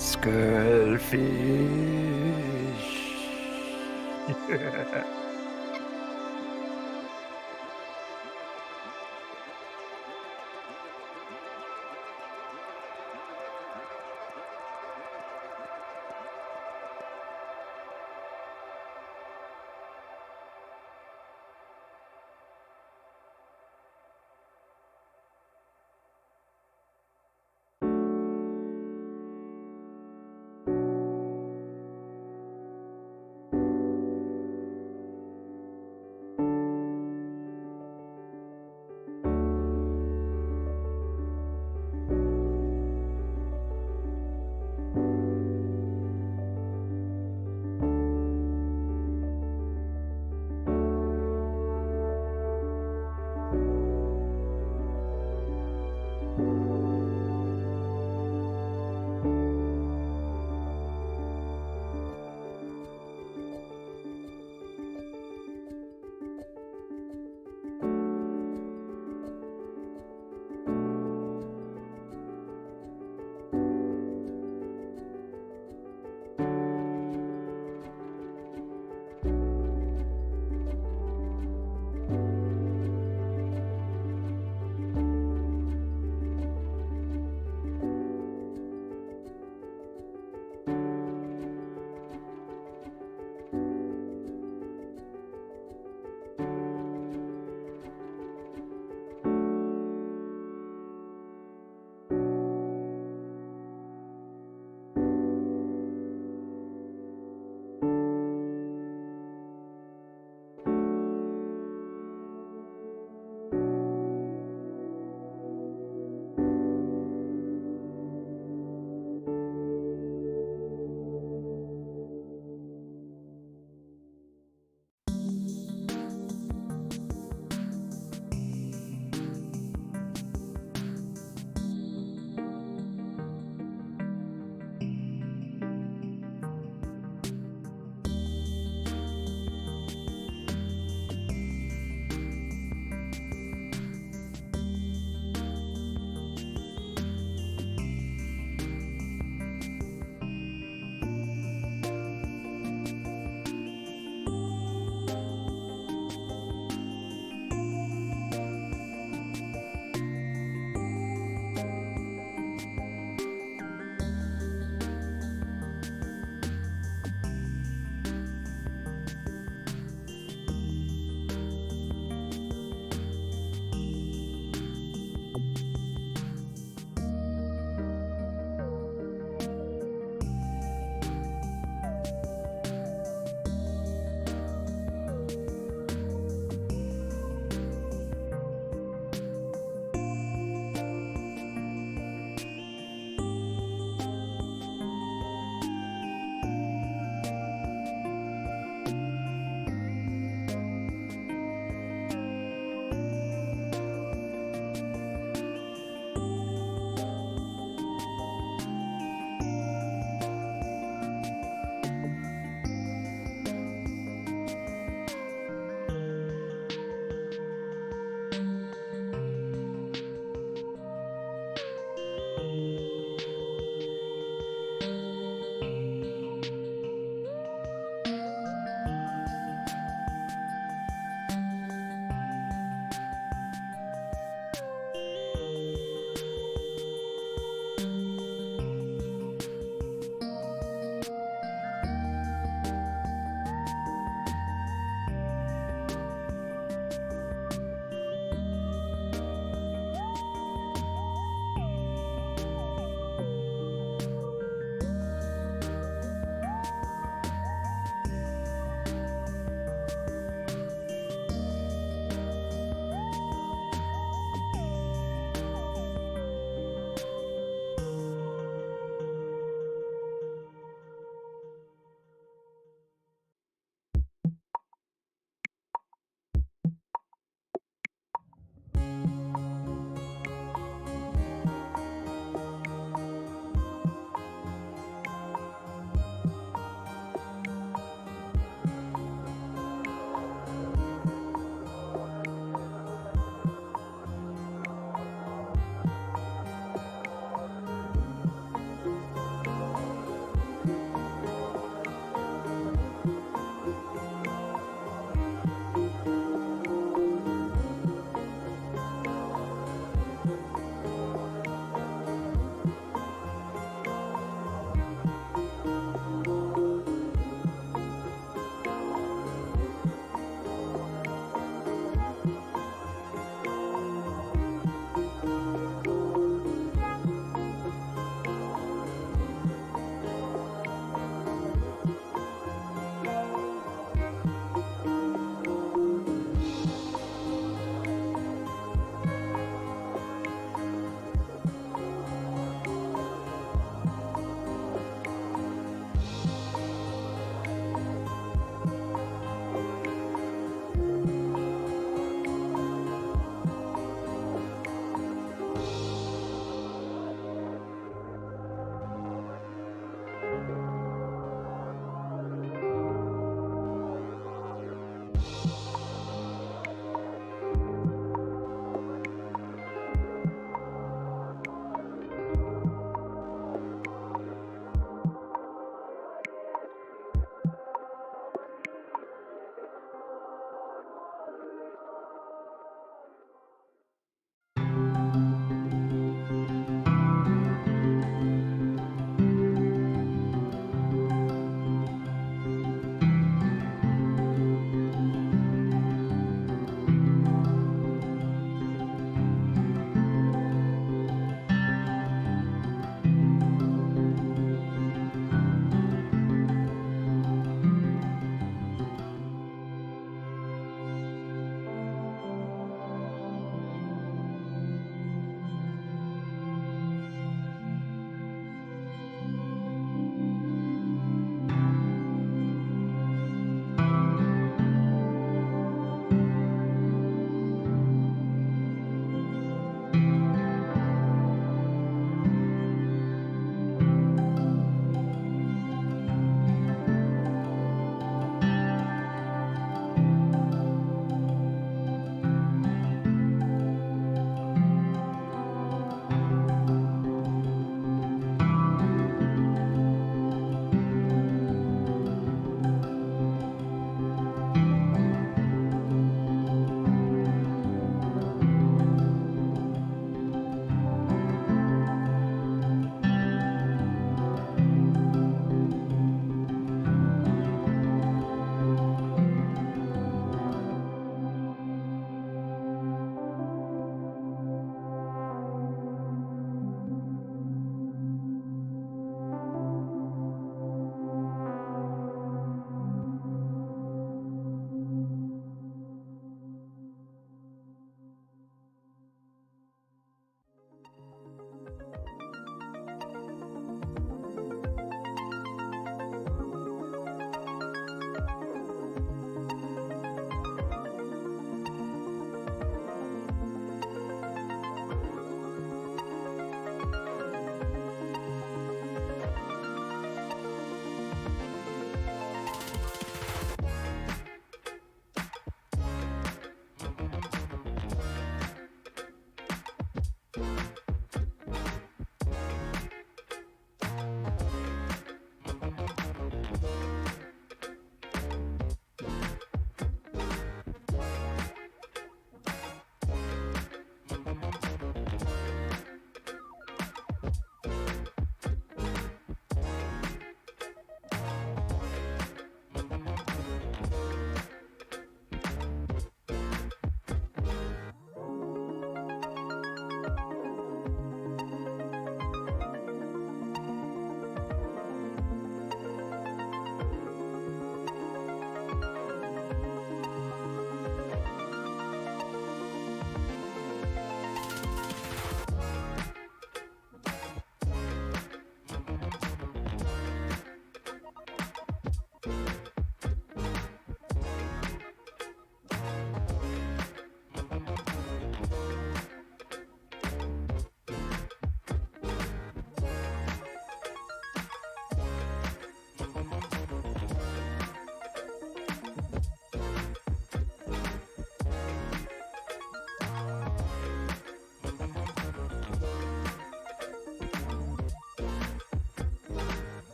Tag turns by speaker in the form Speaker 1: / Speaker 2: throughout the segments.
Speaker 1: Skullfish.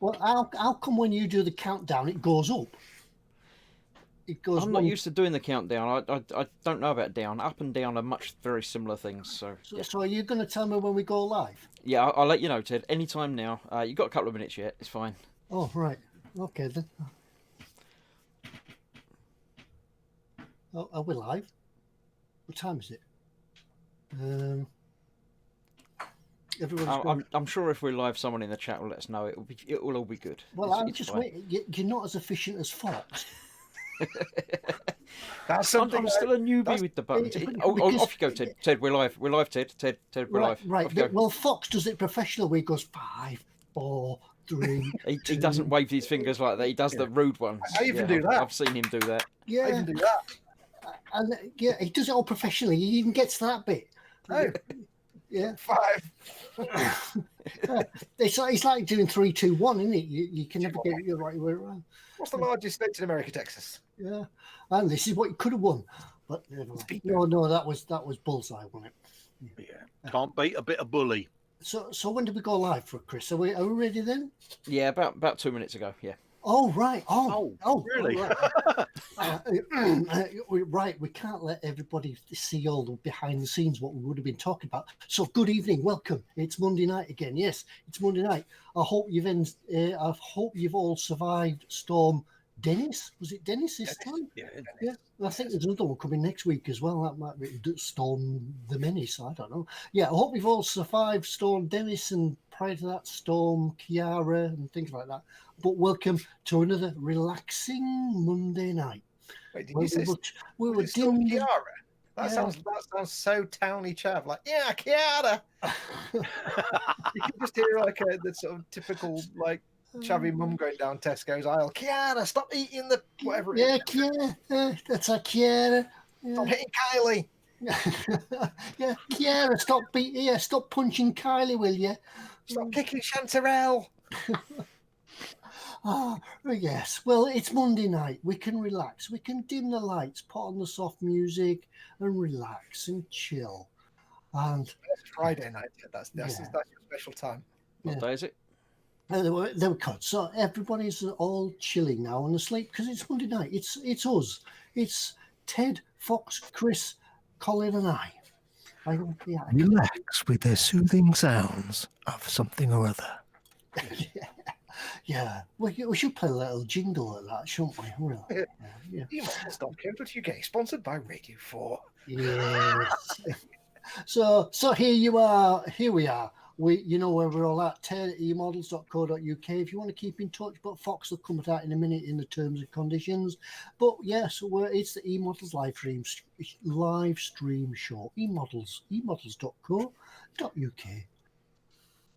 Speaker 1: Well, how come when you do the countdown, it goes up? it goes.
Speaker 2: I'm not used to doing the countdown. I don't know about down. Up and down are very similar things. So yeah.
Speaker 1: So are you going to tell me when we go live?
Speaker 2: Yeah, I'll let you know, Ted. Anytime now. You've got a couple of minutes yet. It's fine.
Speaker 1: Oh, right. Okay, then. Oh, are we live? What time is it?
Speaker 2: I'm sure if we're live, someone in the chat will let us know. It will all be good.
Speaker 1: Well, I'm just waiting. You're not as efficient as Foxx.
Speaker 2: I'm still a newbie with the buttons. Off you go, Ted. Ted, we're live. We're live, Ted. Ted, we're live.
Speaker 1: Right. Well, Foxx does it professional. Where he goes 5, 4, 3.
Speaker 2: He doesn't wave his fingers like that. He does the rude ones.
Speaker 3: I even do that.
Speaker 2: I've seen him do that.
Speaker 1: Yeah,
Speaker 3: I even do that.
Speaker 1: And he does it all professionally. He even gets to that bit.
Speaker 3: Oh.
Speaker 1: Yeah.
Speaker 3: 5.
Speaker 1: It's like doing 3, 2, 1, isn't it? You can never get it the right way around.
Speaker 3: What's the largest state in America? Texas.
Speaker 1: Yeah, and this is what you could have won, but no, that was bullseye, wasn't it?
Speaker 4: Yeah, can't beat a bit of bully.
Speaker 1: So when did we go live for Chris? Are we ready then?
Speaker 2: Yeah, about 2 minutes ago. Yeah.
Speaker 1: Oh right. Oh
Speaker 4: really?
Speaker 1: Right. We can't let everybody see all the behind the scenes what we would have been talking about. So good evening, welcome. It's Monday night again. Yes, it's Monday night. I hope you've all survived Storm Dennis. Was it Dennis this time?
Speaker 4: Yeah.
Speaker 1: I think there's another one coming next week as well. That might be Storm the Menace. I don't know. Yeah, I hope you've all survived Storm Dennis and prior to that Storm Kiara and things like that. But welcome to another relaxing Monday night.
Speaker 3: Wait, did you say
Speaker 1: we were
Speaker 3: Storm Kiara? That sounds so towny chav. Like, yeah, Kiara. You can just hear like the sort of typical like chavvy mum going down Tesco's aisle. Kiara, stop eating the whatever.
Speaker 1: Yeah, Kiara. That's a Kiara. Yeah.
Speaker 3: Stop hitting Kylie.
Speaker 1: Yeah, Kiara, stop punching Kylie, will you?
Speaker 3: Stop kicking Chanterelle.
Speaker 1: Yes. Well, it's Monday night. We can relax. We can dim the lights, put on the soft music, and relax and chill. And
Speaker 3: it's Friday night. That's your special time.
Speaker 2: What day is it?
Speaker 1: They were cut. So everybody's all chilling now and asleep because it's Monday night. It's us. It's Ted, Foxx, Chris, Colin, and I.
Speaker 5: Relax with the soothing sounds of something or other.
Speaker 1: Yeah. We should play a little jingle at that, shouldn't we? Really? Yeah.
Speaker 3: eModels.co.uk, sponsored by Radio 4.
Speaker 1: Yes. So here we are. You know where we're all at, eModels.co.uk if you want to keep in touch, but Foxx will come at that in a minute in the terms and conditions. But yes, it's the eModels live stream show. eModels.co.uk.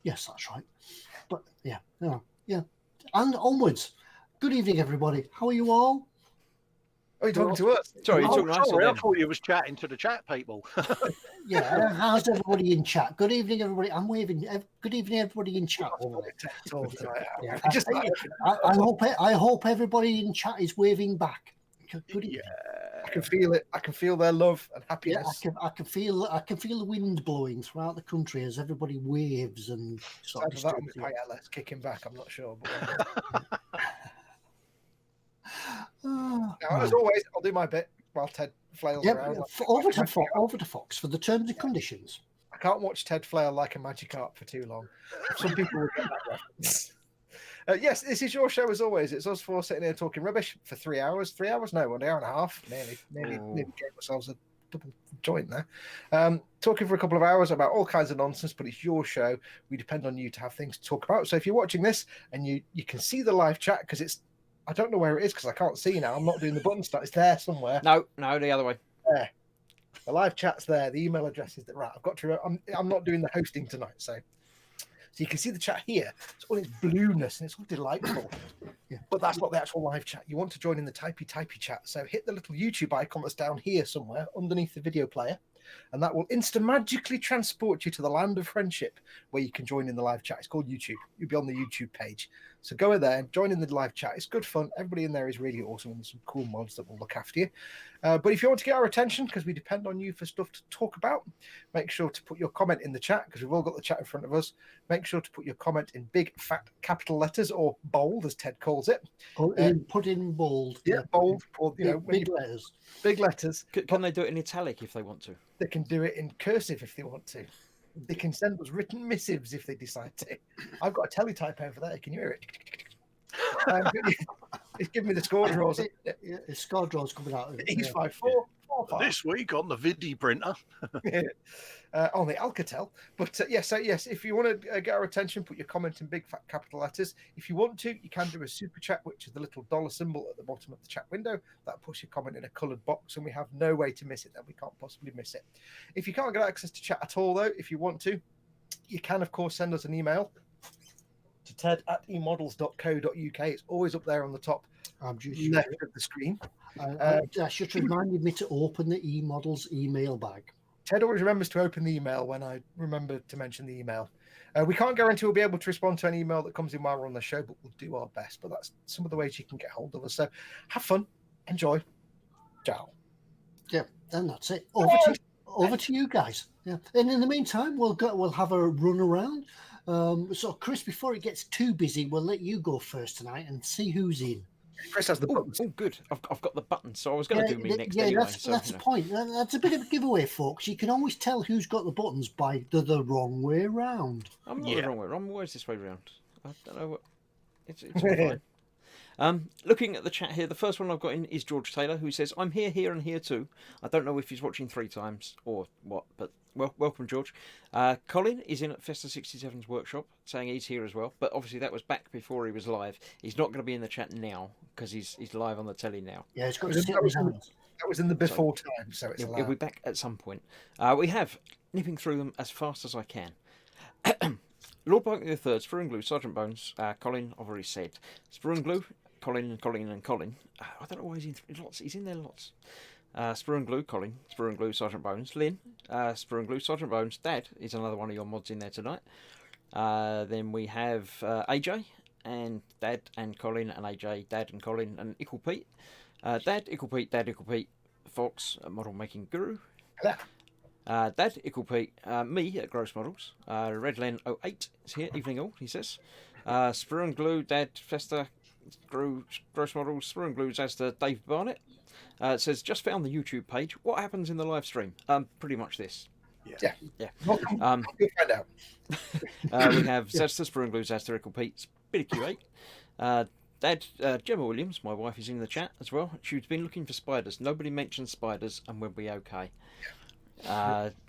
Speaker 1: Yes, that's right. But yeah. And onwards. Good evening, everybody. How are you all?
Speaker 3: Oh, you're talking to us?
Speaker 4: Sorry, I thought you was chatting to the chat people.
Speaker 1: Yeah, how's everybody in chat? Good evening, everybody. I'm waving. Good evening, everybody in chat. I hope everybody in chat is waving back. Good evening.
Speaker 3: I can feel it. I can feel their love and happiness.
Speaker 1: Yeah, I can feel the wind blowing throughout the country as everybody waves and sort of.
Speaker 3: Let's kick him back. I'm not sure. But now, as always, I'll do my bit while Ted flails around.
Speaker 1: Over to Foxx for the terms and conditions.
Speaker 3: I can't watch Ted flail like a magic art for too long. Some people will get that reference. Yes, this is your show as always. It's us four sitting here talking rubbish for 3 hours. 3 hours? No, 1 hour and a half. Nearly gave ourselves a double joint there. Talking for a couple of hours about all kinds of nonsense, but it's your show. We depend on you to have things to talk about. So if you're watching this and you can see the live chat, because it's, I don't know where it is because I can't see now. I'm not doing the button stuff. It's there somewhere.
Speaker 2: No, the other way.
Speaker 3: There. The live chat's there. The email address is there. Right, I've got to. I'm not doing the hosting tonight, so you can see the chat here. It's all its blueness and it's all delightful. Yeah. But that's not the actual live chat. You want to join in the typey chat. So hit the little YouTube icon that's down here somewhere underneath the video player, and that will magically transport you to the land of friendship where you can join in the live chat. It's called YouTube. You'll be on the YouTube page. So go in there and join in the live chat. It's good fun. Everybody in there is really awesome, and there's some cool mods that will look after you. But if you want to get our attention, because we depend on you for stuff to talk about, make sure to put your comment in the chat, because we've all got the chat in front of us. Make sure to put your comment in big, fat, capital letters, or bold, as Ted calls it.
Speaker 1: Put in bold.
Speaker 3: Yeah, bold. Or,
Speaker 1: big letters.
Speaker 3: Big letters.
Speaker 2: Can they do it in italic if they want to?
Speaker 3: They can do it in cursive if they want to. They can send us written missives if they decide to. I've got a teletype over there. Can you hear it? It's giving me the score draws.
Speaker 1: The score draws coming out.
Speaker 3: He's 5-4. 4-5.
Speaker 4: This week on the Vidi printer.
Speaker 3: On the Alcatel. But yes, if you want to get our attention, put your comment in big fat capital letters. If you want to, you can do a super chat, which is the little dollar symbol at the bottom of the chat window. That puts your comment in a coloured box, and we have no way to miss it. Then we can't possibly miss it. If you can't get access to chat at all, though, if you want to, you can, of course, send us an email to ted@emodels.co.uk. It's always up there on the top left of the screen.
Speaker 1: That should reminded me to open the eModels email bag.
Speaker 3: Ted always remembers to open the email when I remember to mention the email. We can't guarantee we'll be able to respond to any email that comes in while we're on the show, but we'll do our best. But that's some of the ways you can get hold of us. So have fun, enjoy. Ciao.
Speaker 1: Yeah, and that's it. Over to you guys. Yeah, and in the meantime, we'll have a run around. So Chris, before it gets too busy, we'll let you go first tonight and see who's in.
Speaker 3: Chris has the buttons.
Speaker 2: Oh, good. I've got the buttons, so I was going to do me next anyway.
Speaker 1: That's the point. That's a bit of a giveaway, folks. You can always tell who's got the buttons by the wrong way round.
Speaker 2: I'm not the wrong way. I'm always this way round. I don't know what. It's all fine. Looking at the chat here, the first one I've got in is George Taylor, who says, "I'm here, and here too." I don't know if he's watching 3 times or what, but welcome, George. Colin is in at Festa 67's workshop, saying he's here as well. But obviously that was back before he was live. He's not going to be in the chat now because he's live on the telly now.
Speaker 1: Yeah, it's got to sit his hands.
Speaker 3: That was in the before time, so it's
Speaker 2: He'll be back at some point. We have nipping through them as fast as I can. Lord Barkley III, Spur and Glue, Sergeant Bones, Colin, I've already said. Spur and Glue, Colin and Colin and Colin. I don't know why he's in lots. He's in there lots. Spur and Glue, Colin. Spur and Glue, Sergeant Bones. Lynn, Spur and Glue, Sergeant Bones. Dad is another one of your mods in there tonight. Then we have AJ and Dad and Colin and AJ, Dad and Colin and Ickle Pete. Dad, Ickle Pete, Dad, Ickle Pete. Foxx, Model Making Guru. Dad, Ickle Pete, me at Gross Models. Redlen08 is here. Evening all, he says. Spur and Glue, Dad, Festa, Gross Models, Spur and Glue, Zazda, Dave Barnett. It says, just found the YouTube page. What happens in the live stream? Pretty much this.
Speaker 3: Yeah.
Speaker 2: We'll
Speaker 3: find out.
Speaker 2: We have Zazda, Spur and Glue, Zazda, Ickle Pete, Billy Q8. Dad, Gemma Williams, my wife, is in the chat as well. She's been looking for spiders. Nobody mentioned spiders, and we'll be okay.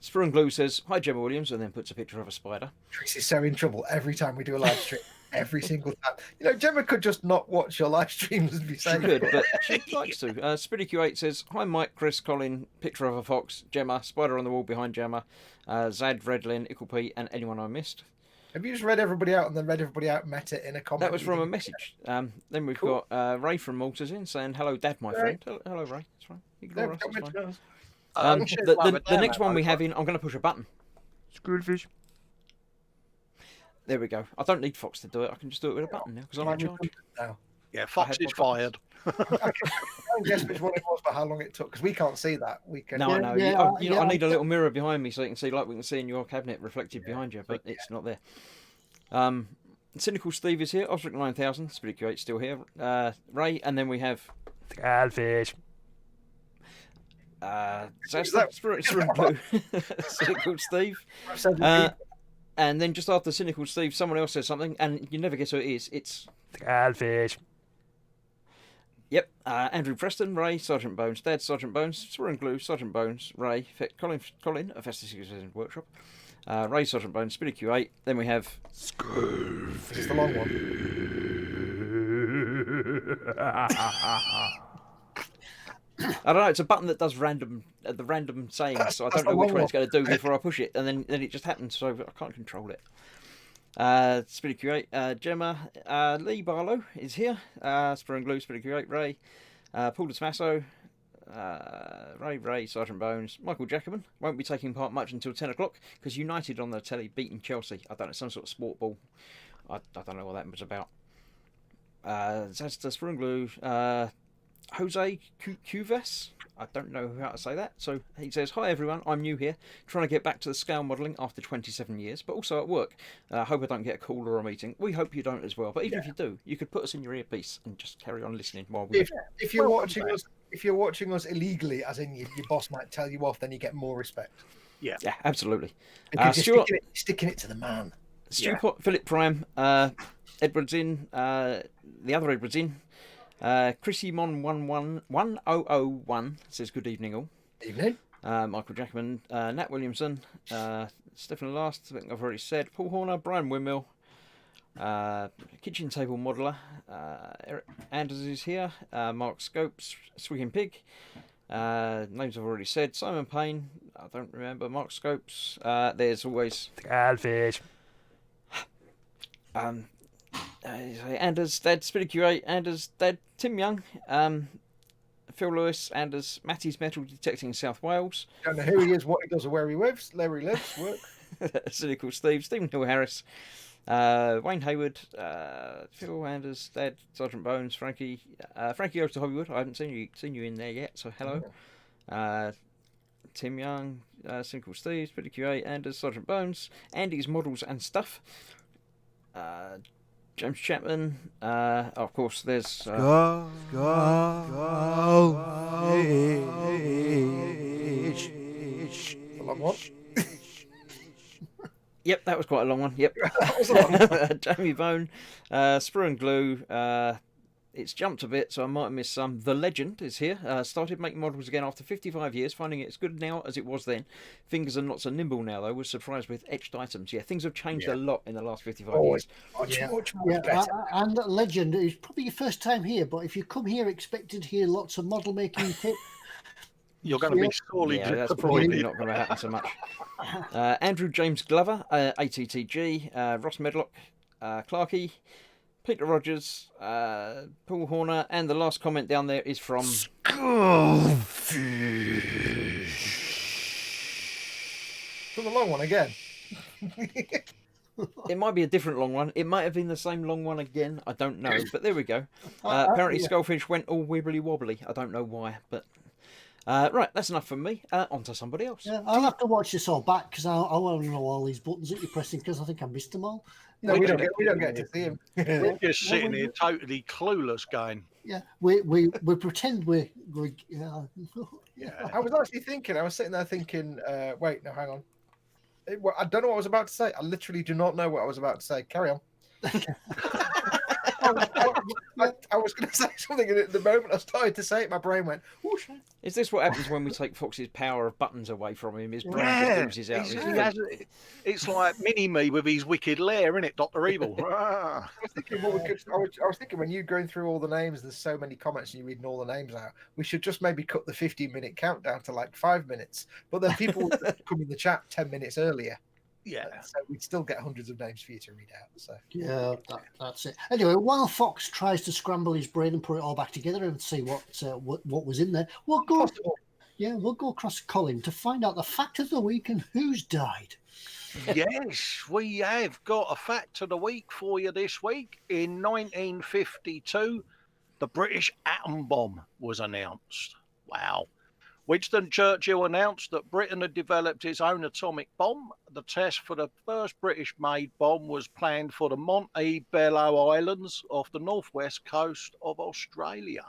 Speaker 2: Spur and Glue says, "Hi, Gemma Williams," and then puts a picture of a spider.
Speaker 3: Tracy's so in trouble every time we do a live stream. Every single time. Gemma could just not watch your live streams and be saying.
Speaker 2: She could, but she likes to. Spiddy Q8 says, "Hi, Mike, Chris, Colin, picture of a fox, Gemma, spider on the wall behind Gemma, Zad, Redlin, Ickle Pete, and anyone I missed."
Speaker 3: Have you just read everybody out and then read everybody out, met it in a comment?
Speaker 2: That was from a message. Then we've got Ray from Malta's in saying, "Hello, Dad, my friend." Hello, Ray. That's fine. Ignore us. It's fine. The next one we have in, I'm going to push a button.
Speaker 5: Schoolfish.
Speaker 2: There we go. I don't need Foxx to do it. I can just do it with a button now because I'm in charge.
Speaker 4: Yeah, Foxx is fired.
Speaker 3: I can guess which one it was, but how long it took, because we can't see that. We can.
Speaker 2: No, I know. I need a little mirror behind me so you can see, like we can see in your cabinet, reflected behind you, but it's not there. Cynical Steve is here. Osric 9000. Spirit Q8 still here. Ray, and then we have
Speaker 5: Goldfish.
Speaker 2: Spirit Blue. Cynical Steve. And then just after Cynical Steve, someone else says something, and you never guess who it is. It's
Speaker 5: Goldfish.
Speaker 2: Yep. Andrew Preston, Ray, Sergeant Bones, Dad, Sergeant Bones, Spur and Glue, Sergeant Bones, Ray, Colin, a Festive Citizen Workshop, Ray, Sergeant Bones, Spinny Q8. Then we have
Speaker 3: This is the long one.
Speaker 2: I don't know. It's a button that does the random sayings, so I don't know which one it's going to do before I push it, and then it just happens. So I can't control it. Spinny Q8, Gemma, Lee Barlow is here. Spur and Glue, Spinny Q8, Ray, Paul DeSmasso, Ray, Sergeant Bones, Michael Jacobin. Won't be taking part much until 10 o'clock because United on the telly beating Chelsea. I don't know, some sort of sport ball. I don't know what that was about. Zazda Sprunglu, Jose Cuves. I don't know how to say that. So he says, "Hi everyone, I'm new here, trying to get back to the scale modelling after 27 years, but also at work. Hope I don't get a call or a meeting. We hope you don't as well. But even if you do, you could put us in your earpiece and just carry on listening while we."
Speaker 3: If you're watching us illegally, as in your boss might tell you off, then you get more respect.
Speaker 2: Yeah, absolutely.
Speaker 3: Because you're sticking it to the man.
Speaker 2: Stewpot, Philip Prime, Edwards in, the other Edwards in. Chrissy Mon 1001 says good evening all.
Speaker 3: Evening.
Speaker 2: Michael Jackman, Nat Williamson, Stephen Last, I think I've already said. Paul Horner, Brian Windmill, Kitchen Table Modeler, Eric Anders is here. Mark Scopes, Swigging Pig. Names I've already said. Simon Payne, I don't remember. Mark Scopes. There's always
Speaker 5: Goldfish.
Speaker 2: Anders, Dad, Spirit Q8, Anders, Dad, Tim Young, Phil Lewis, Anders, Matty's Metal Detecting South Wales.
Speaker 3: Don't know who he is, what he does, or where he lives. Work.
Speaker 2: Cynical Steve, Stephen Hill Harris, Wayne Hayward, Phil Anders, Dad, Sergeant Bones, Frankie goes to Hollywood. I haven't seen you in there yet, so hello. Tim Young, Cynical Steve, Spirit Q8, Anders, Sergeant Bones, Andy's Models and Stuff. James Chapman, of course, there's...
Speaker 5: Go.
Speaker 3: A long one.
Speaker 2: Yep, that was quite a long one. Yep. Jamie Bone, Sprue and Glue. It's jumped a bit, so I might have missed some. The Legend is here. Started making models again after 55 years, finding it as good now as it was then. Fingers are not so nimble now, though. Was surprised with etched items. Yeah, things have changed a lot in the last 55 years.
Speaker 3: Much better.
Speaker 1: And Legend is probably your first time here, but if you come here expecting to hear lots of model making tips,
Speaker 4: you're going to be sorely
Speaker 2: that's probably not going to happen so much. Andrew James Glover, ATTG, Ross Medlock, Clarkey, Peter Rogers, Paul Horner, and the last comment down there is from...
Speaker 3: From the long one again.
Speaker 2: It might be a different long one. It might have been the same long one again. I don't know, but there we go. Apparently Skullfish went all wibbly wobbly. I don't know why, but... right, that's enough from me. On to somebody else.
Speaker 1: Yeah, I'll have to watch this all back because I want to know all these buttons that you're pressing because I think I missed them all.
Speaker 3: No, we don't get to see him.
Speaker 4: We're just sitting here totally clueless going.
Speaker 1: Yeah, we pretend we're
Speaker 3: Yeah. I was actually thinking, I was sitting there thinking, wait, no, hang on. I don't know what I was about to say. I literally do not know what I was about to say. Carry on. I was going to say something, and at the moment I started to say it, my brain went, oh, shit.
Speaker 2: Is this what happens when we take Fox's power of buttons away from him? His brain just oozes out of his feet.
Speaker 4: It's like Mini-Me with his wicked lair, isn't it, Dr. Evil?
Speaker 3: I was thinking when you're going through all the names, there's so many comments and you're reading all the names out, we should just maybe cut the 15-minute countdown to like 5 minutes. But then people would come in the chat 10 minutes earlier.
Speaker 4: Yeah.
Speaker 3: So we'd still get hundreds of names for you to read out. So
Speaker 1: yeah, that's it. Anyway, while Foxx tries to scramble his brain and put it all back together and see what was in there, we'll go across to Colin to find out the fact of the week and who's died.
Speaker 4: Yes, we have got a fact of the week for you this week. In 1952, the British atom bomb was announced. Wow. Winston Churchill announced that Britain had developed its own atomic bomb. The test for the first British-made bomb was planned for the Montebello Islands off the northwest coast of Australia.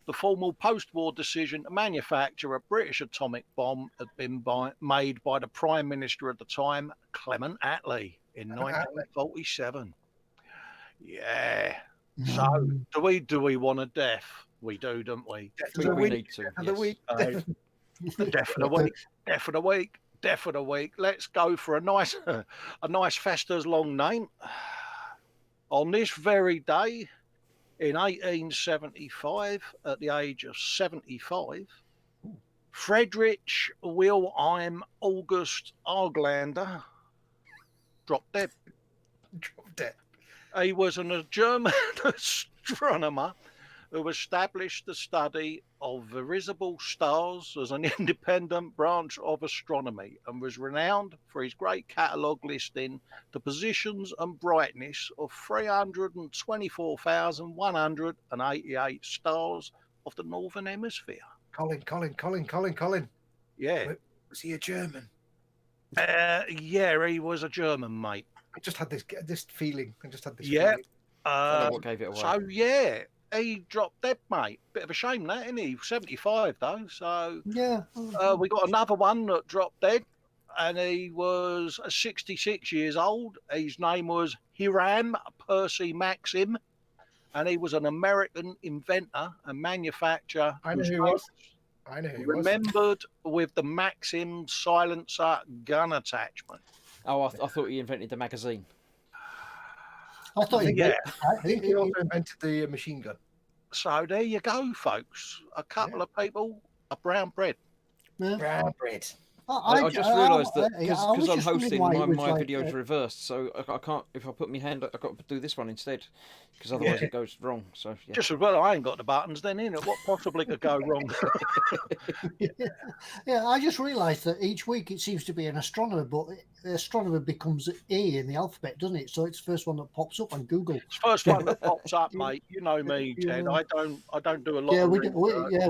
Speaker 4: The formal post-war decision to manufacture a British atomic bomb had been made by the Prime Minister at the time, Clement Attlee, in 1947. Yeah. So, do we want a death? We do, don't we?
Speaker 2: We need to.
Speaker 4: Death of the week. Let's go for a nice Fester's long name. On this very day, in 1875, at the age of 75, Friedrich Wilhelm August Arglander dropped dead. He was a German astronomer who established the study of visible stars as an independent branch of astronomy and was renowned for his great catalogue listing the positions and brightness of 324,188 stars of the Northern Hemisphere.
Speaker 3: Colin.
Speaker 4: Yeah.
Speaker 3: Was he a German?
Speaker 4: Yeah, he was a German, mate.
Speaker 3: I just had this feeling.
Speaker 4: Yeah.
Speaker 3: Feeling.
Speaker 2: I don't know what gave it away.
Speaker 4: So, yeah, he dropped dead, mate. Bit of a shame, that, isn't he? 75, though. So,
Speaker 1: Yeah.
Speaker 4: we got another one that dropped dead, and he was 66 years old. His name was Hiram Percy Maxim, and he was an American inventor and manufacturer.
Speaker 3: I know who he was. I know who he was.
Speaker 4: Remembered with the Maxim silencer gun attachment.
Speaker 2: Oh, I thought he invented the magazine.
Speaker 1: I thought he
Speaker 4: Yeah.
Speaker 3: I think he also invented the machine gun.
Speaker 4: So there you go, folks. A couple of people are brown bread.
Speaker 1: Yeah.
Speaker 3: Brown bread.
Speaker 2: I just realised that
Speaker 1: I
Speaker 2: because
Speaker 1: was
Speaker 2: I'm
Speaker 1: just wondering
Speaker 2: hosting,
Speaker 1: why it was
Speaker 2: my
Speaker 1: like,
Speaker 2: video's reversed, so I can't. If I put my hand, I've got to do this one instead, because otherwise it goes wrong. So yeah.
Speaker 4: Just as well I ain't got the buttons then, innit? What possibly could go wrong?
Speaker 1: Yeah, I just realised that each week it seems to be an astronomer, but the astronomer becomes A in the alphabet, doesn't it? So it's the first one that pops up on Google.
Speaker 4: It's the first one that pops up, mate. You know me, Ted.
Speaker 1: Yeah.
Speaker 4: I don't do a lot
Speaker 1: Yeah,
Speaker 4: of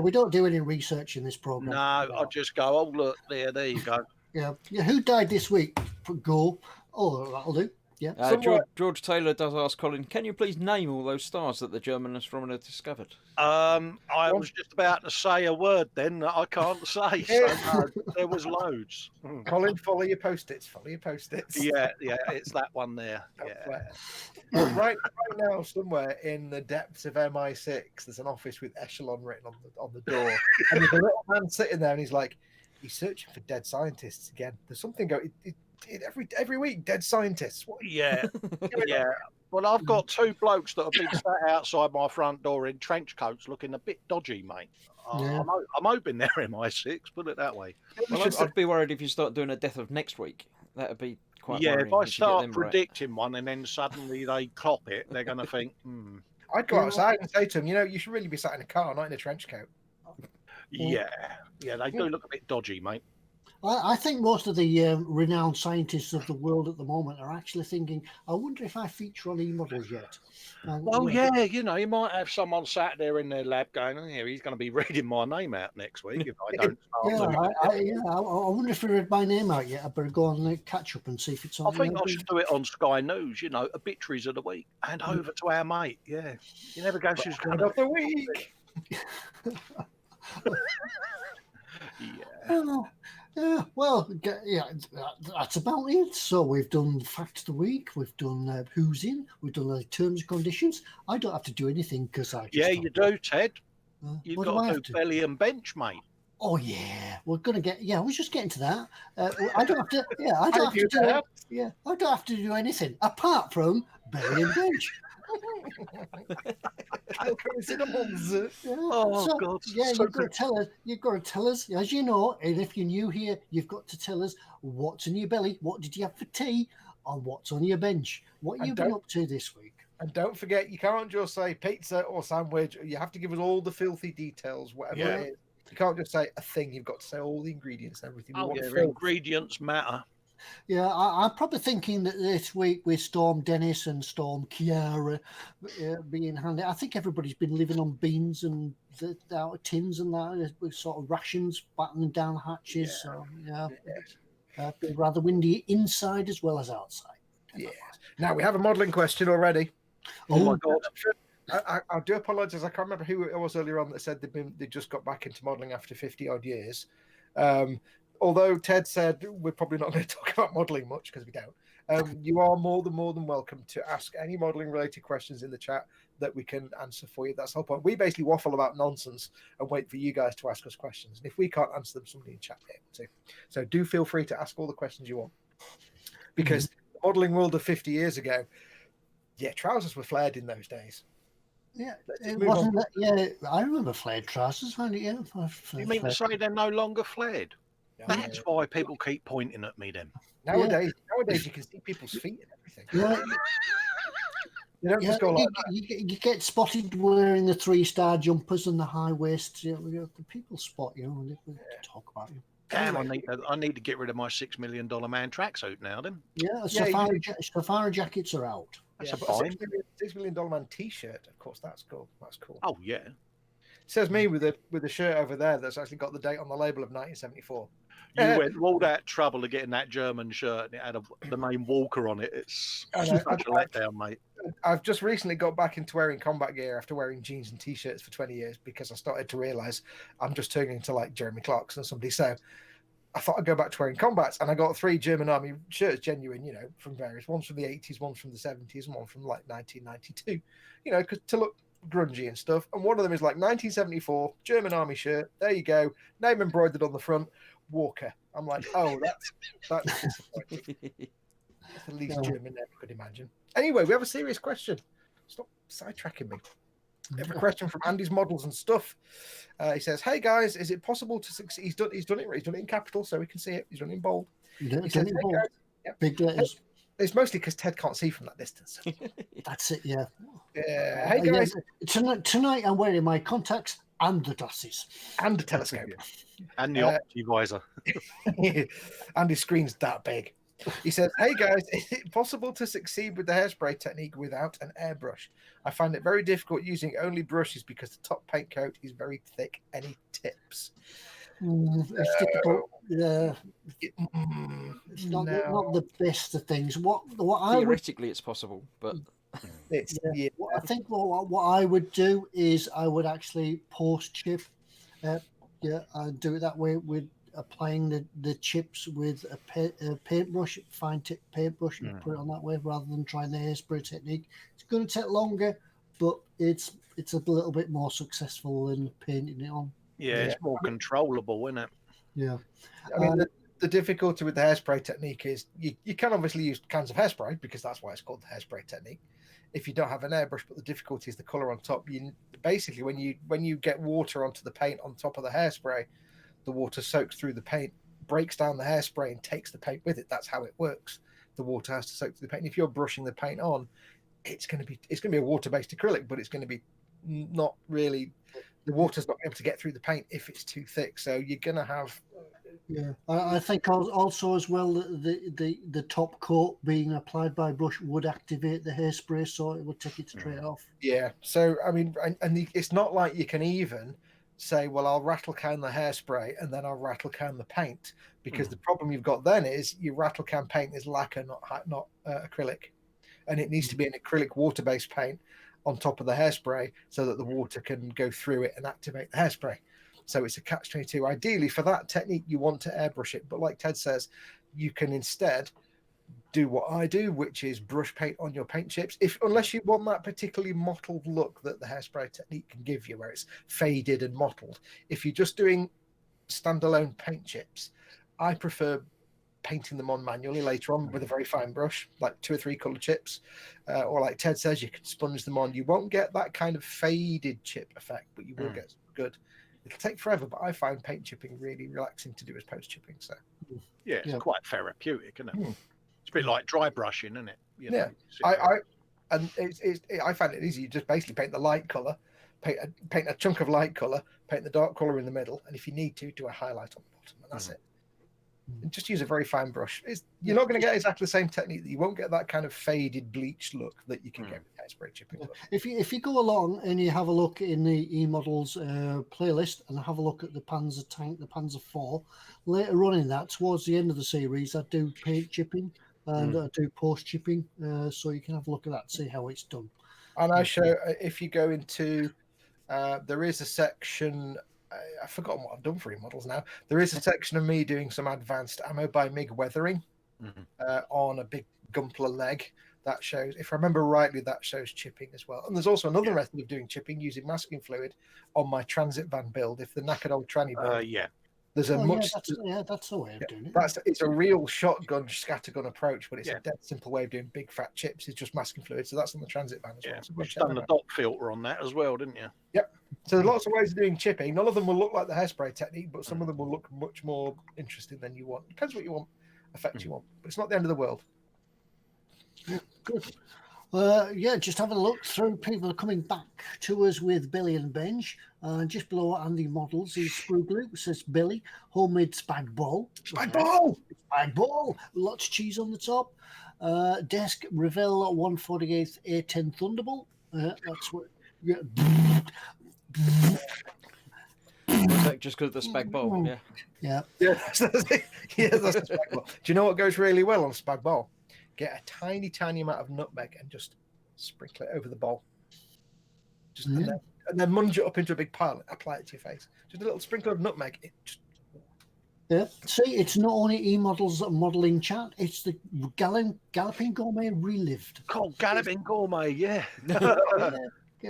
Speaker 1: we don't do any research in this program.
Speaker 4: No, I just go, oh look, there you go.
Speaker 1: Yeah. Who died this week? Go. Oh, that'll do. Yeah.
Speaker 2: George Taylor does ask Colin, can you please name all those stars that the German astronomer discovered?
Speaker 4: I was just about to say a word then that I can't say. So no, there was loads.
Speaker 3: Colin, follow your post-its.
Speaker 4: Yeah, it's that one there. Yeah.
Speaker 3: Right now, somewhere in the depths of MI6, there's an office with Echelon written on the door, and there's a little man sitting there, and he's like, he's searching for dead scientists again. There's something going. Every week, dead scientists. What?
Speaker 4: Yeah. Well, I've got two blokes that have been sat outside my front door in trench coats, looking a bit dodgy, mate.
Speaker 1: Yeah.
Speaker 4: I'm hoping they're MI6. Put it that way.
Speaker 2: Well, I'd be worried if you start doing a death of next week. That'd be quite.
Speaker 4: Yeah,
Speaker 2: worrying
Speaker 4: if I
Speaker 2: you get
Speaker 4: start
Speaker 2: them right.
Speaker 4: predicting one and then suddenly they clop it, they're going to think,
Speaker 3: I'd go outside and say to him, you should really be sat in a car, not in a trench coat.
Speaker 4: Yeah, they do look a bit dodgy, mate.
Speaker 1: I think most of the renowned scientists of the world at the moment are actually thinking, I wonder if I feature on eModels yet.
Speaker 4: Well, yeah, you might have someone sat there in their lab going, oh, yeah, he's going to be reading my name out next week if I don't start doing it.
Speaker 1: I wonder if I read my name out yet. I better go and catch up and see if it's on.
Speaker 4: I think I should do it on Sky News, obituaries of the week, and over to our mate. Yeah, you never go who's going
Speaker 3: of the week.
Speaker 1: That's about it. So we've done fact of the week, we've done who's in, we've done the terms and conditions. I don't have to do anything because I.
Speaker 4: You do, Ted. You've
Speaker 1: what do I
Speaker 4: got
Speaker 1: have
Speaker 4: to
Speaker 1: to?
Speaker 4: do belly and bench, mate.
Speaker 1: Oh yeah, we're gonna get. Yeah, I was just getting to that. I don't have to. Yeah, I don't have to do it. Yeah, I don't have to do anything apart from belly and bench.
Speaker 4: God!
Speaker 1: Yeah, you've got to tell us. You've got to tell us, as you know, and if you're new here, you've got to tell us what's in your belly, what did you have for tea, and what's on your bench. What you've been up to this week.
Speaker 3: And don't forget, you can't just say pizza or sandwich. You have to give us all the filthy details, whatever it is. You can't just say a thing. You've got to say all the ingredients and everything.
Speaker 4: Ingredients matter.
Speaker 1: Yeah, I'm probably thinking that this week with Storm Dennis and Storm Kiara being handy, I think everybody's been living on beans and out of tins and that with sort of rations, battening down hatches.
Speaker 3: Yeah.
Speaker 1: So been rather windy inside as well as outside.
Speaker 3: Yeah. Now we have a modelling question already.
Speaker 4: Oh my God!
Speaker 3: I do apologise. I can't remember who it was earlier on that said they just got back into modelling after 50 odd years. Although Ted said we're probably not going to talk about modelling much because we don't. You are more than welcome to ask any modelling related questions in the chat that we can answer for you. That's the whole point. We basically waffle about nonsense and wait for you guys to ask us questions. And if we can't answer them, somebody in chat will be able to. So do feel free to ask all the questions you want. Because the modelling world of 50 years ago, trousers were flared in those days.
Speaker 1: Yeah, it wasn't. Yeah, I remember flared trousers.
Speaker 4: You mean to say they're no longer flared? That's why people keep pointing at me then.
Speaker 3: Nowadays you can see people's feet and everything.
Speaker 1: Yeah.
Speaker 3: You don't
Speaker 1: Yeah,
Speaker 3: just go like
Speaker 1: you get spotted wearing the 3-star jumpers and the high waists. The people spot you and they talk about you.
Speaker 4: Damn,
Speaker 3: Anyway.
Speaker 4: I need to get rid of my $6 million man tracksuit now. Then
Speaker 1: Yeah,
Speaker 3: Yeah,
Speaker 1: safari jackets are out.
Speaker 4: that's
Speaker 3: yeah,
Speaker 4: a
Speaker 3: but a
Speaker 4: fine.
Speaker 3: $6 million man T-shirt, of course, that's cool. That's cool.
Speaker 4: Oh yeah.
Speaker 3: Says me with the shirt over there that's actually got the date on the label of 1974.
Speaker 4: You went all that trouble of getting that German shirt and it had the name Walker on it. It's
Speaker 3: I know.
Speaker 4: such a letdown, mate.
Speaker 3: I've just recently got back into wearing combat gear after wearing jeans and T-shirts for 20 years because I started to realise I'm just turning into like Jeremy Clarkson or somebody. So I thought I'd go back to wearing combats, and I got 3 German Army shirts, genuine, from various. One's from the 80s, one's from the 70s, and one from like 1992. Because to look grungy and stuff. And one of them is like 1974 German Army shirt. There you go, name embroidered on the front, Walker. I'm like, oh, that's disappointing. That's the least German name I could imagine. Anyway, we have a serious question. Stop sidetracking me. We have a question from Andy's Models and Stuff. He says, "Hey guys, is it possible to succeed?" He's done it in capital, so we can see it. He's done it in bold. He says, "Hey guys,
Speaker 1: big letters."
Speaker 3: It's mostly because Ted can't see from that distance.
Speaker 1: That's it. Yeah.
Speaker 3: Hey guys,
Speaker 1: tonight I'm wearing my contacts and the glasses
Speaker 3: and the telescope
Speaker 4: and the optivisor.
Speaker 3: and his screen's that big. He says, "Hey guys, is it possible to succeed with the hairspray technique without an airbrush? I find it very difficult using only brushes because the top paint coat is very thick. Any tips?"
Speaker 1: It's difficult. Yeah, it's not the best of things. What
Speaker 2: Theoretically, it's possible, but
Speaker 1: I think what I would do is I would actually post chip. I'd do it that way with applying the chips with a paintbrush, fine tip paintbrush, and put it on that way rather than trying the hairspray technique. It's going to take longer, but it's a little bit more successful than painting it on.
Speaker 4: Yeah, it's more controllable, isn't it?
Speaker 1: Yeah.
Speaker 3: I mean, the difficulty with the hairspray technique is you can obviously use cans of hairspray because that's why it's called the hairspray technique. If you don't have an airbrush, but the difficulty is the color on top. You basically when you get water onto the paint on top of the hairspray, the water soaks through the paint, breaks down the hairspray, and takes the paint with it. That's how it works. The water has to soak through the paint. If you're brushing the paint on, it's going to be a water-based acrylic, but it's going to be not really. The water's not able to get through the paint if it's too thick. So you're going to have.
Speaker 1: Yeah, I think also as well the top coat being applied by brush would activate the hairspray, so it would take it straight off.
Speaker 3: Yeah. So I mean, and it's not like you can even say, well, I'll rattle can the hairspray and then I'll rattle can the paint, because the problem you've got then is your rattle can paint is lacquer, not acrylic, and it needs to be an acrylic water-based paint on top of the hairspray so that the water can go through it and activate the hairspray. So it's a catch-22. Ideally, for that technique, you want to airbrush it, but like Ted says, you can instead do what I do, which is brush paint on your paint chips. Unless you want that particularly mottled look that the hairspray technique can give you, where it's faded and mottled. If you're just doing standalone paint chips, I prefer painting them on manually later on with a very fine brush, like 2 or 3 color chips, or like Ted says, you can sponge them on. You won't get that kind of faded chip effect, but you will get good. It'll take forever, but I find paint chipping really relaxing to do as post chipping. So
Speaker 4: yeah, it's quite therapeutic, isn't it? It's a bit like dry brushing, isn't it?
Speaker 3: I find it easy. You just basically paint the light color, paint a chunk of light color, paint the dark color in the middle, and if you need to, do a highlight on the bottom, and that's it. And just use a very fine brush. You're not going to get exactly the same technique. You won't get that kind of faded bleached look that you can get with hairspray chipping.
Speaker 1: If you go along and you have a look in the eModels playlist and have a look at the Panzer tank, the Panzer 4, later on in that, towards the end of the series, I do paint chipping and I do post chipping, so you can have a look at that, see how it's done.
Speaker 3: And I show, if you go into, there is a section. I've forgotten what I've done for eModels now. There is a section of me doing some advanced ammo by MiG weathering on a big Gumpler leg. That shows, if I remember rightly, that shows chipping as well. And there's also another method of doing chipping using masking fluid on my transit van build. If the knackered old tranny van, there's a
Speaker 1: that's a way of doing it.
Speaker 3: It's a real shotgun scattergun approach, but it's a dead simple way of doing big fat chips. It's just masking fluid, so that's on the transit van as well. So
Speaker 4: you've done the dot filter on that as well, didn't you?
Speaker 3: Yep. So there's lots of ways of doing chipping. None of them will look like the hairspray technique, but some of them will look much more interesting than you want. Depends what you want, effect you want, but it's not the end of the world.
Speaker 1: Good. Yeah, just having a look through. People are coming back to us with Billy and Benj. Just below Andy Models is Sprue Glue. Says Billy, homemade spag bol.
Speaker 3: My ball!
Speaker 1: Spag bol. Lots of cheese on the top. Desk Revell 148th A10 Thunderbolt. That's what. Yeah.
Speaker 2: Was that just because of the spag bowl? Yeah.
Speaker 1: Yeah.
Speaker 3: Yeah, that's it. Yeah, that's the spag bol. Do you know what goes really well on spag bol? Get a tiny, tiny amount of nutmeg and just sprinkle it over the bowl. Just and then munge it up into a big pile and apply it to your face. Just a little sprinkle of nutmeg. It just...
Speaker 1: Yeah. See, it's not only eModels modelling chat, it's the Galloping Gourmet relived.
Speaker 4: Called Galloping Gourmet, yeah.
Speaker 1: Yeah.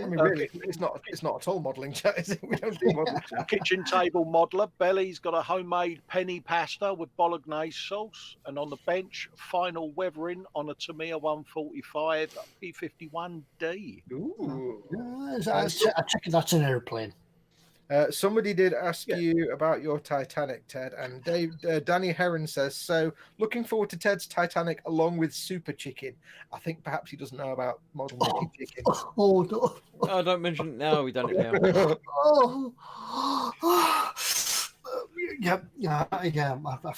Speaker 3: I mean, really, it's not at all modelling chat, is it? We don't do modelling chat.
Speaker 4: Kitchen table modeler. Belly's got a homemade penny pasta with bolognese sauce. And on the bench, final weathering on a Tamiya 145 P51D.
Speaker 3: Ooh.
Speaker 1: I check that's an airplane.
Speaker 3: Somebody did ask you about your Titanic, Ted, and Danny Heron says, so looking forward to Ted's Titanic along with Super Chicken. I think perhaps he doesn't know about model making chicken.
Speaker 1: Oh, no.
Speaker 2: Oh, don't mention it now. We done it now.
Speaker 1: Yeah.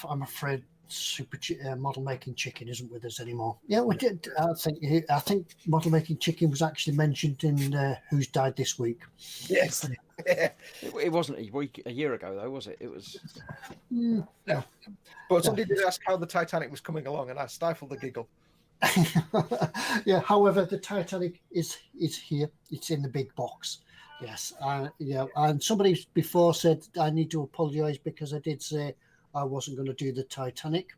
Speaker 1: I'm afraid model making chicken isn't with us anymore. Yeah, we did. I think model making chicken was actually mentioned in Who's Died This Week.
Speaker 3: Yes. Yeah.
Speaker 2: It wasn't a year ago, though, was it? It was.
Speaker 3: No. But somebody did ask how the Titanic was coming along, and I stifled a giggle.
Speaker 1: Yeah. However, the Titanic is here. It's in the big box. Yes. Yeah. And somebody before said I need to apologise because I did say I wasn't going to do the Titanic,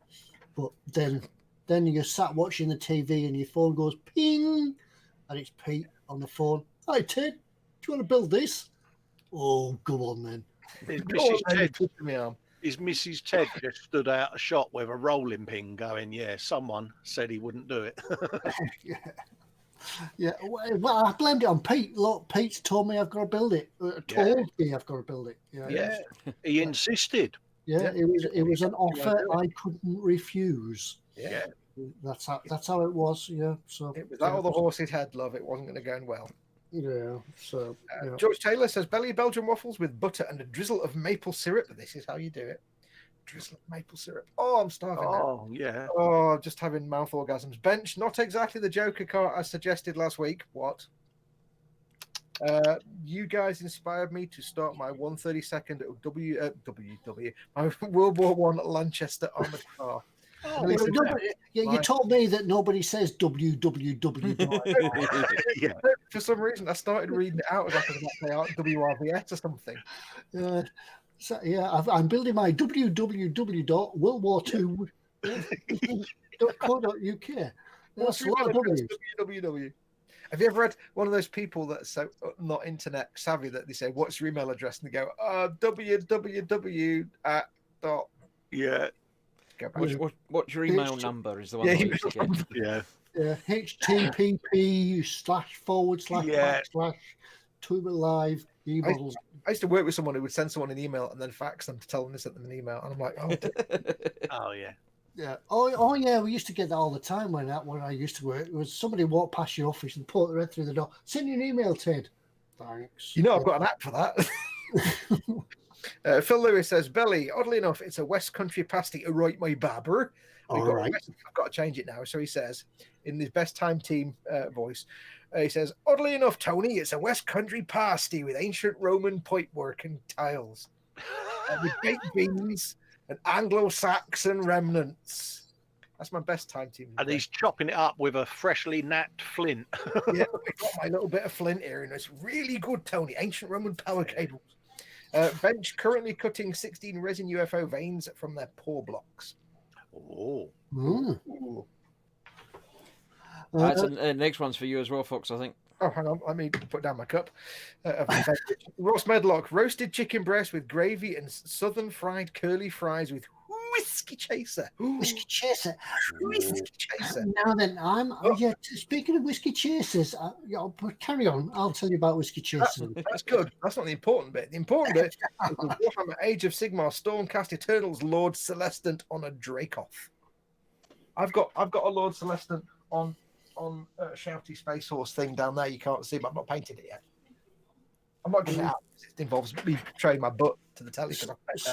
Speaker 1: but then you sat watching the TV and your phone goes ping, and it's Pete on the phone. Hi Ted, do you want to build this? Oh, go on then.
Speaker 4: Is Mrs. Ted just stood out a shop with a rolling pin going, yeah, someone said he wouldn't do it.
Speaker 1: Yeah. Well, I blamed it on Pete. Look, Pete's told me I've got to build it. Told me I've got to build it.
Speaker 4: Yeah. He insisted.
Speaker 1: Yeah, it was an offer I couldn't refuse.
Speaker 3: Yeah.
Speaker 1: That's how it was. Yeah. So
Speaker 3: it was that all the horse's head, love. It wasn't going to go in well.
Speaker 1: Yeah. So
Speaker 3: George Taylor says Belly Belgian waffles with butter and a drizzle of maple syrup. This is how you do it. Drizzle of maple syrup. Oh, I'm starving now.
Speaker 4: Oh, yeah.
Speaker 3: Oh, just having mouth orgasms. Bench, not exactly the Joker car I suggested last week. What? You guys inspired me to start my 132nd WW, my World War One Lanchester armored car.
Speaker 1: Oh, you told me that nobody says www.
Speaker 3: Yeah. For some reason, I started reading it out as I was about to say WRVS or something.
Speaker 1: So, yeah, I'm building my www.worldwar2.co.uk. That's a lot of W's.
Speaker 3: www. Have you ever had one of those people that's so not internet savvy that they say, "What's your email address?" and they go, "www at dot."
Speaker 4: Yeah.
Speaker 2: What's your email number? Is the one.
Speaker 3: Yeah.
Speaker 1: Yeah. http// Tuber Live eModels.
Speaker 3: I used to work with someone who would send someone an email and then fax them to tell them to send them an email, and I'm like, oh.
Speaker 4: Oh yeah.
Speaker 1: Yeah. Oh yeah. We used to get that all the time when I used to work. It was somebody walked past your office and put their head through the door. Send you an email, Ted. Thanks.
Speaker 3: You know, I've got an app for that. Phil Lewis says, Belly, oddly enough, it's a West Country pasty. Right, my barber. I've got to change it now. So he says, in his best time team voice, he says, oddly enough, Tony, it's a West Country pasty with ancient Roman pipework and tiles. With baked beans and Anglo-Saxon remnants. That's my best time team.
Speaker 4: And he's chopping it up with a freshly napped flint.
Speaker 3: Yeah, we've got my little bit of flint here, and it's really good, Tony. Ancient Roman power cables. Bench currently cutting 16 resin UFO veins from their pore blocks.
Speaker 4: Oh.
Speaker 3: Ooh.
Speaker 2: Next one's for you as well, Foxx, I think.
Speaker 3: Oh, hang on. Let me put down my cup. Ross Medlock, roasted chicken breast with gravy and southern fried curly fries with whiskey chaser.
Speaker 1: Whiskey chaser.
Speaker 3: Whiskey chaser.
Speaker 1: Now then, speaking of whiskey chasers, carry on. I'll tell you about whiskey chasers.
Speaker 3: That's good. That's not the important bit. The important bit is the Warhammer Age of Sigmar Stormcast Eternals Lord Celestant on a Dracoth. I've got a Lord Celestant on on Shouty Space Horse thing down there. You can't see, but I've not painted it yet. I'm not getting it out. It involves me showing my butt to the telly because I've bent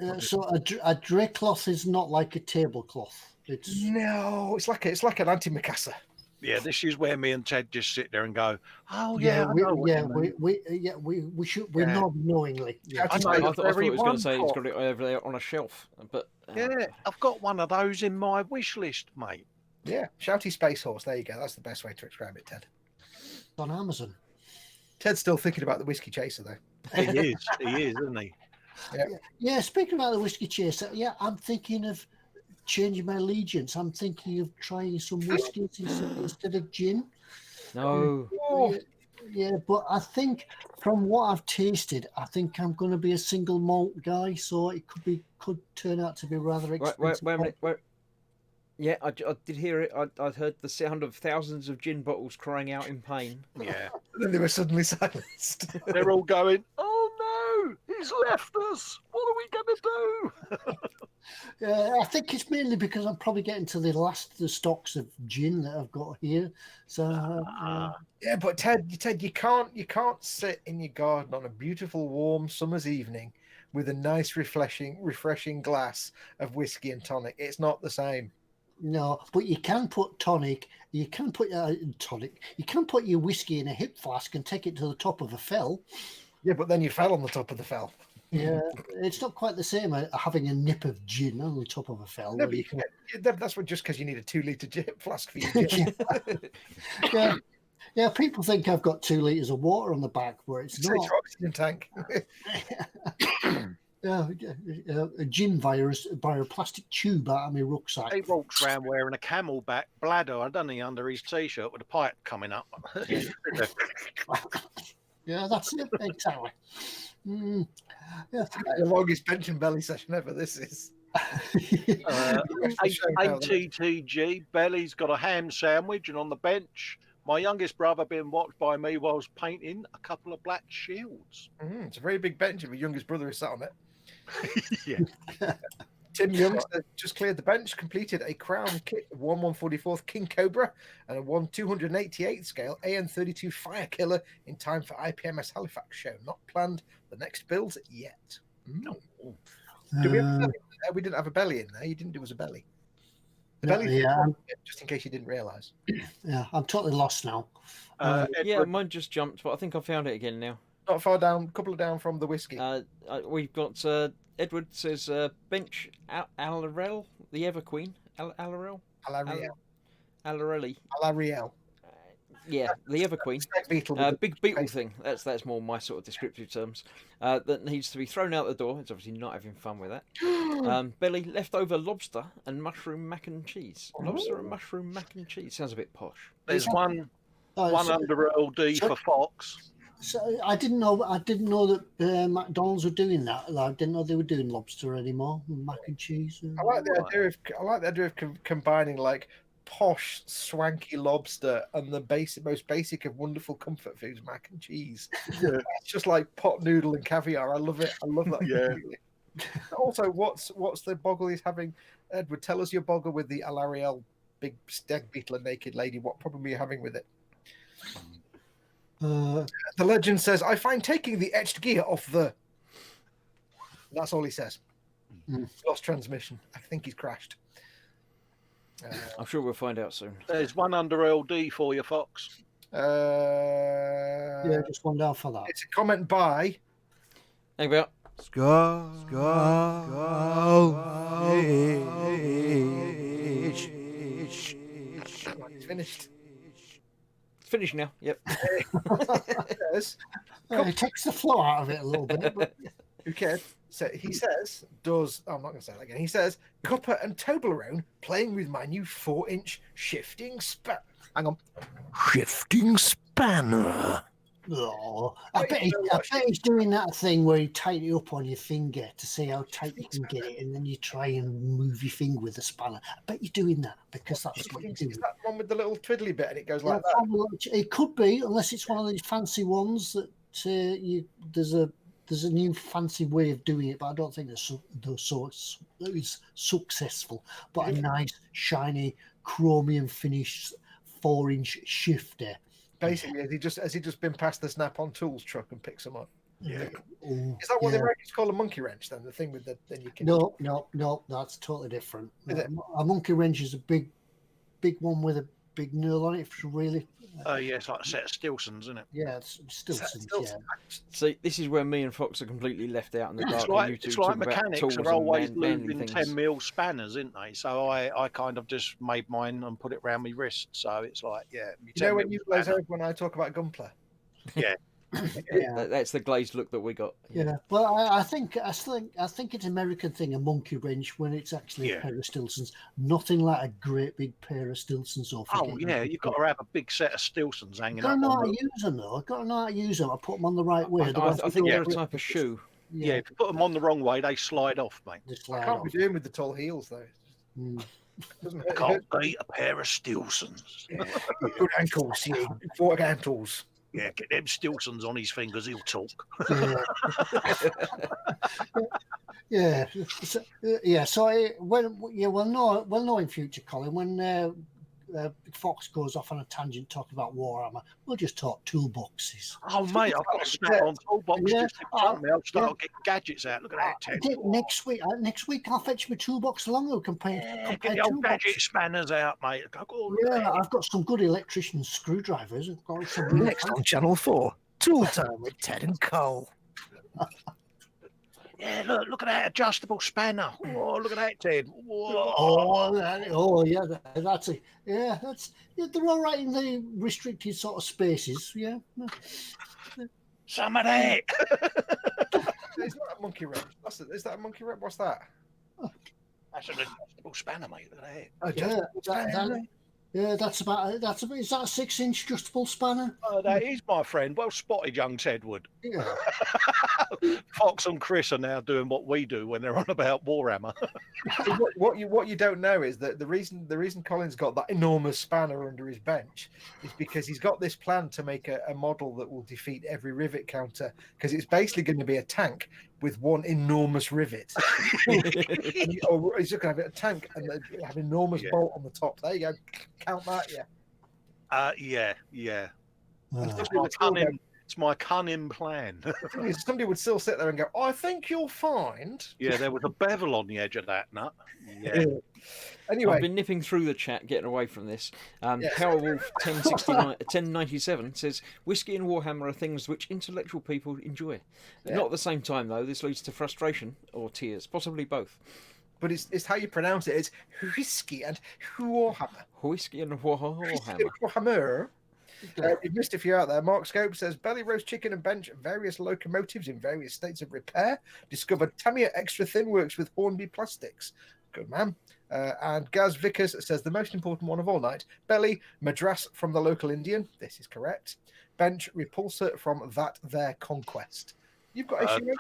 Speaker 3: down.
Speaker 1: So a drey cloth is not like a tablecloth. It's
Speaker 3: No, it's like an antimacassar.
Speaker 4: Yeah, this is where me and Ted just sit there and go, "Oh yeah, I
Speaker 1: we,
Speaker 4: know what
Speaker 1: yeah,
Speaker 4: you mean."
Speaker 1: we should we
Speaker 4: Yeah.
Speaker 1: nod knowingly. Yeah.
Speaker 4: I know
Speaker 2: I
Speaker 4: the
Speaker 2: thought it
Speaker 4: very
Speaker 2: was going
Speaker 4: one
Speaker 2: to say he's
Speaker 4: pot.
Speaker 2: got it over there on a shelf, but
Speaker 4: Yeah, I've got one of those in my wish list, mate.
Speaker 3: Yeah, Shouty Space Horse. There you go. That's the best way to describe it, Ted.
Speaker 1: It's on Amazon.
Speaker 3: Ted's still thinking about the whiskey chaser, though.
Speaker 4: He is, isn't he?
Speaker 1: Yeah, speaking about the whiskey chaser, yeah, I'm thinking of changing my allegiance. I'm thinking of trying some whiskies instead of gin.
Speaker 2: no.
Speaker 1: Yeah, but I think from what I've tasted, I think I'm going to be a single malt guy, so it could turn out to be rather expensive.
Speaker 2: Wait a minute. Wait. Yeah, I did hear it. I heard the sound of thousands of gin bottles crying out in pain.
Speaker 4: Yeah.
Speaker 3: And then they were suddenly silenced.
Speaker 4: They're all going, "Oh no, he's left us. What are we going to do?"
Speaker 1: I think it's mainly because I'm probably getting to the last of the stocks of gin that I've got here. So
Speaker 3: Yeah, but Ted, you can't sit in your garden on a beautiful, warm summer's evening with a nice, refreshing glass of whiskey and tonic. It's not the same.
Speaker 1: no, but you can put tonic. You can put tonic. You can put your whiskey in a hip flask and take it to the top of a fell.
Speaker 3: Yeah, but then you fell on the top of the fell.
Speaker 1: Yeah, it's not quite the same having a nip of gin on the top of a fell.
Speaker 3: No,
Speaker 1: where
Speaker 3: but
Speaker 1: you
Speaker 3: you can, that's just because you need a 2-litre hip flask for your gin.
Speaker 1: Yeah, people think I've got 2 litres of water on the back where it's
Speaker 3: It's
Speaker 1: not.
Speaker 3: your oxygen tank.
Speaker 1: A gin via a plastic tube out of my rucksack.
Speaker 4: He walks around wearing a camelback bladder, I don't know, under his t-shirt with a pipe coming up.
Speaker 1: Yeah, that's it, exactly. Yeah.
Speaker 3: The longest pension belly session ever, this is.
Speaker 4: ATTG, Belly's got a ham sandwich, and on the bench, my youngest brother being watched by me whilst painting a couple of black shields.
Speaker 3: It's a very big bench, and my youngest brother is sat on it.
Speaker 4: Yeah.
Speaker 3: Tim Young just cleared the bench, completed a crown kit of 1/144th King Cobra and a 288th scale AN32 Fire Killer in time for IPMS Halifax show. Not planned the next build yet.
Speaker 4: No.
Speaker 3: Do we have a belly in there? We didn't have a belly in there. You didn't do us a belly. The belly, just in case you didn't realise.
Speaker 1: Yeah, I'm totally lost now.
Speaker 2: Yeah, mine just jumped, but I think I found it again now.
Speaker 3: Not far down, a couple of down from the whiskey.
Speaker 2: We've got Edward says bench Alarel, the Ever Queen. Alarel? Alarelli.
Speaker 3: Alariel.
Speaker 2: Yeah, the Ever Queen. Big beetle thing. That's more my sort of descriptive terms. That needs to be thrown out the door. It's obviously not having fun with that. Belly, leftover lobster and mushroom mac and cheese. Lobster and mushroom mac and cheese sounds a bit posh.
Speaker 4: There's one under LD for Foxx.
Speaker 1: So I didn't know that McDonald's were doing that. I didn't know they were doing lobster anymore, mac and cheese.
Speaker 3: I like the idea of combining like posh, swanky lobster and the most basic of wonderful comfort foods, mac and cheese. Yeah. It's just like pot noodle and caviar. I love it. I love that. Yeah. Also, what's the boggle he's having? Edward, tell us your boggle with the Alariel big stag beetle and naked lady. What problem are you having with it? The legend says, I find taking the etched gear off the... That's all he says. Lost transmission. I think he's crashed.
Speaker 2: I'm sure we'll find out soon.
Speaker 4: There's one under LD for you, Foxx.
Speaker 1: Yeah, just one down for that.
Speaker 3: It's a comment by...
Speaker 2: Hang about.
Speaker 3: It's finished.
Speaker 2: It's finished now. Yep.
Speaker 1: It takes the flow out of it a little bit. But...
Speaker 3: Who cares? So he says, I'm not going to say that again. He says, Cuppa and Toblerone playing with my new 4-inch shifting span. Hang on.
Speaker 5: Shifting spanner.
Speaker 1: Oh, I bet he's doing that thing where you tighten it up on your finger to see how tight you can get it, and then you try and move your finger with a spanner. I bet you're doing that because that's what you do.
Speaker 3: Is that one with the little twiddly bit and it goes like that?
Speaker 1: It could be, unless it's one of these fancy ones that there's a new fancy way of doing it, but I don't think it's successful. But a nice, shiny, chromium finished 4-inch shifter.
Speaker 3: Basically, has he just been past the Snap-on Tools truck and picked some up?
Speaker 1: Yeah.
Speaker 3: Is that what the Americans call a monkey wrench? Then the thing with then you can.
Speaker 1: No, that's totally different.
Speaker 3: Is it?
Speaker 1: A monkey wrench is a big one with a big nail on it. If you really,
Speaker 4: Yeah, it's like a set of Stilsons, isn't it?
Speaker 1: yeah, it's Stilsons. Yeah.
Speaker 2: See, this is where me and Fox are completely left out in the dark.
Speaker 4: It's like mechanics are always losing
Speaker 2: things.
Speaker 4: 10mm spanners, isn't they? So I kind of just made mine and put it around my wrist. So it's like, yeah.
Speaker 3: You know when you guys heard when I talk about Gunpla?
Speaker 4: Yeah.
Speaker 2: That's the glazed look that we got.
Speaker 1: Yeah. Well, I think it's an American thing, a monkey wrench, when it's actually a pair of Stilsons. Nothing like a great big pair of Stilsons.
Speaker 4: You've got to have a big set of Stilsons hanging
Speaker 1: I've got
Speaker 4: up.
Speaker 1: to know how to use them, though. I've got to know how to use them. I put them on the right way.
Speaker 2: I think they're a type of shoe.
Speaker 4: Yeah, if you put them on the wrong way, they slide off, mate.
Speaker 3: I can't be doing with the tall heels, though.
Speaker 4: Can't beat a pair of Stilsons.
Speaker 3: Yeah. Good ankles, yeah. 4 ankles.
Speaker 4: Yeah, get them Stilsons on his fingers, he'll talk.
Speaker 1: So we'll know in future, Colin, when Fox goes off on a tangent talking about Warhammer, we'll just talk toolboxes.
Speaker 4: Oh, mate, I've got a Snap-on toolbox just in front of me. I'll start getting gadgets out. Look at that, Ted.
Speaker 1: Next week I'll fetch my toolbox along. We can
Speaker 4: get the old gadget spanners out, mate.
Speaker 1: I've got some good electrician screwdrivers. I've got some
Speaker 5: Next on Channel 4, Tool Time with Ted and Cole.
Speaker 4: Yeah, look at that adjustable spanner. Oh, look at that, Ted.
Speaker 1: That's it. Yeah, they're all right in the restricted sort of spaces. Yeah.
Speaker 4: Some of that.
Speaker 3: It's not a monkey wrench. Is that a monkey wrench? What's that?
Speaker 4: That's an adjustable spanner, mate. Look
Speaker 1: Is
Speaker 4: at that.
Speaker 1: that's about. Is that a 6-inch adjustable spanner?
Speaker 4: That is, my friend. Well spotted, young Tedwood.
Speaker 1: Yeah.
Speaker 4: Fox and Chris are now doing what we do when they're on about Warhammer.
Speaker 3: what you don't know is that the reason Colin's got that enormous spanner under his bench is because he's got this plan to make a model that will defeat every rivet counter, because it's basically going to be a tank with one enormous rivet. Or he's just going to have a tank and have an enormous bolt on the top. There you go. Count that,
Speaker 4: Yeah.
Speaker 1: Oh.
Speaker 4: It's my cunning plan.
Speaker 3: Somebody would still sit there and go, I think you'll find.
Speaker 4: Yeah, there was a bevel on the edge of that nut. Yeah.
Speaker 3: Anyway,
Speaker 2: I've been nipping through the chat, getting away from this. Powerwolf 1097 says, whiskey and Warhammer are things which intellectual people enjoy. Not at the same time, though. This leads to frustration or tears, possibly both.
Speaker 3: But it's how you pronounce it. It's whiskey and Warhammer.
Speaker 2: Whiskey and Warhammer.
Speaker 3: Warhammer. You've missed a few out there. Mark Scope says, belly roast chicken and bench various locomotives in various states of repair. Discovered Tamiya extra thin works with Hornby plastics. Good man. And Gaz Vickers says, the most important one of all night. Belly, Madras from the local Indian. This is correct. Bench, Repulsor from that there Conquest. You've got issue with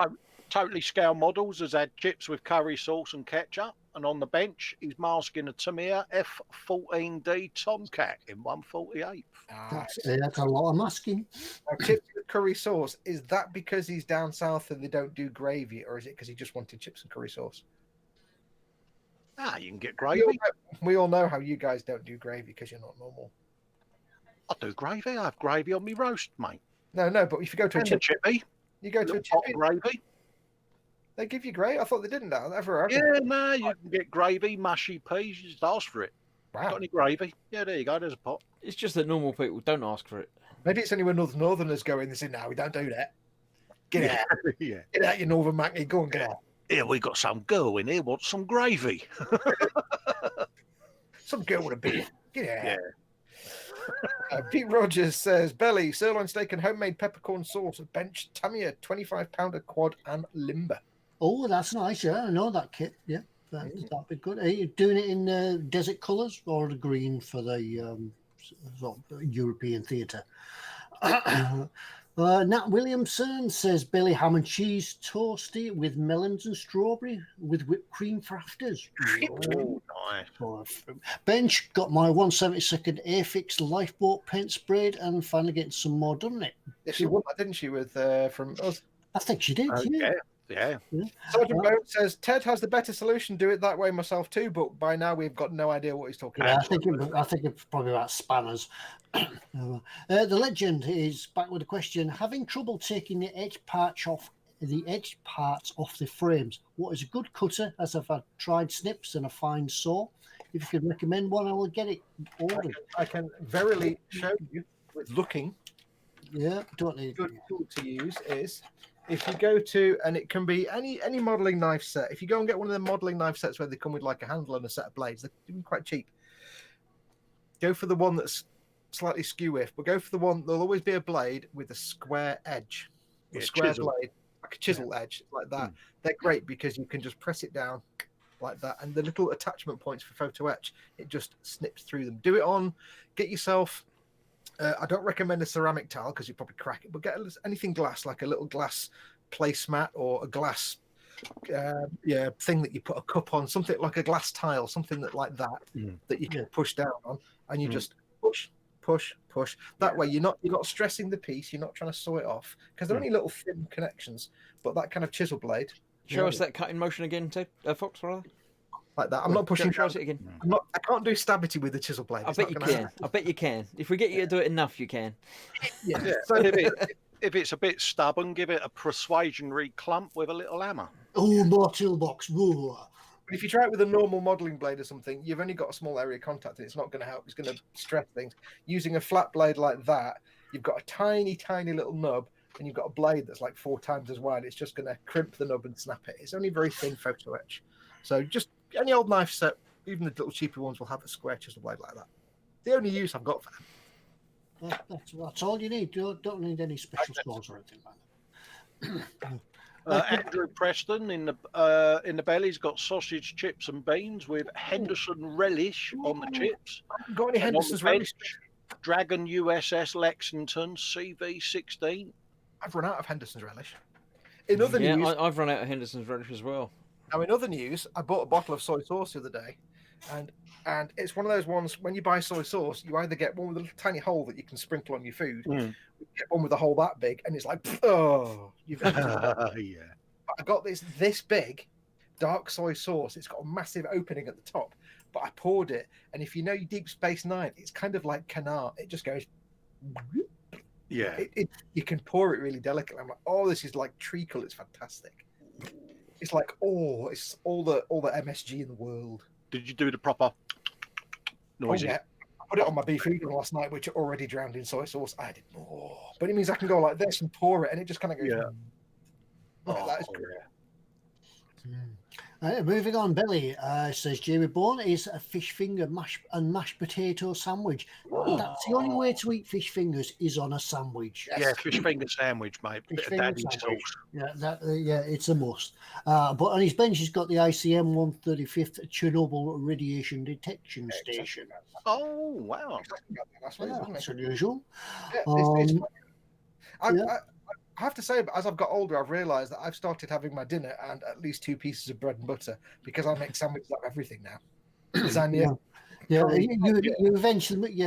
Speaker 4: Totally Scale Models has had chips with curry sauce and ketchup. And on the bench, he's masking a Tamiya F14D Tomcat in 1/48.
Speaker 1: That's a lot of masking.
Speaker 3: Now, chips with curry sauce, is that because he's down south and they don't do gravy, or is it because he just wanted chips and curry sauce?
Speaker 4: You can get gravy.
Speaker 3: We all know how you guys don't do gravy because you're not normal.
Speaker 4: I do gravy. I have gravy on me roast, mate.
Speaker 3: No, but if you go to a
Speaker 4: chippy,
Speaker 3: you go to a
Speaker 4: pot
Speaker 3: chippy,
Speaker 4: gravy.
Speaker 3: They give you gravy. I thought they didn't. Ever.
Speaker 4: Yeah, no, you can get gravy, mushy peas. You just ask for it.
Speaker 3: Wow.
Speaker 4: Got any gravy? Yeah, there you go. There's a pot.
Speaker 2: It's just that normal people don't ask for it.
Speaker 3: Maybe it's only when Northerners go in. They say, "No, we don't do that. Get out,
Speaker 4: Yeah.
Speaker 3: Get out, you Northern Mackie. Go and get out."
Speaker 4: Yeah, we got some girl in here wants some gravy.
Speaker 3: Some girl with a beer. Get out.
Speaker 4: Yeah.
Speaker 3: Pete Rogers says, belly, sirloin steak and homemade peppercorn sauce, bench, Tamiya, 25-pounder quad and limber.
Speaker 1: Oh, that's nice. Yeah, I know that kit. Yeah, that'd be good. Are you doing it in desert colours or the green for the sort of European theatre? Nat Williamson says Billy ham and cheese toasty with melons and strawberry with whipped cream for afters.
Speaker 4: Oh, nice.
Speaker 1: Bench got my 1/72 Airfix lifeboat paint sprayed and finally getting some more, doesn't it?
Speaker 3: Yeah, she won that, didn't she, with from us?
Speaker 1: I think she did.
Speaker 4: Okay.
Speaker 1: Yeah.
Speaker 4: Yeah.
Speaker 3: Sergeant Bone says Ted has the better solution. Do it that way myself too, but by now we've got no idea what he's talking
Speaker 1: Yeah,
Speaker 3: about.
Speaker 1: I think it's probably about spanners. The legend is back with a question: having trouble taking the edge parts off the frames. What is a good cutter? As I've tried snips and a fine saw. If you could recommend one, I will get it ordered.
Speaker 3: I can verily show you with looking.
Speaker 1: Yeah, don't need.
Speaker 3: Good tool to use is if you go to, and it can be any modeling knife set. If you go and get one of the modeling knife sets where they come with like a handle and a set of blades, they're quite cheap. Go for the one that's slightly skew-if, but go for the one. There'll always be a blade with a square edge, a square
Speaker 4: chisel.
Speaker 3: blade, like a chisel edge, like that. They're great because you can just press it down like that, and the little attachment points for photo etch, it just snips through them. Do it on. Get yourself. I don't recommend a ceramic tile because you probably crack it, but get anything glass, like a little glass placemat or a glass thing that you put a cup on, something like a glass tile, something that like that that you can push down on, and you just push. That way you're not stressing the piece, you're not trying to saw it off because they're only little thin connections, but that kind of chisel blade.
Speaker 2: Show us that cutting motion again, Ted, Fox, rather.
Speaker 3: Like that. I'm not pushing.
Speaker 2: Show us it again.
Speaker 3: I can't do stabity with the chisel blade.
Speaker 2: I bet you can. I bet you can. If we get you to do it enough, you can.
Speaker 3: Yeah.
Speaker 4: So if it's a bit stubborn, give it a persuasionary clump with a little hammer.
Speaker 1: Oh, more toolbox. Whoa.
Speaker 3: But if you try it with a normal modeling blade or something, you've only got a small area of contact and it's not going to help. It's going to stress things. Using a flat blade like that, you've got a tiny, tiny little nub and you've got a blade that's like 4 times as wide. It's just going to crimp the nub and snap it. It's only very thin photo etch. So just any old knife set, even the little cheaper ones, will have a square chisel blade like that. The only use I've got for them.
Speaker 1: That's all you need. You don't need any special saws or anything like that.
Speaker 4: Andrew Preston in the belly's got sausage, chips, and beans with Henderson relish on the chips.
Speaker 3: I haven't got any Henderson's relish.
Speaker 4: Dragon USS Lexington CV-16.
Speaker 3: I've run out of Henderson's relish. In other news,
Speaker 2: I've run out of Henderson's relish as well.
Speaker 3: Now, in other news, I bought a bottle of soy sauce the other day, and it's one of those ones when you buy soy sauce, you either get one with a little tiny hole that you can sprinkle on your food, or you get one with a hole that big, and it's like, oh, you've got
Speaker 4: yeah.
Speaker 3: I got this big dark soy sauce. It's got a massive opening at the top, but I poured it, and if you know Deep Space Nine, it's kind of like canard. It just goes.
Speaker 4: Yeah.
Speaker 3: You can pour it really delicately. I'm like, oh, this is like treacle. It's fantastic. It's like, oh, it's all the MSG in the world.
Speaker 4: Did you do the proper noise?
Speaker 3: Oh, yeah. I put it on my beef udon last night, which are already drowned in soy sauce. I did more. But it means I can go like this and pour it, and it just kind of goes.
Speaker 4: Yeah.
Speaker 3: That is great.
Speaker 1: Moving on, Billy says Jamie Bourne is a fish finger mashed potato sandwich. That's the only way to eat fish fingers is on a sandwich.
Speaker 4: Yeah, fish finger sandwich, mate.
Speaker 1: Fish
Speaker 4: Bit of
Speaker 1: finger
Speaker 4: daddy
Speaker 1: sandwich.
Speaker 4: sauce.
Speaker 1: Yeah, it's a must. But on his bench, he's got the ICM 135th Chernobyl radiation detection station.
Speaker 4: Oh, wow.
Speaker 1: That's unusual.
Speaker 3: I have to say, as I've got older, I've realised that I've started having my dinner and at least 2 pieces of bread and butter because I make sandwiches out of everything now. Lasagna.
Speaker 1: Yeah,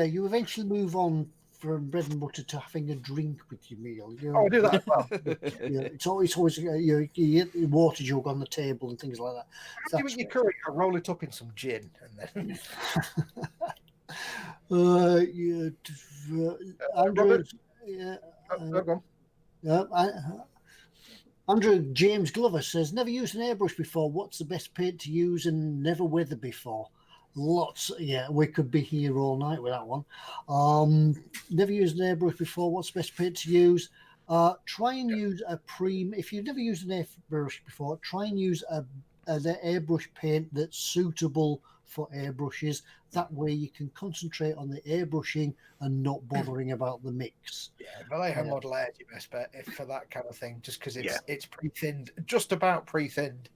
Speaker 1: you eventually move on from bread and butter to having a drink with your meal.
Speaker 3: I do that as well.
Speaker 1: It's always you get the water jug on the table and things like that.
Speaker 3: After with your curry, I roll it up in some gin and then.
Speaker 1: Andrew,
Speaker 3: Go on.
Speaker 1: Andrew James Glover says, never used an airbrush before. What's the best paint to use and never weathered before? Lots. Yeah, we could be here all night with that one. Never used an airbrush before. What's the best paint to use? Try and use a if you've never used an airbrush before, try and use an airbrush paint that's suitable for airbrushes. That way you can concentrate on the airbrushing and not bothering about the mix.
Speaker 3: Yeah, Vallejo Model Air is your best bet for that kind of thing, just because it's pre-thinned, just about pre-thinned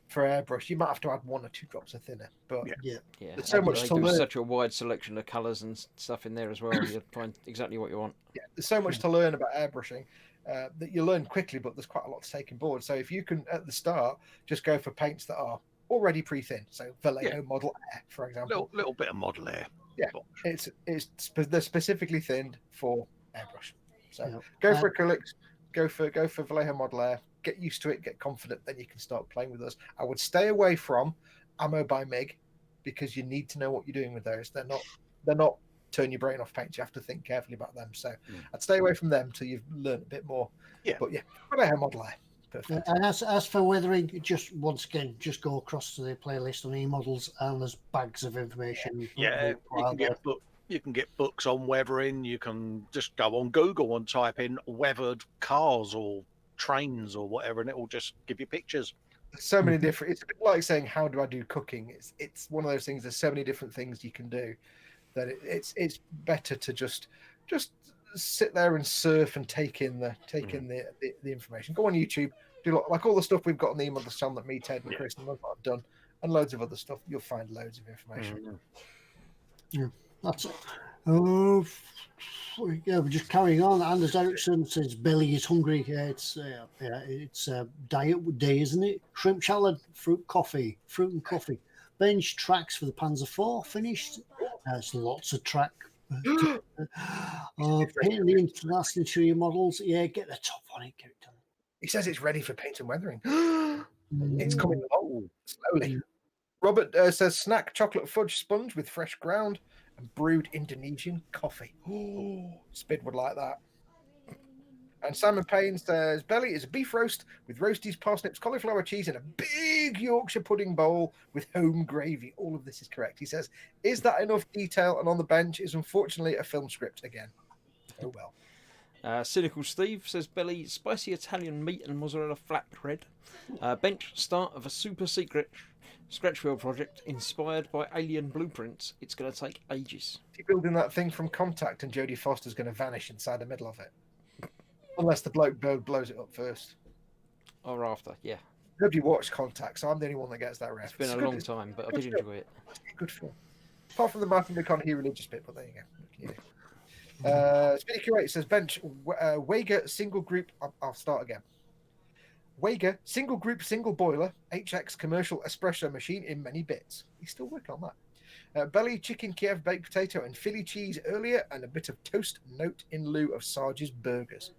Speaker 3: for airbrush. You might have to add 1 or 2 drops of thinner, but there's so much to learn.
Speaker 2: Such a wide selection of colours and stuff in there as well. You'll find exactly what you want.
Speaker 3: Yeah, there's so much to learn about airbrushing that you learn quickly, but there's quite a lot to take on board. So if you can, at the start, just go for paints that are already pre-thinned, so Vallejo Model Air, for example.
Speaker 4: Little bit of Model Air.
Speaker 3: Yeah, they're specifically thinned for airbrush. So go for acrylics, go for Vallejo Model Air. get used to it, get confident, then you can start playing with us. I would stay away from Ammo by MiG because you need to know what you're doing with those. They're not turn your brain off paints. You have to think carefully about them. So I'd stay away from them till you've learned a bit more.
Speaker 4: Yeah.
Speaker 3: But yeah, but I have Model A. Perfect.
Speaker 1: And as for weathering, just once again, just go across to the playlist on eModels, and there's bags of information.
Speaker 4: Yeah, you can get books on weathering. You can just go on Google and type in weathered cars or trains or whatever, and it will just give you pictures.
Speaker 3: So many different. It's a bit like saying, "How do I do cooking?" It's one of those things. There's so many different things you can do that it's better to just sit there and surf and take in the information. Go on YouTube, do like all the stuff we've got on the eModels channel that me, Ted, and Chris and I've done, and loads of other stuff. You'll find loads of information.
Speaker 1: Yeah, that's it. Oh, yeah, we're just carrying on. Anders Ericsson says belly is hungry. Yeah, it's diet day, isn't it? Shrimp salad, fruit and coffee. Bench tracks for the Panzer IV finished. There's lots of track. Painting the international interior models. Yeah, get the top on it. Get it done.
Speaker 3: He says it's ready for paint and weathering. It's coming along slowly. Robert says snack chocolate fudge sponge with fresh ground and brewed Indonesian coffee. Spid would like that. And Simon Payne says belly is a beef roast with roasties, parsnips, cauliflower cheese, and a big Yorkshire pudding bowl with home gravy. All of this is correct. He says, is that enough detail? And on the bench is unfortunately a film script again. Oh well.
Speaker 2: Cynical Steve says belly spicy Italian meat and mozzarella flatbread. Bench start of a super secret scratch wheel project inspired by alien blueprints. It's going to take ages.
Speaker 3: He's building that thing from Contact, and Jodie Foster's going to vanish inside the middle of it. Unless the bloke blows it up first.
Speaker 2: Or after, yeah.
Speaker 3: Nobody watched Contact, so I'm the only one that gets that reference.
Speaker 2: It's been a long time, but I did enjoy it.
Speaker 3: Good film. Apart from the Martin McConaughey religious bit, but there you go. Speedy Q8 says bench Wager single group. I'll start again. Wager single group single boiler HX commercial espresso machine in many bits. He's still working on that. Belly chicken Kiev baked potato and Philly cheese earlier, and a bit of toast note in lieu of Sarge's burgers.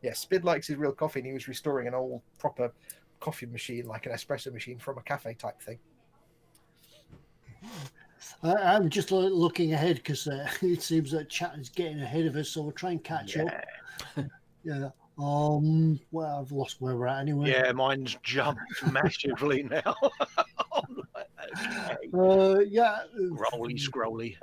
Speaker 3: Yeah, Spid likes his real coffee, and he was restoring an old proper coffee machine, like an espresso machine from a cafe type thing.
Speaker 1: I'm just looking ahead because it seems that chat is getting ahead of us, so we'll try and catch up. Yeah. Well, I've lost where we're at anyway.
Speaker 4: Yeah, mine's jumped massively now.
Speaker 1: Yeah.
Speaker 4: Scrolly.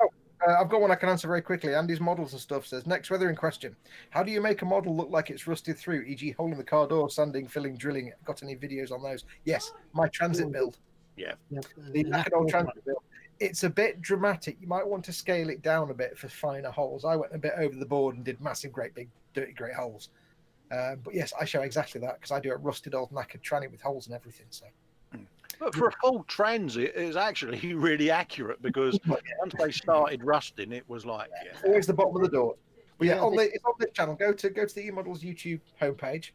Speaker 3: I've got one I can answer very quickly. Andy's models and stuff says, next weathering question. How do you make a model look like it's rusted through, e.g. hole in the car door, sanding, filling, drilling? Got any videos on those? Yes, my transit build.
Speaker 4: Yeah.
Speaker 3: The knackered old transit build. It's a bit dramatic. You might want to scale it down a bit for finer holes. I went a bit over the board and did massive, great, big, dirty, great holes. But yes, I show exactly that because I do a rusted old knackered tranny with holes and everything. So.
Speaker 4: But for a full transit, it's actually really accurate because once they started rusting, it was like
Speaker 3: always the bottom of the door. But yeah, it's on this channel. Go to the eModels YouTube homepage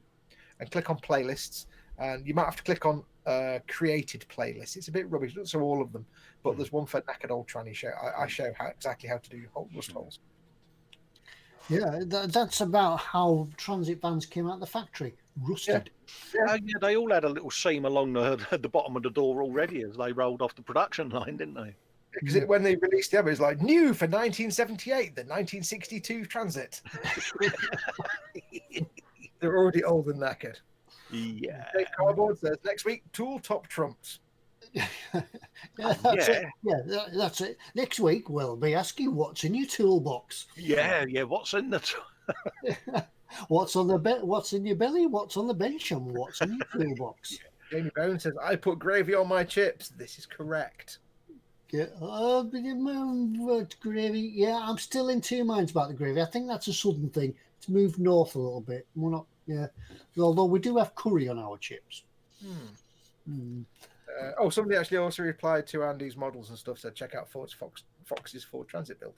Speaker 3: and click on playlists, and you might have to click on created playlists. It's a bit rubbish, not so all of them, but there's one for knackered old tranny show. I show exactly how to do rust holes.
Speaker 1: Yeah, that's about how transit vans came out of the factory, rusted.
Speaker 4: Yeah, they all had a little seam along the bottom of the door already as they rolled off the production line, didn't they?
Speaker 3: Because when they released the other, it's like new for 1978, the 1962 Transit. They're already old and knackered.
Speaker 4: Yeah.
Speaker 3: Dave Cardboard says next week, tool top trumps.
Speaker 1: That's it. Next week we'll be asking what's in your toolbox.
Speaker 4: Yeah. What's in the
Speaker 1: what's on the what's in your belly, what's on the bench, and what's in your toolbox.
Speaker 3: Jamie Bone says I put gravy on my chips. This is correct.
Speaker 1: Yeah, gravy. Yeah, I'm still in two minds about the gravy. I think that's a sudden thing. It's moved north a little bit. We're not. Yeah, although we do have curry on our chips.
Speaker 3: Somebody actually also replied to Andy's models and stuff. Said check out Foxx's Ford Transit build.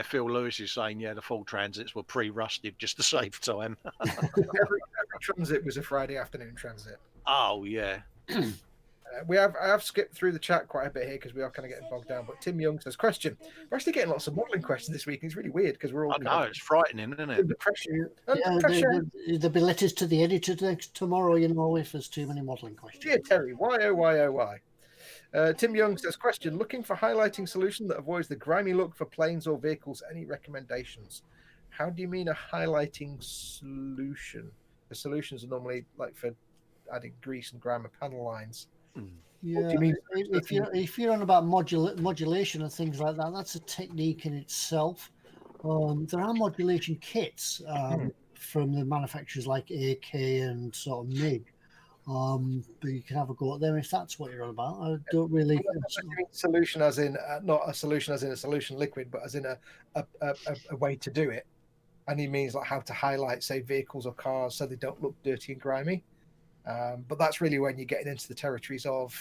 Speaker 4: Phil Lewis is saying the full transits were pre-rusted just to save time.
Speaker 3: every transit was a Friday afternoon transit.
Speaker 4: Oh yeah.
Speaker 3: I have skipped through the chat quite a bit here because we are kind of getting bogged down. But Tim Young says, question. We're actually getting lots of modelling questions this week. It's really weird because we're all
Speaker 4: I know, it's frightening, isn't it?
Speaker 3: under pressure. Under
Speaker 1: Yeah,
Speaker 3: pressure.
Speaker 1: there'll be letters to the editor tomorrow, if there's too many modelling questions.
Speaker 3: Dear Terry, why oh why oh why? Tim Young says, question, looking for highlighting solution that avoids the grimy look for planes or vehicles. Any recommendations? How do you mean a highlighting solution? The solutions are normally like for adding grease and grime and panel lines.
Speaker 1: Yeah,
Speaker 3: What do you mean?
Speaker 1: if you're on about modulation and things like that, that's a technique in itself. There are modulation kits from the manufacturers like AK and sort of MIG. But you can have a go at them if that's what you're on about. I don't really.
Speaker 3: Solution as in not a solution as in a solution liquid, but as in a way to do it. And he means like how to highlight, say, vehicles or cars so they don't look dirty and grimy. But that's really when you're getting into the territories of,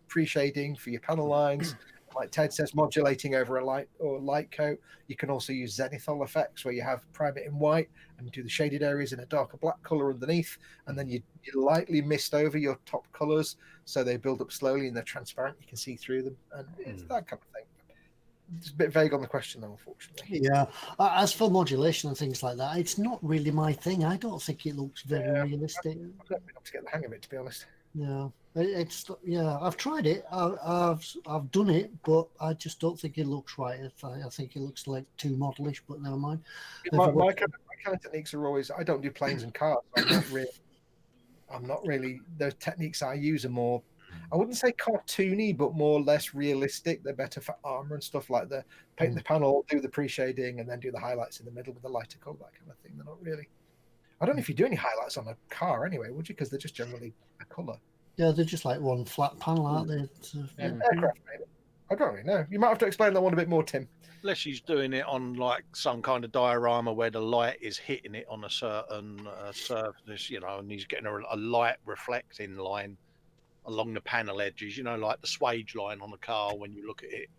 Speaker 3: pre-shading for your panel lines. Like Ted says, modulating over a light coat. You can also use zenithal effects where you prime it in white and do the shaded areas in a darker black color underneath, and then you lightly mist over your top colors so they build up slowly and they're transparent. You can see through them, and it's that kind of thing. It's a bit vague on the question, though, unfortunately.
Speaker 1: Yeah. As for modulation and things like that, it's not really my thing. I don't think it looks very realistic.
Speaker 3: I've not been able to get the hang of it, to be honest.
Speaker 1: No, I've tried it. I've done it, but I just don't think it looks right. I think it looks like too modelish. But never mind.
Speaker 3: My kind of techniques are always. I don't do planes and cars. So I'm not really. Those techniques I use are more. I wouldn't say cartoony, but more or less realistic. They're better for armor and stuff like the paint the panel, do the pre-shading, and then do the highlights in the middle with the lighter color, that kind of thing. They're not really. I don't know if you do any highlights on a car anyway, would you? Because they're just generally a color.
Speaker 1: Yeah, they're just like one flat panel, aren't they?
Speaker 3: Aircraft, maybe. I don't really know. You might have to explain that one a bit more, Tim.
Speaker 4: Unless he's doing it on like some kind of diorama where the light is hitting it on a certain surface, and he's getting a light reflecting line along the panel edges, like the swage line on a car. When you look at it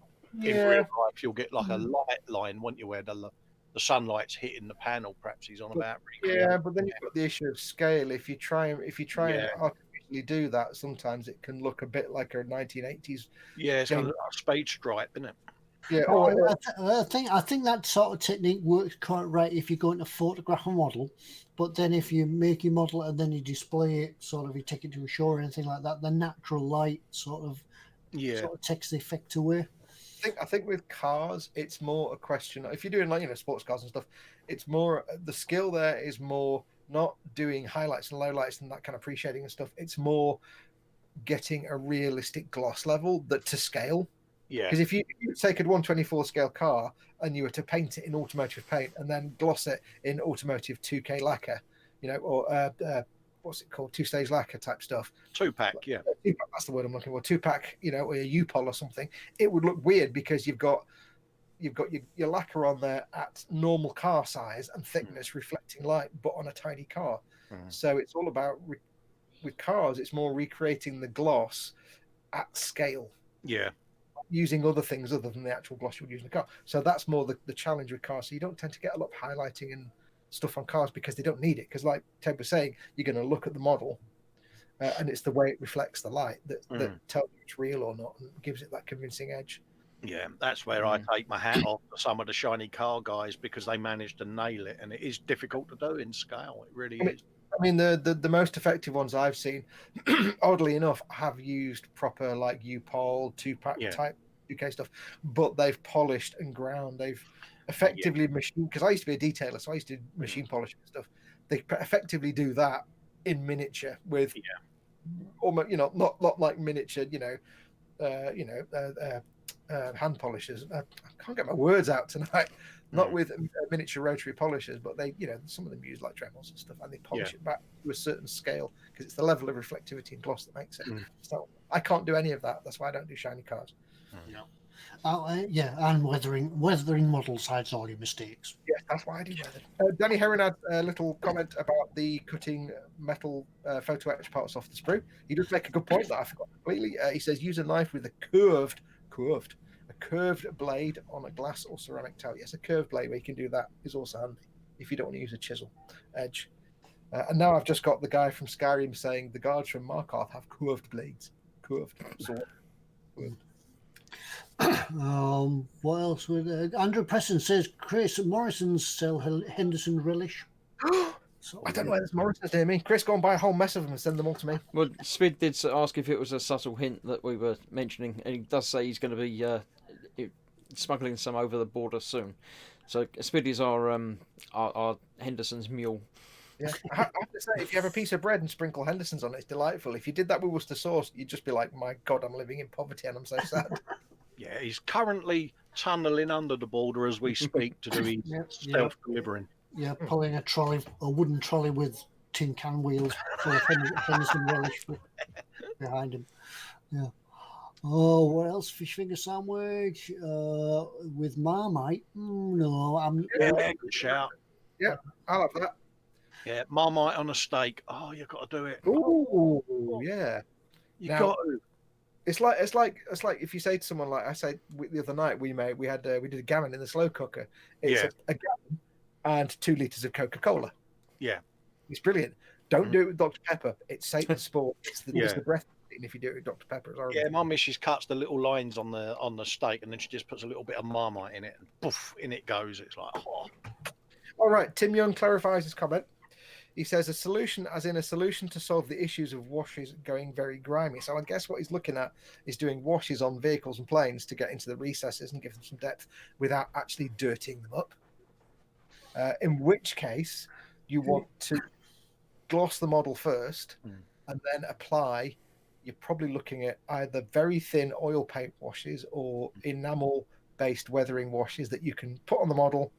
Speaker 4: in real life, you'll get like a light line, won't you, where the sunlight's hitting the panel. Perhaps he's on about.
Speaker 3: Yeah, but then you've got the issue of scale. If you try and artificially do that, sometimes it can look a bit like a 1980s.
Speaker 4: Yeah, it's got a spade stripe, isn't it?
Speaker 3: Yeah,
Speaker 1: I think that sort of technique works quite right if you're going to photograph a model, but then if you make your model and then you display it, sort of you take it to a show or anything like that, the natural light sort of takes the effect away.
Speaker 3: I think with cars, it's more a question. If you're doing like sports cars and stuff, it's more the skill there is more not doing highlights and lowlights and that kind of pre-shading and stuff. It's more getting a realistic gloss level to scale.
Speaker 4: Yeah.
Speaker 3: Because if you take a 124 scale car and you were to paint it in automotive paint and then gloss it in automotive 2K lacquer, or what's it called, 2-stage lacquer type stuff.
Speaker 4: 2-pack, yeah.
Speaker 3: 2-pack, that's the word I'm looking for. 2-pack, or a U-Pol or something. It would look weird because you've got your lacquer on there at normal car size and thickness, reflecting light, but on a tiny car. So it's all about with cars. It's more recreating the gloss at scale.
Speaker 4: Yeah.
Speaker 3: Using other things other than the actual gloss you would use in a car. So that's more the challenge with cars. So you don't tend to get a lot of highlighting and stuff on cars because they don't need it. Because like Ted was saying, you're going to look at the model and it's the way it reflects the light that tells you it's real or not and gives it that convincing edge.
Speaker 4: Yeah, that's where I take my hat off to some of the shiny car guys because they managed to nail it, and it is difficult to do in scale. It really is.
Speaker 3: I mean, the most effective ones I've seen, oddly enough, have used proper like U-Pol 2-pack type UK stuff, but they've polished and ground. They've effectively machined, because I used to be a detailer, so I used to machine polish and stuff. They effectively do that in miniature with almost, not like miniature, hand polishers. I can't get my words out tonight. Not with miniature rotary polishers, but they, some of them use like Dremels and stuff, and they polish it back to a certain scale because it's the level of reflectivity and gloss that makes it. So I can't do any of that. That's why I don't do shiny cars.
Speaker 1: And weathering models hides all your mistakes.
Speaker 3: Yes, that's why I do weather. Danny Heron had a little comment about the cutting metal photo etch parts off the sprue. He does make a good point that I forgot completely. He says use a knife with a curved blade on a glass or ceramic tile. Yes, a curved blade where you can do that is also handy if you don't want to use a chisel edge. And now I've just got the guy from Skyrim saying the guards from Markarth have curved blades. curved. So
Speaker 1: What else would Andrew Preston says? Chris Morrison's sell Henderson relish. So,
Speaker 3: I don't know where there's Morrison's near me. Chris, go and buy a whole mess of them and send them all to me.
Speaker 2: Well, Spid did ask if it was a subtle hint that we were mentioning, and he does say he's going to be smuggling some over the border soon. So Spid is our Henderson's mule.
Speaker 3: Yeah, I have to say, if you have a piece of bread and sprinkle Henderson's on it, it's delightful. If you did that with Worcester sauce, you'd just be like, "My God, I'm living in poverty and I'm so sad."
Speaker 4: Yeah, he's currently tunnelling under the border as we speak to do his self-delivering.
Speaker 1: Yeah, pulling a wooden trolley with tin can wheels full of Henderson relish behind him. Yeah. Oh, what else? Fish finger sandwich with Marmite. No, I'm.
Speaker 4: Yeah, good shout.
Speaker 3: Yeah, I love that.
Speaker 4: Yeah, Marmite on a steak. Oh, you got to do it.
Speaker 3: Ooh, yeah.
Speaker 4: You
Speaker 3: Now-
Speaker 4: got to.
Speaker 3: It's like if you say to someone like I said the other night, we did a gammon in the slow cooker. It's
Speaker 4: Yeah.
Speaker 3: a gammon and 2 liters of Coca-Cola.
Speaker 4: Yeah.
Speaker 3: It's brilliant. Don't do it with Dr. Pepper. It's Satan's sport. It's the breath. And if you do it with Dr. Pepper, it's horrible.
Speaker 4: Yeah, my missus cuts the little lines on the steak, and then she just puts a little bit of Marmite in it, and poof, in it goes. It's like, oh.
Speaker 3: All right. Tim Young clarifies his comment. He says a solution, as in a solution to solve the issues of washes going very grimy. So I guess what he's looking at is doing washes on vehicles and planes to get into the recesses and give them some depth without actually dirtying them up. In which case, you want to gloss the model first and then apply. You're probably looking at either very thin oil paint washes or enamel-based weathering washes that you can put on the model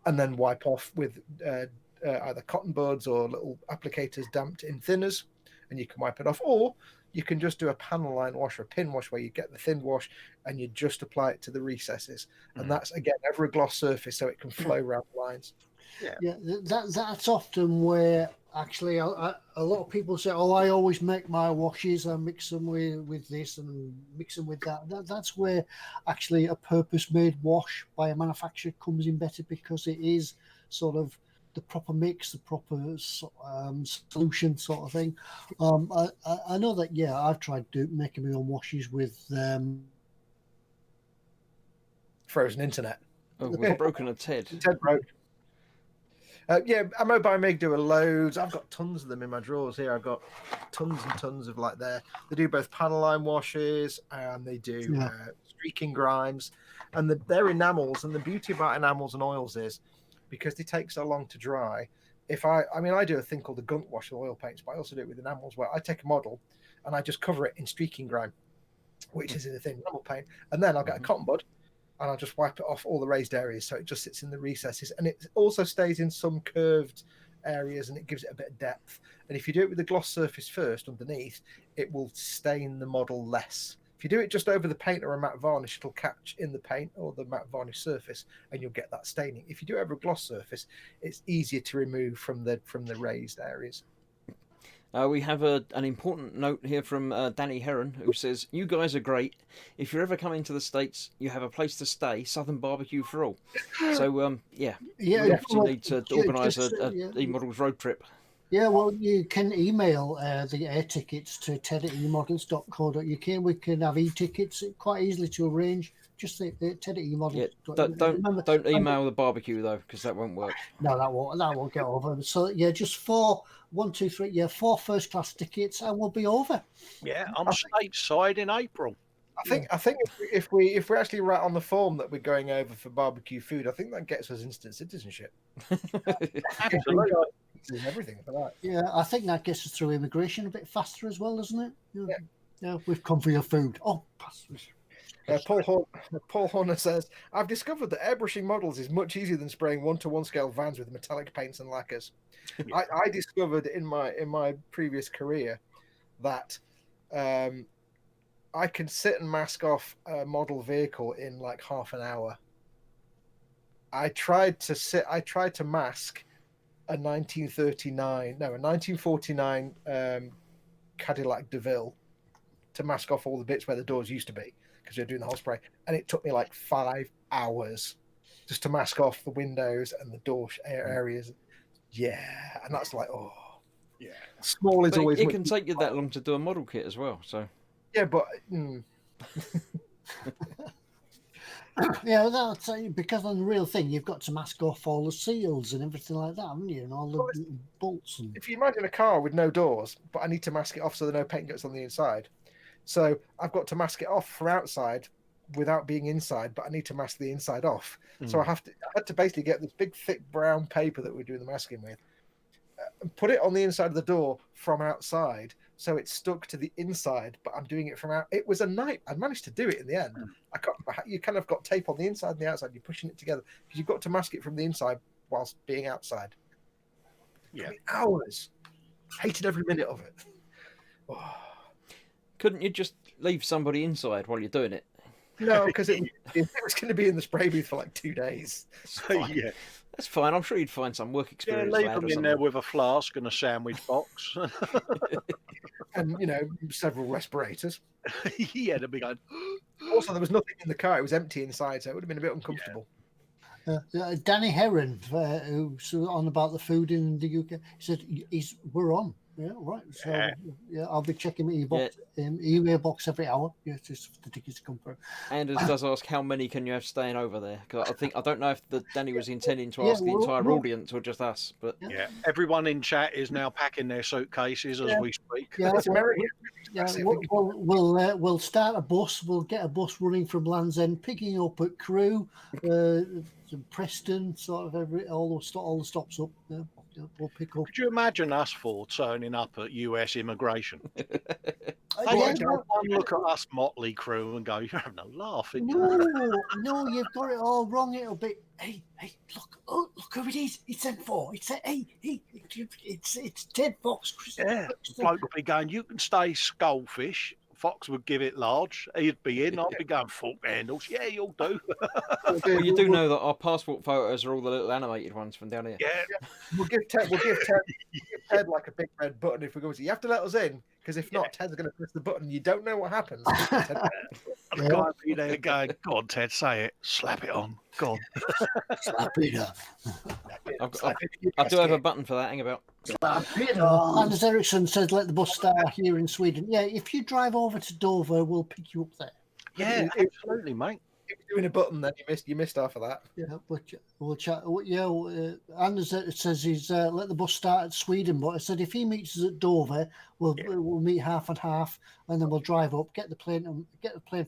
Speaker 3: and then wipe off with either cotton buds or little applicators damped in thinners, and you can wipe it off. Or you can just do a panel line wash or a pin wash where you get the thin wash and you just apply it to the recesses. And that's, again, over a gloss surface so it can flow around the lines.
Speaker 1: Yeah, that's often where actually a lot of people say, "Oh, I always make my washes. I mix them with this and mix them with that." That's where actually a purpose-made wash by a manufacturer comes in better, because it is sort of the proper mix, the proper solution sort of thing. I know that. Yeah, I've tried making my own washes with.
Speaker 3: Frozen internet.
Speaker 2: Oh, we've broken a Ted.
Speaker 3: Ted broke. Yeah, Ammo by Mig do a loads. I've got tons of them in my drawers here. I've got tons and tons of like there. They do both panel line washes and they do streaking grimes, and they're enamels. And the beauty about enamels and oils is because they take so long to dry. I do a thing called the gunk wash with oil paints, but I also do it with enamels where I take a model and I just cover it in streaking grime, which is in a thin enamel paint, and then I'll get a cotton bud and I'll just wipe it off all the raised areas so it just sits in the recesses, and it also stays in some curved areas and it gives it a bit of depth. And if you do it with the gloss surface first underneath, it will stain the model less. If you do it just over the paint or a matte varnish, it'll catch in the paint or the matte varnish surface and you'll get that staining. If you do it over a gloss surface, it's easier to remove from the raised areas.
Speaker 2: We have an important note here from Danny Heron, who says, "You guys are great. If you're ever coming to the States, you have a place to stay. Southern barbecue for all." So, we obviously need to organise a eModels road trip.
Speaker 1: Yeah, well, you can email the air tickets to ted@emodels.co.uk, and we can have e-tickets quite easily to arrange. Just the ted@emodels.uk.
Speaker 2: Don't email the barbecue though, because that won't work.
Speaker 1: No, that won't get over. So yeah, just four first class tickets, and we'll be over.
Speaker 4: Yeah, I'm stateside in April.
Speaker 3: I think if we actually write on the form that we're going over for barbecue food, I think that gets us instant citizenship.
Speaker 4: Absolutely.
Speaker 3: Everything for that.
Speaker 1: Yeah, I think that gets us through immigration a bit faster as well, doesn't it? Yeah, we've come for your food. Oh,
Speaker 3: Paul Horner says, "I've discovered that airbrushing models is much easier than spraying 1-to-1 scale vans with metallic paints and lacquers." I discovered in my previous career that I can sit and mask off a model vehicle in like half an hour. I tried to mask a 1949 Cadillac DeVille to mask off all the bits where the doors used to be, because you're doing the whole spray, and it took me like 5 hours just to mask off the windows and the door areas. Yeah, and that's like, oh, yeah. Small is
Speaker 2: But
Speaker 3: always.
Speaker 2: it can take you that long to do a model kit as well. So
Speaker 3: Yeah, but
Speaker 1: Yeah, that's because on the real thing, you've got to mask off all the seals and everything like that, haven't you? And all the
Speaker 3: Well,
Speaker 1: bolts and.
Speaker 3: if you imagine a car with no doors, but I need to mask it off so there are no paint gets on the inside. So I've got to mask it off from outside without being inside, but I need to mask the inside off. So I had to basically get this big thick brown paper that we're doing the masking with, and put it on the inside of the door from outside, so it's stuck to the inside. But I'm doing it from out. It was a night. I managed to do it in the end. You kind of got tape on the inside and the outside. You're pushing it together because you've got to mask it from the inside whilst being outside.
Speaker 4: Yeah,
Speaker 3: Hours. Hated every minute of it. Oh.
Speaker 2: Couldn't you just leave somebody inside while you're doing it?
Speaker 3: No, because it was going to be in the spray booth for like 2 days.
Speaker 4: yeah.
Speaker 2: That's fine. I'm sure you'd find some work
Speaker 4: Yeah,
Speaker 2: experience.
Speaker 4: leave
Speaker 2: lad
Speaker 4: them
Speaker 2: or
Speaker 4: in there
Speaker 2: something.
Speaker 4: with a flask and a sandwich box.
Speaker 3: And, several respirators.
Speaker 4: Yeah, they'll be going.
Speaker 3: Also, there was nothing in the car. It was empty inside, so it would have been a bit uncomfortable.
Speaker 1: Danny Heron, who's on about the food in the UK, he said, we're on. Yeah, right. So, yeah, I'll be checking my email box every hour. Yeah, just for the tickets to come through.
Speaker 2: Anders does ask how many can you have staying over there? 'Cause I don't know if Danny was intending to ask the entire audience or just us, but
Speaker 4: Yeah, everyone in chat is now packing their suitcases as we speak.
Speaker 1: Yeah,
Speaker 3: It's America.
Speaker 1: yeah, we'll start a bus. We'll get a bus running from Land's End, picking up at Crewe, Preston, sort of all the stops up. Yeah, we'll pick up.
Speaker 4: Could you imagine us four turning up at US immigration? They
Speaker 1: Yeah,
Speaker 4: would one look at us motley crew and go, "You're having a laugh."
Speaker 1: No, you've got it all wrong. It'll be, hey, look who it is. It's M4. It's Ted Foxx.
Speaker 4: Yeah, the bloke would be going, "You can stay Skullfish." Fox would give it large. He'd be in. I'd be going fork handles. Yeah, you'll do.
Speaker 2: well, you do know that our passport photos are all the little animated ones from down here.
Speaker 4: Yeah,
Speaker 3: We'll give Ted like a big red button if we go. You have to let us in, because if not, Ted's going to press the button. You don't know what happens.
Speaker 4: and the guy would be there going, "Go on, Ted, say it. Slap it on. Go on."
Speaker 1: Slap it up.
Speaker 2: I do have a button for that. Hang about.
Speaker 1: Anders Ericsson says, let the bus start here in Sweden. Yeah, if you drive over to Dover, we'll pick you up there.
Speaker 4: Yeah, absolutely, mate.
Speaker 3: If you're doing a button, then you missed half of that.
Speaker 1: Yeah, we'll chat. Yeah, Anders says he's let the bus start at Sweden, but I said if he meets us at Dover, we'll meet half and half, and then we'll drive up, get the plane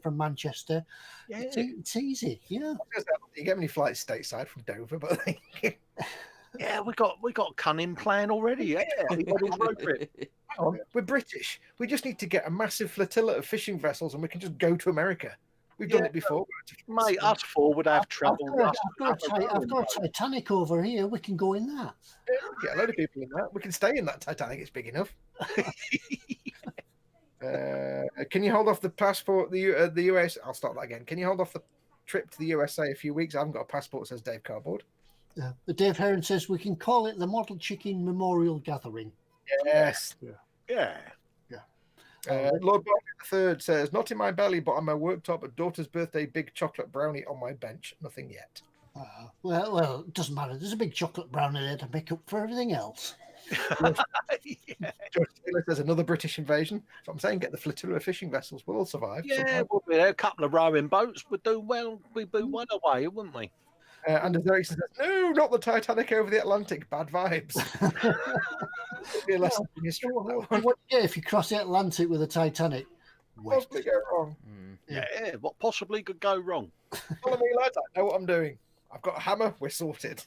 Speaker 1: from Manchester.
Speaker 4: Yeah,
Speaker 1: it's easy. Yeah,
Speaker 3: You get many flights stateside from Dover, but
Speaker 4: yeah, we got a cunning plan already. Yeah,
Speaker 3: we're British. We just need to get a massive flotilla of fishing vessels, and we can just go to America. We've done it before,
Speaker 4: mate. Us four would have trouble.
Speaker 1: I've got a Titanic over here. We can go in that.
Speaker 3: Yeah, we get a load of people in that. We can stay in that Titanic. It's big enough. Can you hold off the passport? The US. I'll start that again. Can you hold off the trip to the USA a few weeks? I haven't got a passport. Says Dave Cardboard.
Speaker 1: Dave Heron says we can call it the Model Chicken Memorial Gathering.
Speaker 3: Yes.
Speaker 4: Yeah.
Speaker 3: Lord Barney III says, not in my belly, but on my worktop, a daughter's birthday big chocolate brownie on my bench. Nothing yet.
Speaker 1: Well, it doesn't matter. There's a big chocolate brownie there to make up for everything else.
Speaker 3: George Taylor says another British invasion. So I'm saying get the flotilla of fishing vessels. We'll all survive.
Speaker 4: Yeah, we'll be there. A couple of rowing boats would do well. We'd be one away, wouldn't we?
Speaker 3: Anders Ericsson says, no, not the Titanic over the Atlantic. Bad vibes. Be a lesson in history.
Speaker 1: What do you get if you cross the Atlantic with a Titanic?
Speaker 3: Possibly go wrong.
Speaker 4: Yeah, what possibly could go wrong?
Speaker 3: Follow me, lads. I know what I'm doing. I've got a hammer. We're sorted.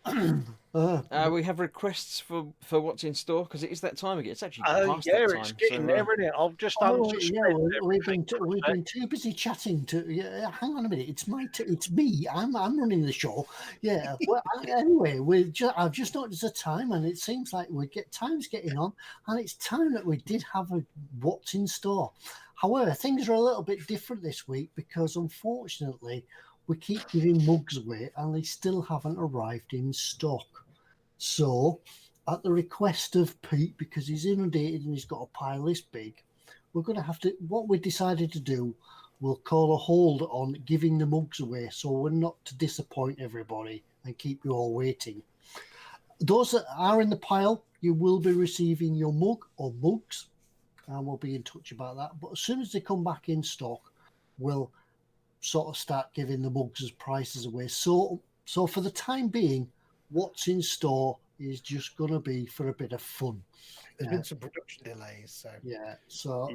Speaker 2: We have requests for what's in store because it is that time again. It's actually past
Speaker 4: yeah,
Speaker 2: that time.
Speaker 4: it's getting there, isn't it? I've just
Speaker 1: we've been too busy chatting. Hang on a minute. It's me. I'm running the show. Yeah. Well, anyway, I've just noticed the time, and it seems like time's getting on, and it's time that we did have a what's in store. However, things are a little bit different this week because unfortunately, we keep giving mugs away, and they still haven't arrived in stock. So, at the request of Pete, because he's inundated and he's got a pile this big, we're going to have to, what we decided to do, we'll call a hold on giving the mugs away so we're not to disappoint everybody and keep you all waiting. Those that are in the pile, you will be receiving your mug or mugs, and we'll be in touch about that. But as soon as they come back in stock, we'll sort of start giving the mugs as prices away. So for the time being, what's in store is just going to be for a bit of fun.
Speaker 3: There's been some production delays, so
Speaker 1: yeah. So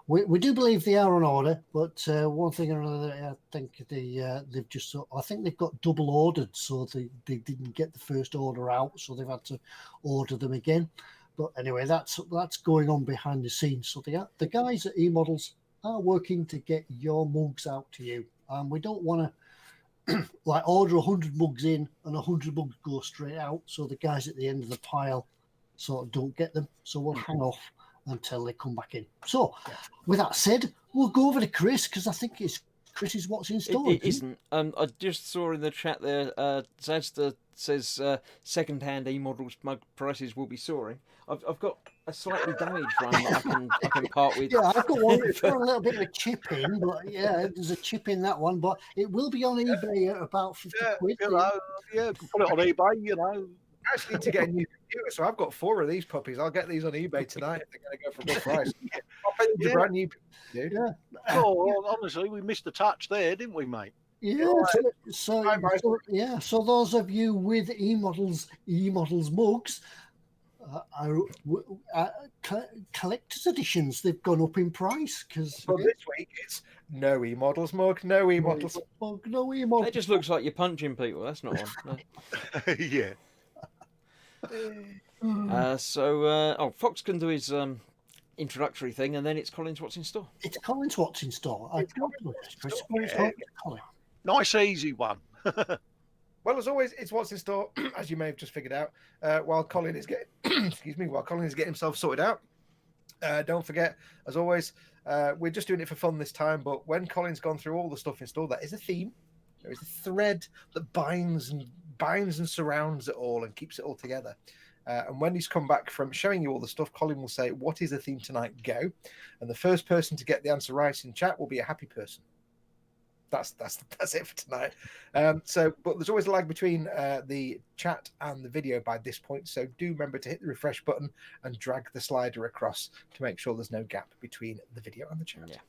Speaker 1: we do believe they are on order, but one thing or another, I think they've just. I think they've got double ordered, so they didn't get the first order out, so they've had to order them again. But anyway, that's going on behind the scenes. So the guys at eModels are working to get your mugs out to you, and we don't want to like order 100 mugs in and 100 mugs go straight out, so the guys at the end of the pile sort of don't get them. So we'll hang off until they come back in. So with that said, we'll go over to Chris, because I think Chris is what's in store.
Speaker 2: It isn't. I just saw in the chat there, Zazda says second-hand eModels mug prices will be soaring. I've got a slightly damaged one that I can part with.
Speaker 1: Yeah, I've got one. It's got a little bit of a chip in, but yeah, there's a chip in that one. But it will be on eBay at about 50 quid.
Speaker 4: You know, you can put it on eBay, you know.
Speaker 3: I actually need to get a new computer, so I've got 4 of these puppies. I'll get these on eBay tonight if they're going to go for a good price. I'll brand new, dude.
Speaker 1: Yeah.
Speaker 4: Oh, honestly, we missed a touch there, didn't we, mate?
Speaker 1: Yeah. So those of you with eModels mugs. Collector's editions, they've gone up in price because
Speaker 3: this week it's no eModels mug, no eModels
Speaker 1: mug, no eModels.
Speaker 2: It just looks like you're punching people. That's not one. No.
Speaker 4: Yeah.
Speaker 2: Foxx can do his introductory thing, and then it's Colin's what's in store.
Speaker 1: It's Colin's what's in store. Colin.
Speaker 4: Nice, easy one.
Speaker 3: Well, as always, it's what's in store, as you may have just figured out, while Colin is getting, while Colin is getting himself sorted out. Don't forget, as always, we're just doing it for fun this time, but when Colin's gone through all the stuff in store, there is a theme. There is a thread that binds and surrounds it all and keeps it all together. And when he's come back from showing you all the stuff, Colin will say, "What is the theme tonight? Go." And the first person to get the answer right in chat will be a happy person. That's it for tonight. But there's always a lag between the chat and the video by this point. So do remember to hit the refresh button and drag the slider across to make sure there's no gap between the video and the chat.
Speaker 2: Yeah.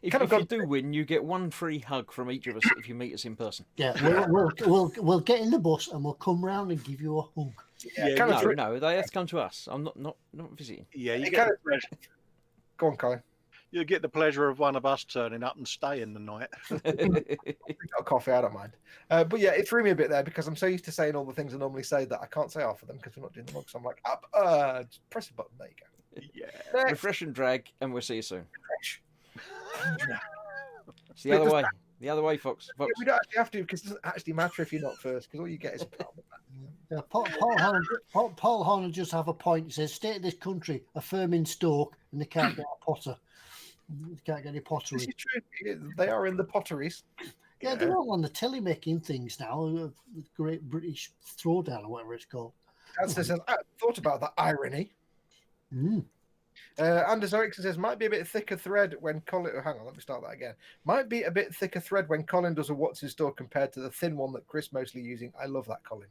Speaker 2: If you do win, you get one free hug from each of us if you meet us in person.
Speaker 1: Yeah, we'll get in the bus and we'll come round and give you a hug.
Speaker 2: No, they have to come to us. I'm not visiting.
Speaker 4: Yeah, you get the pleasure.
Speaker 3: Go on, Colin.
Speaker 4: You get the pleasure of one of us turning up and staying the night.
Speaker 3: Got coffee, I don't mind. But yeah, it threw me a bit there because I'm so used to saying all the things I normally say that I can't say half of them because we're not doing the mug. So I'm like, just press a button. There you go.
Speaker 4: Yeah.
Speaker 2: Refresh and drag, and we'll see you soon.
Speaker 3: Refresh.
Speaker 2: It's the other way. The other way, Foxx.
Speaker 3: Yeah, we don't actually have to because it doesn't actually matter if you're not first because all you get is a problem.
Speaker 1: Yeah, Paul Horner just have a point. He says, "State of this country, a firm in Stoke, and they can't get a potter. They can't get any pottery."
Speaker 3: This is true. They are in the potteries.
Speaker 1: Yeah, they're all on the telly making things now. The Great British Throwdown or whatever it's called.
Speaker 3: I thought about that irony. Anders Erickson says, might be a bit thicker thread when Colin... Oh, hang on, let me start that again. Might be a bit thicker thread when Colin does a what's in store compared to the thin one that Chris mostly using. I love that, Colin.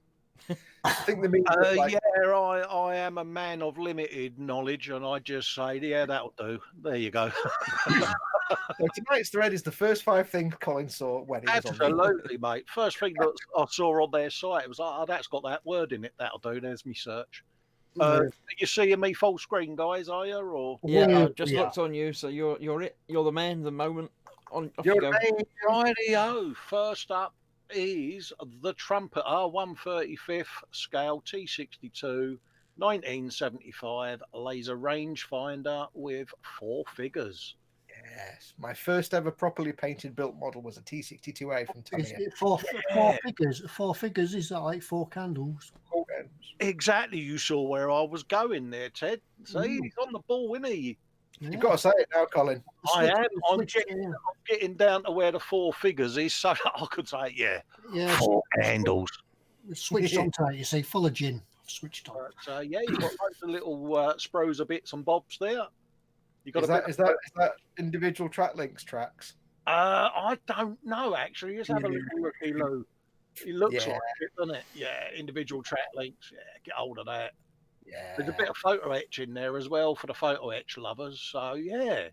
Speaker 3: I think the meaning
Speaker 4: I am a man of limited knowledge, and I just say, yeah, that'll do. There you go.
Speaker 3: So tonight's thread is the first 5 things Colin saw when he was on.
Speaker 4: Absolutely, mate. First thing that I saw on their site, it was like, oh, that's got that word in it. That'll do. There's me search. Are you seeing me full screen, guys? Are you? Or
Speaker 2: yeah, I've just looked on you, so you're it. You're the man, the moment. Off you go.
Speaker 4: Rightio. First up is the Trumpeter 135th scale T62 1975 laser rangefinder with 4 figures.
Speaker 3: Yes, my first ever properly painted built model was a T62A from Tamiya.
Speaker 1: Four figures, is that like 4 candles?
Speaker 3: 4 candles.
Speaker 4: Exactly, you saw where I was going there, Ted. See, he's on the ball, isn't he?
Speaker 1: Yeah.
Speaker 3: You've got to say it now, Colin.
Speaker 4: I am. I'm getting down to where the 4 figures is, so I could say, yeah 4 candles.
Speaker 1: Switched on to it, you see, full of gin. Switched on.
Speaker 4: But, yeah, you've got loads of little spros of bits and bobs there. You got
Speaker 3: is that individual track links tracks?
Speaker 4: I don't know actually. Let's have a look at Lou. It looks like it, doesn't it? Yeah, individual track links. Yeah, get hold of that. There's a bit of photo etch in there as well for the photo etch lovers. So yeah,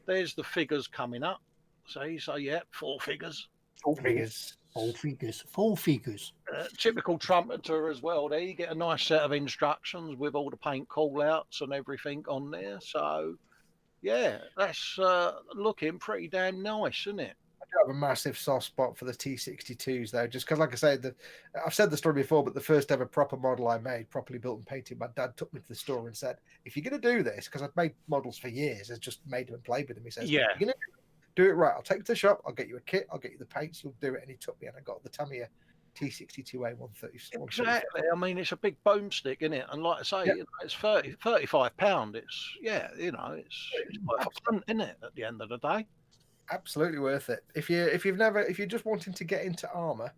Speaker 4: there's the figures coming up. See, so yeah, 4 figures.
Speaker 3: All figures.
Speaker 1: Four figures.
Speaker 4: Typical trumpeter as well. There you get a nice set of instructions with all the paint call outs and everything on there. So yeah, that's looking pretty damn nice, isn't it?
Speaker 3: I do have a massive soft spot for the T62s though, just because, like I say, I've said the story before, but the first ever proper model I made, properly built and painted, my dad took me to the store and said, "If you're going to do this," because I'd made models for years, I just made them and played with them. He says,
Speaker 4: Yeah.
Speaker 3: "If you're going to do it right, I'll take you to the shop, I'll get you a kit, I'll get you the paints, you'll do it." And he took me, and I got the Tamiya T62A 130.
Speaker 4: Exactly. I mean, it's a big boomstick, isn't it? And like I say, you know, it's 35 pound. It's you know, it's worth a punt, isn't it? At the end of the day.
Speaker 3: Absolutely worth it. If you're just wanting to get into armor,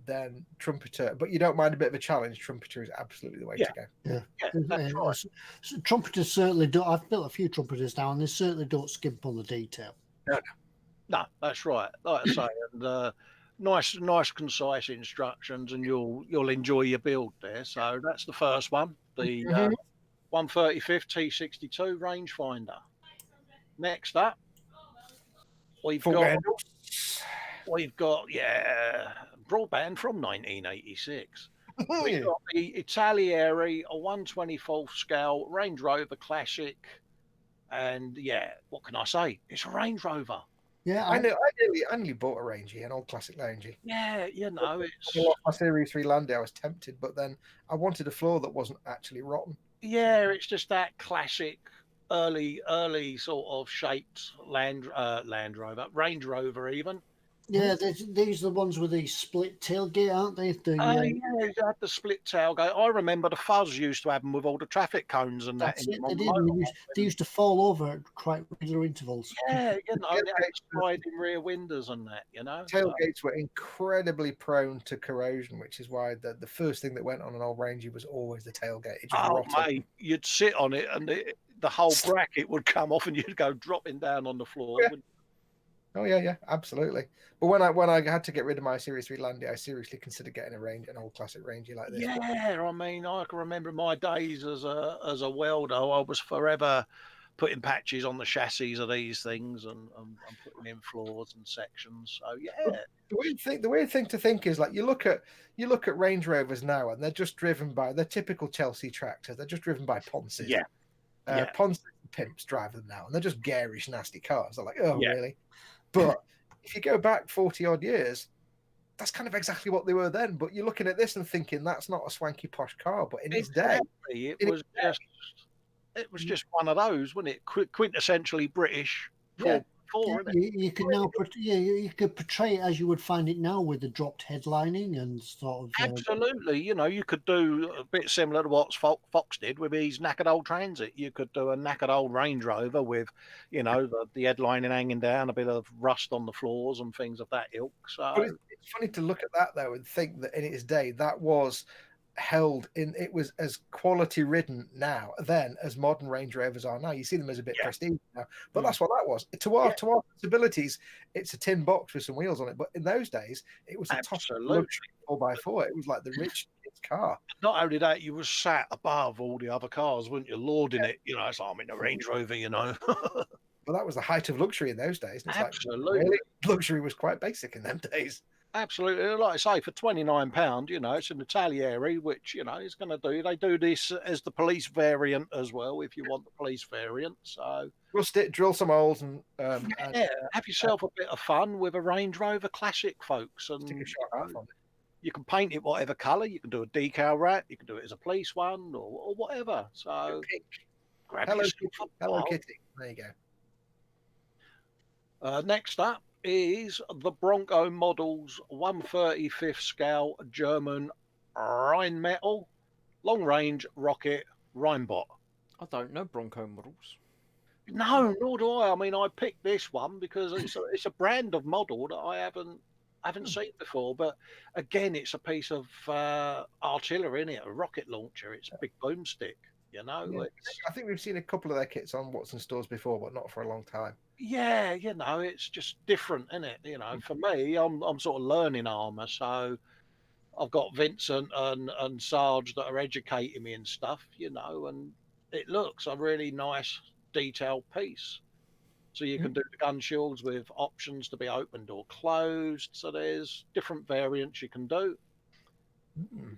Speaker 3: then trumpeter, but you don't mind a bit of a challenge, trumpeter is absolutely the way to go.
Speaker 4: Yeah, that's right.
Speaker 1: So trumpeters certainly don't. I've built a few trumpeters now, and they certainly don't skimp on the detail.
Speaker 4: No, that's right. Like I say, and nice, concise instructions, and you'll enjoy your build there. So that's the first one, the 135th T62 rangefinder. Next up, we've got broadband from 1986. We've got the Italieri, a 1/24 scale Range Rover Classic, and yeah, what can I say? It's a Range Rover.
Speaker 1: Yeah,
Speaker 3: I nearly bought a Rangy, an old classic Rangy.
Speaker 4: Yeah, you know, it's
Speaker 3: My Series 3 Landy, I was tempted, but then I wanted a floor that wasn't actually rotten.
Speaker 4: yeah, it's just that classic early sort of shaped Land Rover, Range Rover even.
Speaker 1: yeah. These are the ones with the split tailgate, aren't they?
Speaker 4: Yeah, they had the split tailgate. I remember the Fuzz used to have them with all the traffic cones and that.
Speaker 1: That's it. They used to fall over at quite regular intervals.
Speaker 4: Yeah, you know, they had sliding rear windows and that, you know.
Speaker 3: Tailgates were incredibly prone to corrosion, which is why the first thing that went on an old Rangy was always the tailgate. It just rotted.
Speaker 4: Mate, you'd sit on it and the whole bracket would come off and you'd go dropping down on the floor.
Speaker 3: Yeah. Oh yeah, absolutely. But when I had to get rid of my Series 3 Landy, I seriously considered getting an old classic Rangy like this.
Speaker 4: Yeah, I mean, I can remember my days as a welder. I was forever putting patches on the chassis of these things and putting in floors and sections. So yeah.
Speaker 3: The weird thing to think is, like, you look at Range Rovers now, and they're just driven by the typical Chelsea tractor. They're just driven by ponces.
Speaker 4: Yeah.
Speaker 3: Ponces and pimps drive them now, and they're just garish, nasty cars. They're like, oh really? But if you go back 40 odd years, that's kind of exactly what they were then. But you're looking at this and thinking that's not a swanky posh car, but in its day,
Speaker 4: it was just one of those, wasn't it? Quintessentially British.
Speaker 1: You can now, you could portray it as you would find it now with the dropped headlining and sort of.
Speaker 4: Absolutely, you know, you could do a bit similar to what Foxx did with his knackered old Transit. You could do a knackered old Range Rover with, you know, the headlining hanging down, a bit of rust on the floors and things of that ilk. So
Speaker 3: but it's funny to look at that though and think that in its day that was held in, it was as quality ridden then as modern Range Rovers are now. You see them as a bit prestige now, but that's what that was to our sensibilities. It's a tin box with some wheels on it, but in those days it was a top luxury 4x4. It was like the rich kid's car.
Speaker 4: Not only that, you were sat above all the other cars, weren't you, lording it? You know, it's like, I'm in a Range Rover, you know.
Speaker 3: Well, that was the height of luxury in those days. It's
Speaker 4: absolutely,
Speaker 3: like, really? Luxury was quite basic in them days.
Speaker 4: Absolutely, like I say, for £29, you know, it's an Italieri, which, you know, is going to do. They do this as the police variant as well, if you want the police variant. So
Speaker 3: drill some holes and
Speaker 4: have yourself a bit of fun with a Range Rover Classic, folks. And
Speaker 3: stick a shot on it.
Speaker 4: You can paint it whatever colour. You can do a decal wrap. You can do it as a police one or whatever. So grab
Speaker 3: Hello Kitty. There you
Speaker 4: go. Next up is the Bronco Models 135th scale German Rheinmetall long range rocket Rheinbot.
Speaker 2: I don't know Bronco models.
Speaker 4: No, nor do I. I mean, I picked this one because it's a brand of model that I haven't seen before. But again, it's a piece of artillery, isn't it? A rocket launcher. It's a big boomstick. You know,
Speaker 3: I think we've seen a couple of their kits on Watson stores before, but not for a long time.
Speaker 4: Yeah, you know, it's just different, isn't it? You know, for me, I'm sort of learning armor, so I've got Vincent and Sarge that are educating me and stuff, and it looks a really nice detailed piece. So you can do the gun shields with options to be opened or closed. So there's different variants you can do.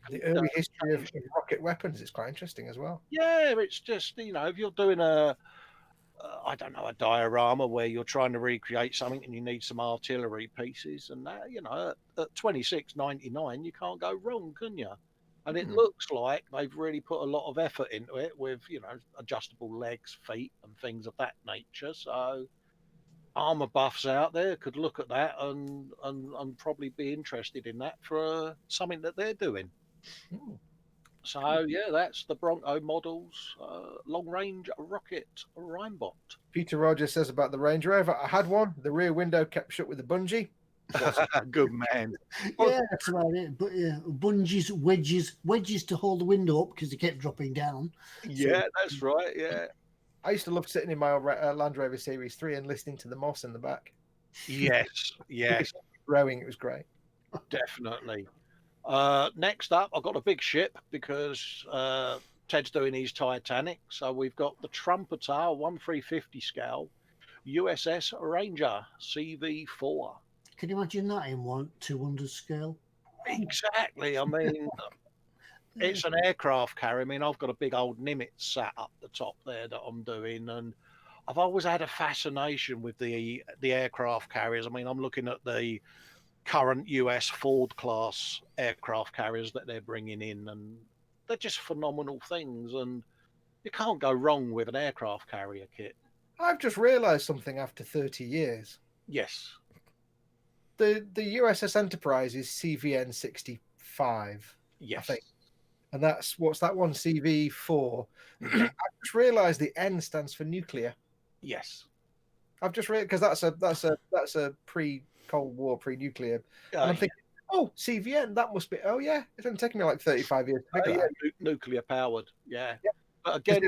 Speaker 3: The early history of rocket weapons is quite interesting as well.
Speaker 4: Yeah, it's just, if you're doing I don't know, a diorama where you're trying to recreate something and you need some artillery pieces and that, at $26.99, you can't go wrong, can you? And it looks like they've really put a lot of effort into it with, adjustable legs, feet, and things of that nature. So armor buffs out there could look at that and probably be interested in that for something that they're doing. So yeah, that's the Bronco Models long range rocket Rheinbot.
Speaker 3: Peter Rogers says about the Range Rover, I had one. The rear window kept shut with a bungee.
Speaker 4: Good man.
Speaker 1: Yeah, that's about it. But bungees, wedges to hold the window up because they kept dropping down.
Speaker 4: Yeah, that's right. Yeah.
Speaker 3: I used to love sitting in my Land Rover Series 3 and listening to the moss in the back.
Speaker 4: Yes. Yes.
Speaker 3: Growing, it was great.
Speaker 4: Definitely. Next up, I've got a big ship because Ted's doing his Titanic. So we've got the Trumpeter 1350 scale USS Ranger CV4.
Speaker 1: Can you imagine that in 1/200 scale?
Speaker 4: Exactly. I mean, it's an aircraft carrier. I mean, I've got a big old Nimitz sat up the top there that I'm doing, and I've always had a fascination with the aircraft carriers. I mean, I'm looking at the current US Ford class aircraft carriers that they're bringing in, and they're just phenomenal things. And you can't go wrong with an aircraft carrier kit.
Speaker 3: I've just realised something after 30 years.
Speaker 4: Yes.
Speaker 3: The USS Enterprise is CVN 65.
Speaker 4: Yes.
Speaker 3: I think. And what's that one? CV4. I just realised the N stands for nuclear.
Speaker 4: Yes.
Speaker 3: I've just read because that's a pre-Cold War, pre-nuclear. And I'm thinking, oh, CVN, that must be. Oh yeah, it's only taken me like 35 years to figure that.
Speaker 4: Nuclear powered. Yeah. But again,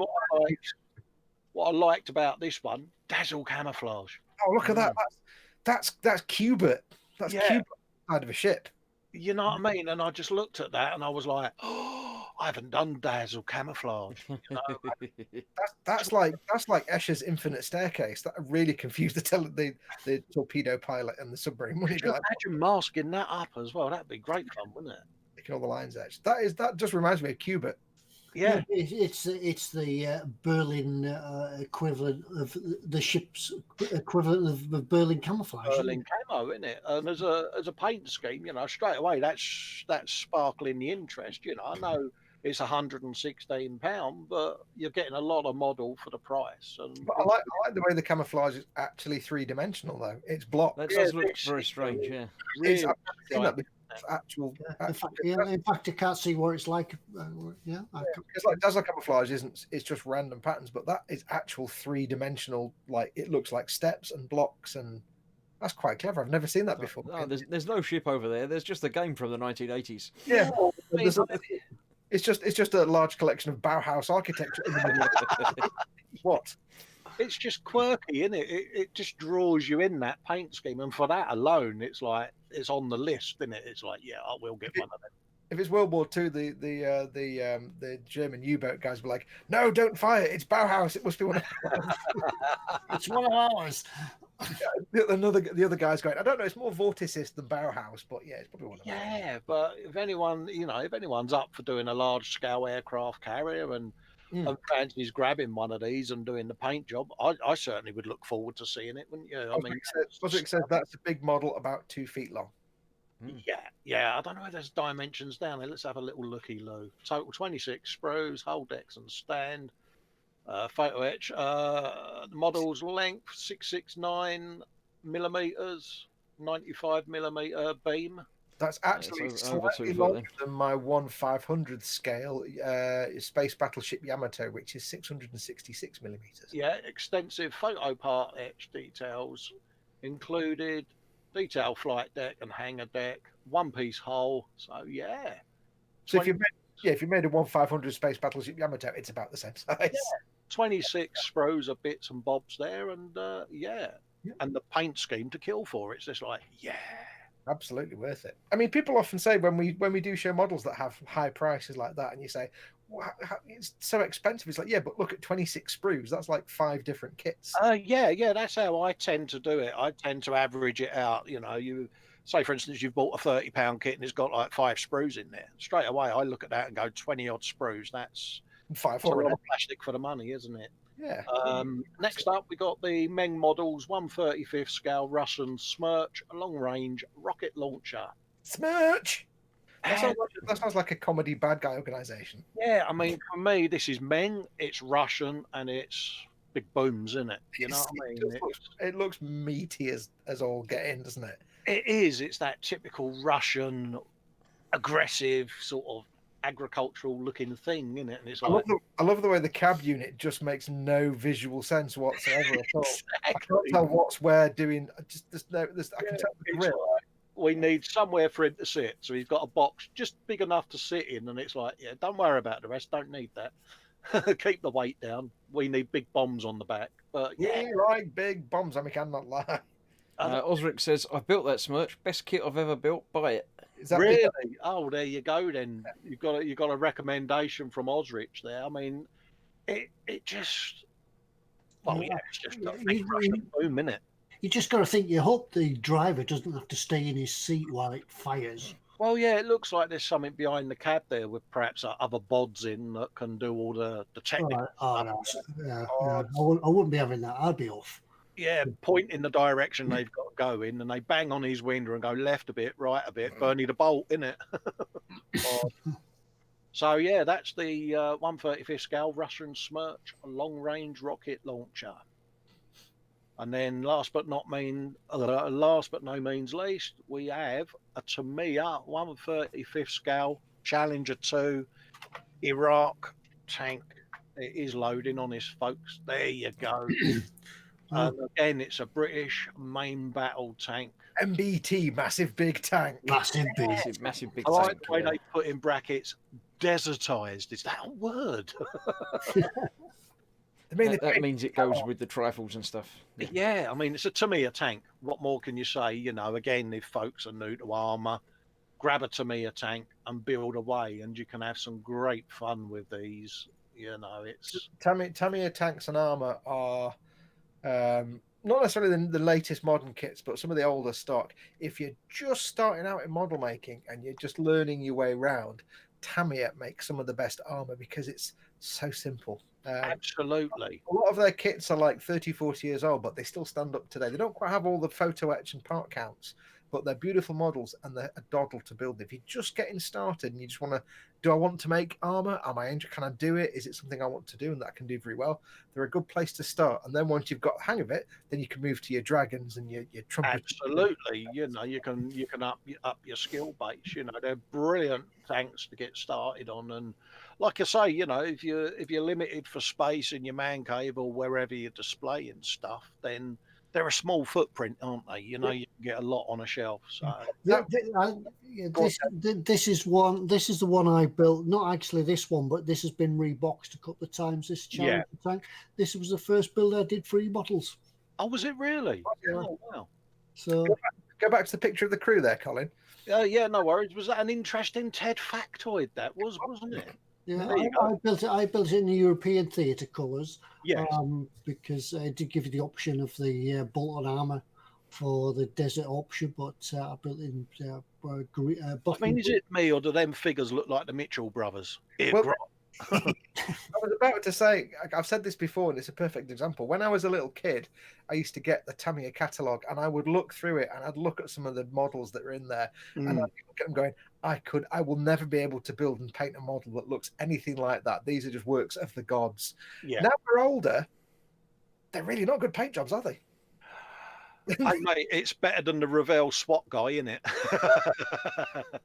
Speaker 4: what I liked about this one, dazzle camouflage.
Speaker 3: Oh, look at that. That's Cubit. That's Cubit side of a ship.
Speaker 4: You know what I mean? And I just looked at that and I was like, oh, I haven't done dazzle camouflage.
Speaker 3: That's like Escher's Infinite Staircase. That really confused the torpedo pilot and the submarine.
Speaker 4: Could you imagine masking that up as well? That'd be great fun, wouldn't it?
Speaker 3: Making all the lines edge. That just reminds me of Cubit.
Speaker 4: Yeah,
Speaker 1: it's the Berlin equivalent of the ship's equivalent of Berlin camouflage.
Speaker 4: Berlin camo, isn't it? And as a paint scheme, straight away that's sparkling the interest. I know it's £116, but you're getting a lot of model for the price.
Speaker 3: But I like the way the camouflage is actually 3-dimensional though. It's blocked.
Speaker 2: That does look very strange. Yeah,
Speaker 4: really.
Speaker 3: I've never seen that before. Actual.
Speaker 1: In fact, I can't see what it's like.
Speaker 3: It's like dazzle camouflage it's just random patterns, but that is actual 3-dimensional. Like it looks like steps and blocks, and that's quite clever. I've never seen that before.
Speaker 2: No, there's no ship over there. There's just a game from the 1980s.
Speaker 3: Yeah, it's just a large collection of Bauhaus architecture in the middle. What?
Speaker 4: It's just quirky, isn't it? It just draws you in that paint scheme, and for that alone, it's like it's on the list, isn't it? It's like, yeah, I will get one of them.
Speaker 3: If it's World War II, the German U-boat guys were like, "No, don't fire! It's Bauhaus. It must be one of ours."
Speaker 1: It's one of ours.
Speaker 3: The other guy's going, "I don't know. It's more vorticist than Bauhaus, but yeah, it's probably one of ours."
Speaker 4: Yeah, but if anyone's up for doing a large-scale aircraft carrier and fancies grabbing one of these and doing the paint job, I certainly would look forward to seeing it, wouldn't you? I mean,
Speaker 3: Foswick says that's a big model, about 2 feet long.
Speaker 4: Yeah. I don't know if there's dimensions down there. Let's have a little looky-loo. Total 26 sprues, whole decks and stand. Photo etch. The model's length 669 millimeters, 95 millimeter beam.
Speaker 3: That's actually slightly longer than my 1/500th scale Space Battleship Yamato, which is 666 millimeters.
Speaker 4: Yeah, extensive photo part etch details included, detail flight deck and hangar deck, one-piece hull. So yeah.
Speaker 3: So if you made a 1/500 Space Battleship Yamato, it's about the same size.
Speaker 4: Yeah. 26 sprues of bits and bobs there, and and the paint scheme to kill for. It's just like, yeah.
Speaker 3: Absolutely worth it. I mean, people often say when we do show models that have high prices like that, and you say, wow, it's so expensive. It's like, yeah, but look at 26 sprues. That's like 5 different kits.
Speaker 4: Yeah, that's how I tend to do it. I tend to average it out. You know, you say, for instance, you've bought a £30 kit and it's got like 5 sprues in there. Straight away, I look at that and go, 20 odd sprues. That's a lot of plastic for the money, isn't it?
Speaker 3: Yeah.
Speaker 4: Next up, we got the Meng Models 1/35 scale Russian Smirch long range rocket launcher.
Speaker 3: Smirch. That sounds like a comedy bad guy organization.
Speaker 4: Yeah, I mean, for me, this is Meng. It's Russian and it's big booms, isn't it? You know what I mean?
Speaker 3: It looks meaty as all get in, doesn't it?
Speaker 4: It is. It's that typical Russian, aggressive sort of agricultural looking thing, isn't it? And it's like,
Speaker 3: I love the way the cab unit just makes no visual sense whatsoever at all.
Speaker 4: exactly.
Speaker 3: I can't tell what's where doing. I can tell the grill.
Speaker 4: Like, we need somewhere for him to sit, so he's got a box just big enough to sit in, and it's like, yeah, don't worry about the rest. Don't need that. Keep the weight down. We need big bombs on the back. But yeah,
Speaker 3: we like big bombs. I mean, cannot lie.
Speaker 2: Osric says, "I built that Smirch. Best kit I've ever built. Buy it."
Speaker 3: Is that
Speaker 4: really? Oh, there you go. Then you've got a recommendation from Osric there. I mean, it just, well, yeah, it's just a big Russian boom, isn't it?
Speaker 1: You just got to think. You hope the driver doesn't have to stay in his seat while it fires.
Speaker 4: Well, yeah, it looks like there's something behind the cab there with perhaps other bods in that can do all the technical stuff.
Speaker 1: I wouldn't be having that. I'd be off.
Speaker 4: Yeah, point in the direction they've got to go in, and they bang on his window and go left a bit, right a bit, Bernie the Bolt, innit? So, yeah, that's the 1/35 scale Russian Smirch long-range rocket launcher. And then last but no means least, we have a Tamiya 1/35 scale Challenger 2 Iraq tank. It is loading on this, folks. There you go. And again, it's a British main battle tank.
Speaker 3: MBT, massive big tank.
Speaker 1: Massive big
Speaker 2: tank.
Speaker 4: I like the way they put in brackets, desertized. Is that a word?
Speaker 2: That means it goes with the trifles and stuff.
Speaker 4: Yeah, I mean, it's a Tamiya tank. What more can you say? You know, again, if folks are new to armour, grab a Tamiya tank and build away, and you can have some great fun with these. You know, it's
Speaker 3: Tamiya tanks and armour are not necessarily the latest modern kits, but some of the older stock. If you're just starting out in model making and you're just learning your way around, Tamiya makes some of the best armour because it's so simple.
Speaker 4: Absolutely.
Speaker 3: A lot of their kits are like 30, 40 years old, but they still stand up today. They don't quite have all the photo etch and part counts, but they're beautiful models and they're a doddle to build. If you're just getting started and you just want to, do I want to make armor? Can I do it? Is it something I want to do and that I can do very well? They're a good place to start. And then once you've got the hang of it, then you can move to your dragons and your trumpets.
Speaker 4: Absolutely. You know, you can up your skill base. You know, they're brilliant tanks to get started on. And like I say, you know, if you're limited for space in your man cave or wherever you're displaying stuff, then they're a small footprint, aren't they? You know, you can get a lot on a shelf. So
Speaker 1: this is the one I built. Not actually this one, but this has been reboxed a couple of times. This Challenger tank. This was the first build I did for eModels.
Speaker 4: Oh, was it really?
Speaker 1: Yeah.
Speaker 4: Oh, wow.
Speaker 1: So
Speaker 3: go back to the picture of the crew there, Colin.
Speaker 4: Yeah, no worries. Was that an interesting TED factoid? That wasn't it?
Speaker 1: Yeah, I built it in the European theatre colours.
Speaker 4: Yes.
Speaker 1: Because I did give you the option of the bolt-on armour for the desert option, but I built it in
Speaker 4: I mean, is it me or do them figures look like the Mitchell brothers?
Speaker 3: I was about to say, I've said this before, and it's a perfect example. When I was a little kid, I used to get the Tamiya catalogue, and I would look through it, and I'd look at some of the models that are in there, and I'd look at them going, I will never be able to build and paint a model that looks anything like that. These are just works of the gods.
Speaker 4: Yeah.
Speaker 3: Now we're older, they're really not good paint jobs, are they?
Speaker 4: Hey, mate, it's better than the Revell SWAT guy, isn't it?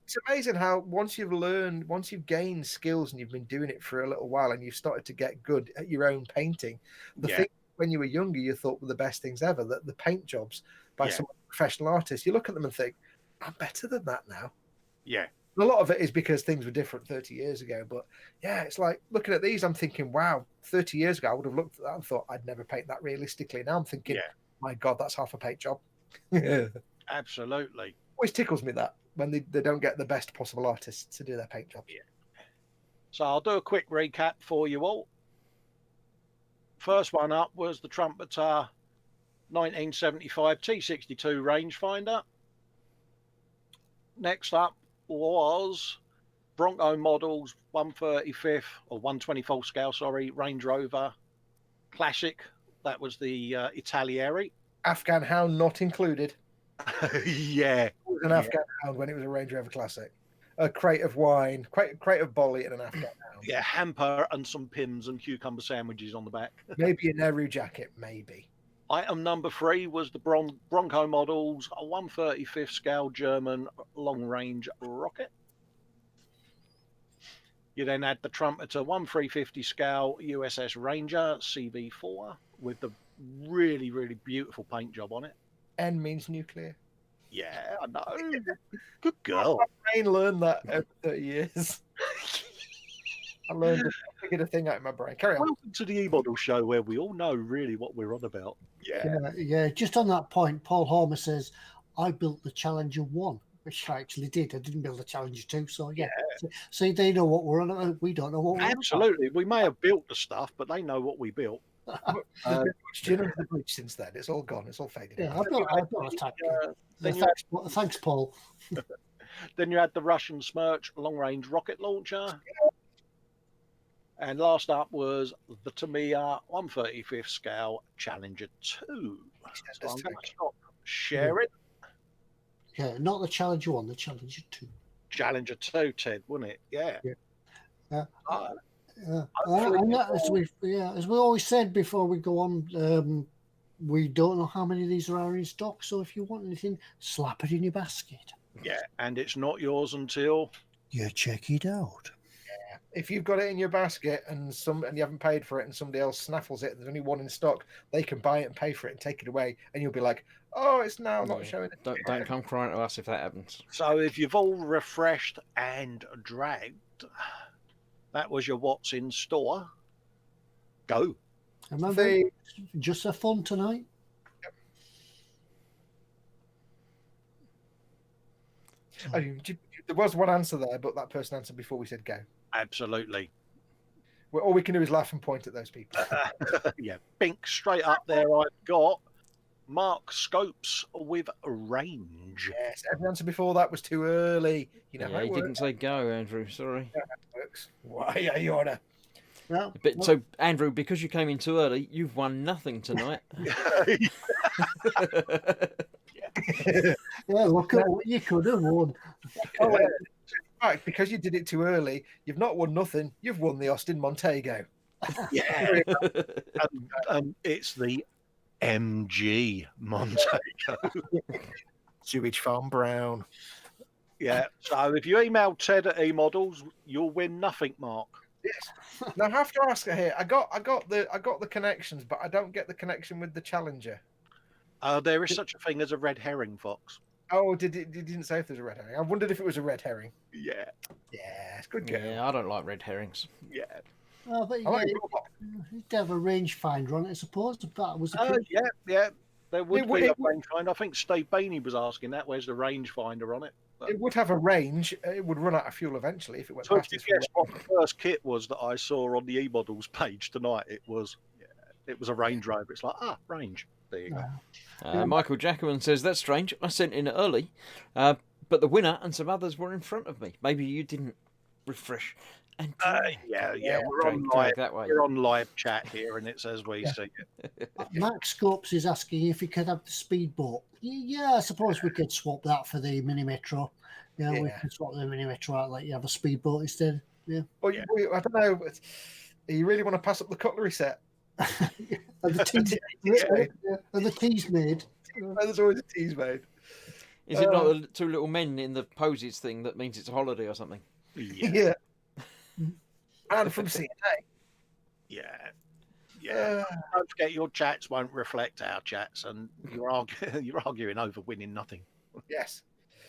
Speaker 3: It's amazing how once you've gained skills and you've been doing it for a little while and you've started to get good at your own painting, the thing when you were younger you thought were the best things ever, that the paint jobs by some professional artists, you look at them and think, I'm better than that now.
Speaker 4: Yeah.
Speaker 3: A lot of it is because things were different 30 years ago. But yeah, it's like looking at these, I'm thinking, wow, 30 years ago, I would have looked at that and thought I'd never paint that realistically. Now I'm thinking, my God, that's half a paint job.
Speaker 4: Absolutely.
Speaker 3: always tickles me that when they don't get the best possible artists to do their paint jobs.
Speaker 4: So I'll do a quick recap for you all. First one up was the Trumpeter 1975 T62 rangefinder. Next up was Bronco Models 135th or 124th scale, sorry, Range Rover Classic. That was the Italieri.
Speaker 3: Afghan Hound not included.
Speaker 4: Yeah.
Speaker 3: It was an Afghan Hound when it was a Range Rover Classic. A crate of wine, crate of bolly, and an Afghan Hound.
Speaker 4: Yeah, hamper and some pims and cucumber sandwiches on the back.
Speaker 3: Maybe a Nehru jacket, maybe.
Speaker 4: Item number 3 was the Bronco Models 135th scale German long-range rocket. You then had the Trumpeter 1350 scale USS Ranger CV4 with the really, really beautiful paint job on it.
Speaker 3: N means nuclear.
Speaker 4: Yeah, I know. Good girl.
Speaker 3: My brain learned that over 30 years. I figured a thing out in my brain. Carry on.
Speaker 4: Welcome to the eModel show where we all know really what we're on about.
Speaker 1: Yeah. Just on that point, Paul Hormer says, I built the Challenger 1, which I actually did. I didn't build the Challenger 2. So, yeah. So they know what we're on about. We don't know what we're on about.
Speaker 4: Absolutely. We may have built the stuff, but they know what we built.
Speaker 3: There's been much gin under the bridge since then. It's all gone. It's all faded.
Speaker 1: Yeah,
Speaker 3: out.
Speaker 1: I've got a tank. Thanks, Paul.
Speaker 4: Then you had the Russian Smerch long-range rocket launcher. And last up was the Tamiya 135th scale Challenger 2. So I'm going to stop sharing.
Speaker 1: Yeah, not the Challenger 1, the Challenger 2.
Speaker 4: Challenger 2, Ted, wasn't it? Yeah.
Speaker 1: And as we always said before we go on, we don't know how many of these are in stock. So if you want anything, slap it in your basket.
Speaker 4: Yeah, and it's not yours until
Speaker 1: you check it out.
Speaker 3: Yeah. If you've got it in your basket and you haven't paid for it, and somebody else snaffles it, and there's only one in stock, they can buy it and pay for it and take it away, and you'll be like, "Oh, it's now not showing it."
Speaker 2: Don't come crying to us if that happens.
Speaker 4: So if you've all refreshed and dragged, that was your what's in store. Go.
Speaker 1: Remember, just for fun tonight.
Speaker 3: I mean, there was one answer there, but that person answered before we said go.
Speaker 4: Absolutely.
Speaker 3: Well, all we can do is laugh and point at those people.
Speaker 4: Yeah, bink straight up there. I've got Mark Scopes with range.
Speaker 3: Yes, every answer before that was too early. You know,
Speaker 2: he didn't say go, Andrew. Sorry.
Speaker 3: That works. Why are you on a?
Speaker 1: Well,
Speaker 2: so, Andrew, because you came in too early, you've won nothing tonight.
Speaker 1: Yeah, look at what you could have won.
Speaker 3: Oh, in fact, because you did it too early, you've not won nothing. You've won the Austin Montego.
Speaker 4: Yeah. It's the MG Montego.
Speaker 3: Sewage Farm Brown.
Speaker 4: Yeah. So if you email Ted at eModels, you'll win nothing, Mark.
Speaker 3: Yes. Now I have to ask her here. I got the connections, but I don't get the connection with the Challenger.
Speaker 4: There is such a thing as a red herring, Fox.
Speaker 3: Oh, it didn't say if there's a red herring. I wondered if it was a red herring.
Speaker 4: Yeah.
Speaker 3: Yeah, it's good. Girl.
Speaker 2: Yeah, I don't like red herrings.
Speaker 4: Yeah.
Speaker 1: Oh, but you'd have a rangefinder on it, I suppose. That was
Speaker 4: yeah. There would be a rangefinder. I think Steve Bainey was asking that. Where's the rangefinder on it? But
Speaker 3: it would have a range. It would run out of fuel eventually if it went past.
Speaker 4: So if you guess what the first kit was that I saw on the eModels page tonight, it was a Range Rover. It's like range. There you go.
Speaker 2: Michael Jacobin says that's strange. I sent in early, but the winner and some others were in front of me. Maybe you didn't refresh. And we're on live chat here, and it's as we see it.
Speaker 1: Max Scopes is asking if you could have the speedboat. Yeah, I suppose we could swap that for the Mini Metro. Yeah, we could swap the Mini Metro out, like you have a speedboat instead. Yeah.
Speaker 3: Well, I don't know. You really want to pass up the cutlery set?
Speaker 1: And the tea's made.
Speaker 3: There's always a tea's made.
Speaker 2: Is it not the two little men in the poses thing that means it's a holiday or something?
Speaker 3: Yeah. And from CNA.
Speaker 4: Yeah. Don't forget your chats won't reflect our chats, and you're arguing over winning nothing.
Speaker 3: Yes.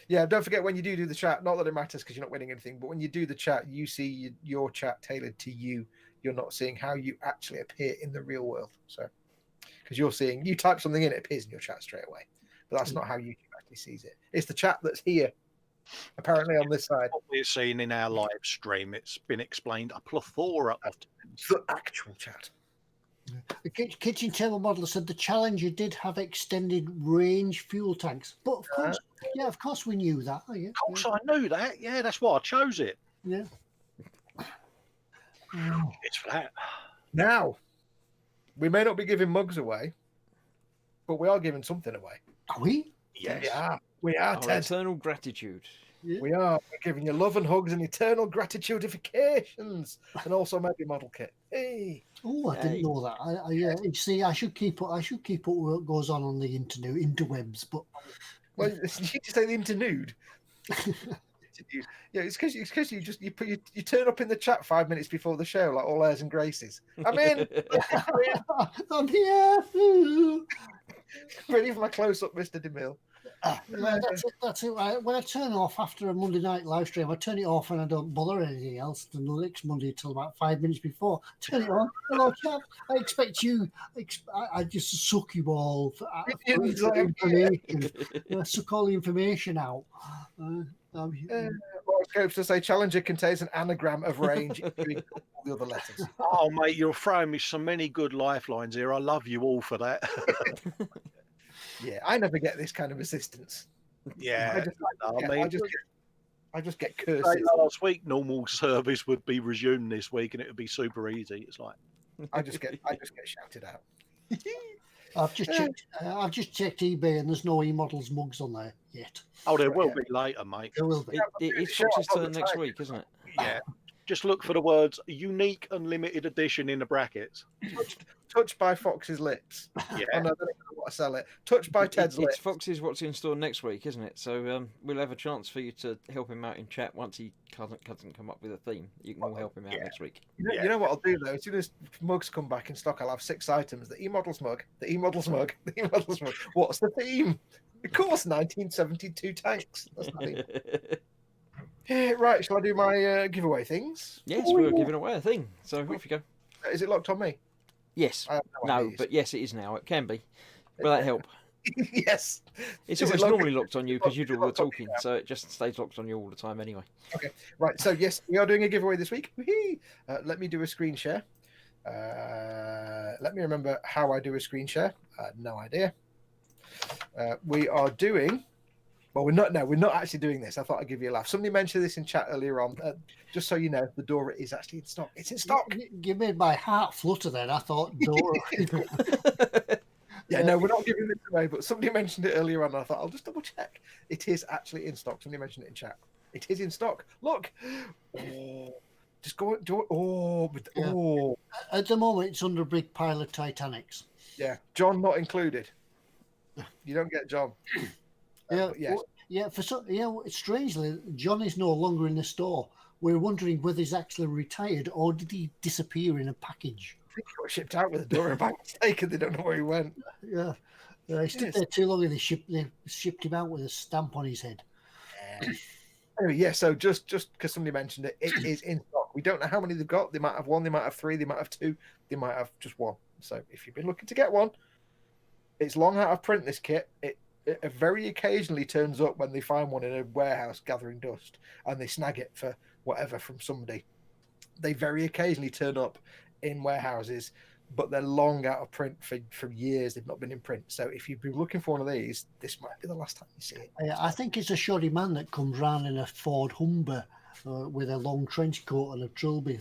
Speaker 3: Yeah, don't forget when you do the chat, not that it matters because you're not winning anything, but when you do the chat, you see your chat tailored to you. You're not seeing how you actually appear in the real world. So, because you're seeing, you type something in, it appears in your chat straight away. but that's not how YouTube actually sees it. It's the chat that's here, apparently on this side.
Speaker 4: What we're seeing in our live stream, it's been explained a plethora of times.
Speaker 3: The actual chat.
Speaker 1: The kitchen table modeler said the Challenger did have extended range fuel tanks, but of course, of course we knew that. Oh, yeah,
Speaker 4: Of course, I knew that. Yeah, that's why I chose it.
Speaker 1: yeah.
Speaker 4: It's for that.
Speaker 3: Now, we may not be giving mugs away, but we are giving something away.
Speaker 1: Are we?
Speaker 4: Yes.
Speaker 3: We are,
Speaker 2: Our
Speaker 3: Ted.
Speaker 2: eternal gratitude.
Speaker 1: Yeah.
Speaker 3: We are. We're giving you love and hugs and eternal gratifications, and also maybe a model kit. Hey.
Speaker 1: Oh, I didn't know that. Yeah, you see, I should keep up what goes on the interwebs, but
Speaker 3: Well, you just say the internude. Yeah, it's because you turn up in the chat 5 minutes before the show, like all airs and graces. I'm in.
Speaker 1: I'm here.
Speaker 3: Ready for my close up, Mr. DeMille.
Speaker 1: Yeah, that's it. When I turn off after a Monday night live stream, I turn it off and I don't bother anything else the next Monday until about 5 minutes before. Turn it on. Hello, chat. I expect you. I just suck you all for information. I suck all the information out.
Speaker 3: Horoscopes to say Challenger contains an anagram of range, including all the other letters.
Speaker 4: Oh, mate, you're throwing me so many good lifelines here. I love you all for that.
Speaker 3: Yeah, I never get this kind of assistance.
Speaker 4: Yeah.
Speaker 3: I just get
Speaker 4: Say
Speaker 3: curses.
Speaker 4: last week, normal service would be resumed this week, and it would be super easy. It's like
Speaker 3: I just get shouted out.
Speaker 1: I've just checked eBay and there's no eModels mugs on there yet.
Speaker 4: oh, there will be later, mate.
Speaker 1: There will be.
Speaker 2: It's Fox's turn next week, isn't it?
Speaker 4: Yeah. Just look for the words "unique and limited edition" in the brackets.
Speaker 3: Touched by Fox's lips.
Speaker 4: Yeah.
Speaker 3: Oh, no, I don't even want to sell it. Touched by Ted's lips.
Speaker 2: It's Fox's what's in store next week, isn't it? So we'll have a chance for you to help him out in chat once he doesn't come up with a theme. You can all help him out next week.
Speaker 3: You know what I'll do though? As soon as mugs come back in stock, I'll have 6 items: the eModels mug, the eModels mug, the eModels mug. What's the theme? Of course, 1972 tanks. That's the theme. Right, shall I do my giveaway things?
Speaker 2: Yes, we're giving away a thing. So off you go.
Speaker 3: Is it locked on me?
Speaker 2: Yes.
Speaker 3: I have no
Speaker 2: No,
Speaker 3: idea.
Speaker 2: but yes, it is now. It can be. Will that help?
Speaker 3: Yes.
Speaker 2: It's
Speaker 3: Is it
Speaker 2: always
Speaker 3: locked-
Speaker 2: normally locked on you because you do all the
Speaker 3: locked on me
Speaker 2: talking,
Speaker 3: now?
Speaker 2: so it just stays locked on you all the time anyway.
Speaker 3: Okay, right. So yes, we are doing a giveaway this week. Let me do a screen share. Let me remember how I do a screen share. No idea. We are doing. Well, we're not. No, we're not actually doing this. I thought I'd give you a laugh. Somebody mentioned this in chat earlier on. Just so you know, the Dora is actually in stock. It's in stock.
Speaker 1: You made my heart flutter then. I thought Dora.
Speaker 3: Yeah, no, we're not giving this away. But somebody mentioned it earlier on. And I thought I'll just double check. It is actually in stock. Somebody mentioned it in chat. It is in stock. Look. Oh, just go. Oh.
Speaker 1: At the moment, it's under a big pile of Titanics.
Speaker 3: Yeah, John not included. You don't get John.
Speaker 1: Yeah,
Speaker 3: yes.
Speaker 1: Strangely, John is no longer in the store. We're wondering whether he's actually retired or did he disappear in a package.
Speaker 3: I think he got shipped out with a Dora by mistake and they don't know where he went.
Speaker 1: Yeah, he stood there too long and they shipped him out with a stamp on his head.
Speaker 3: Anyway, yeah, so just because somebody mentioned it, it is in stock. We don't know how many they've got. They might have 1, they might have 3, they might have 2, they might have just 1. So if you've been looking to get one, it's long out of print, this kit. It very occasionally turns up when they find one in a warehouse gathering dust and they snag it for whatever from somebody. They very occasionally turn up in warehouses, but they're long out of print for years. They've not been in print. So if you've been looking for one of these, this might be the last time you see it.
Speaker 1: I think it's a shoddy man that comes round in a Ford Humber with a long trench coat and a trilby.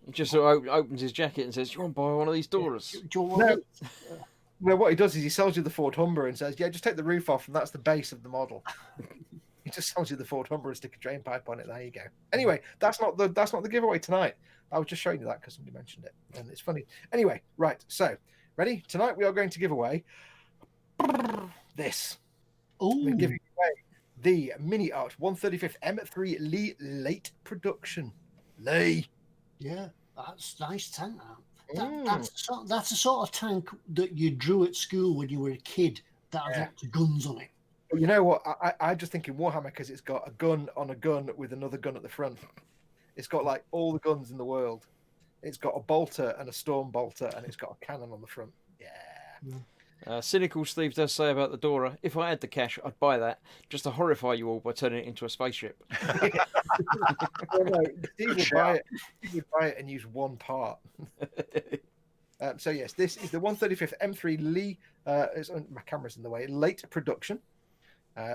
Speaker 2: He just sort of opens his jacket and says, "You want to buy one of these Doras?"
Speaker 1: Do you want it?
Speaker 3: Well, what he does is he sells you the Ford Humber and says, "Yeah, just take the roof off, and that's the base of the model." He just sells you the Ford Humber and stick a drain pipe on it. There you go. Anyway, that's not the giveaway tonight. I was just showing you that because somebody mentioned it, and it's funny. Anyway, right. So, ready? Tonight we are going to give away this. We're giving away the Mini Art 135th M3 Lee late production. Lee.
Speaker 1: Yeah, that's nice tank. That's a sort of tank that you drew at school when you were a kid that had lots of guns on it.
Speaker 3: You know what? I just think in Warhammer because it's got a gun on a gun with another gun at the front. It's got like all the guns in the world. It's got a bolter and a storm bolter, and it's got a cannon on the front. Yeah.
Speaker 2: Cynical Steve does say about the Dora, if I had the cash, I'd buy that just to horrify you all by turning it into a spaceship.
Speaker 3: Oh, no, Steve would buy it. Steve would buy it and use one part. So yes, this is the 135th M3 Lee. My camera's in the way. Late production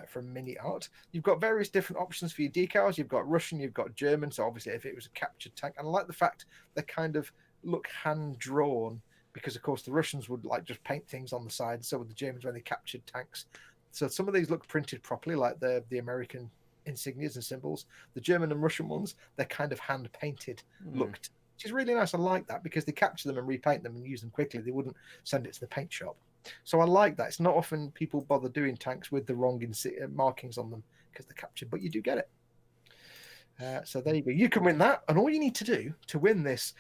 Speaker 3: from Mini Art. You've got various different options for your decals. You've got Russian, you've got German. So obviously, if it was a captured tank, and I like the fact they kind of look hand drawn, because of course the Russians would like just paint things on the side. So would the Germans when they captured tanks. So some of these look printed properly, like the American insignias and symbols. The German and Russian ones, they're kind of hand painted looked. Which is really nice. I like that because they capture them and repaint them and use them quickly. They wouldn't send it to the paint shop. So I like that. It's not often people bother doing tanks with the wrong markings on them because they're captured, but you do get it. So there you go. You can win that. And all you need to do to win this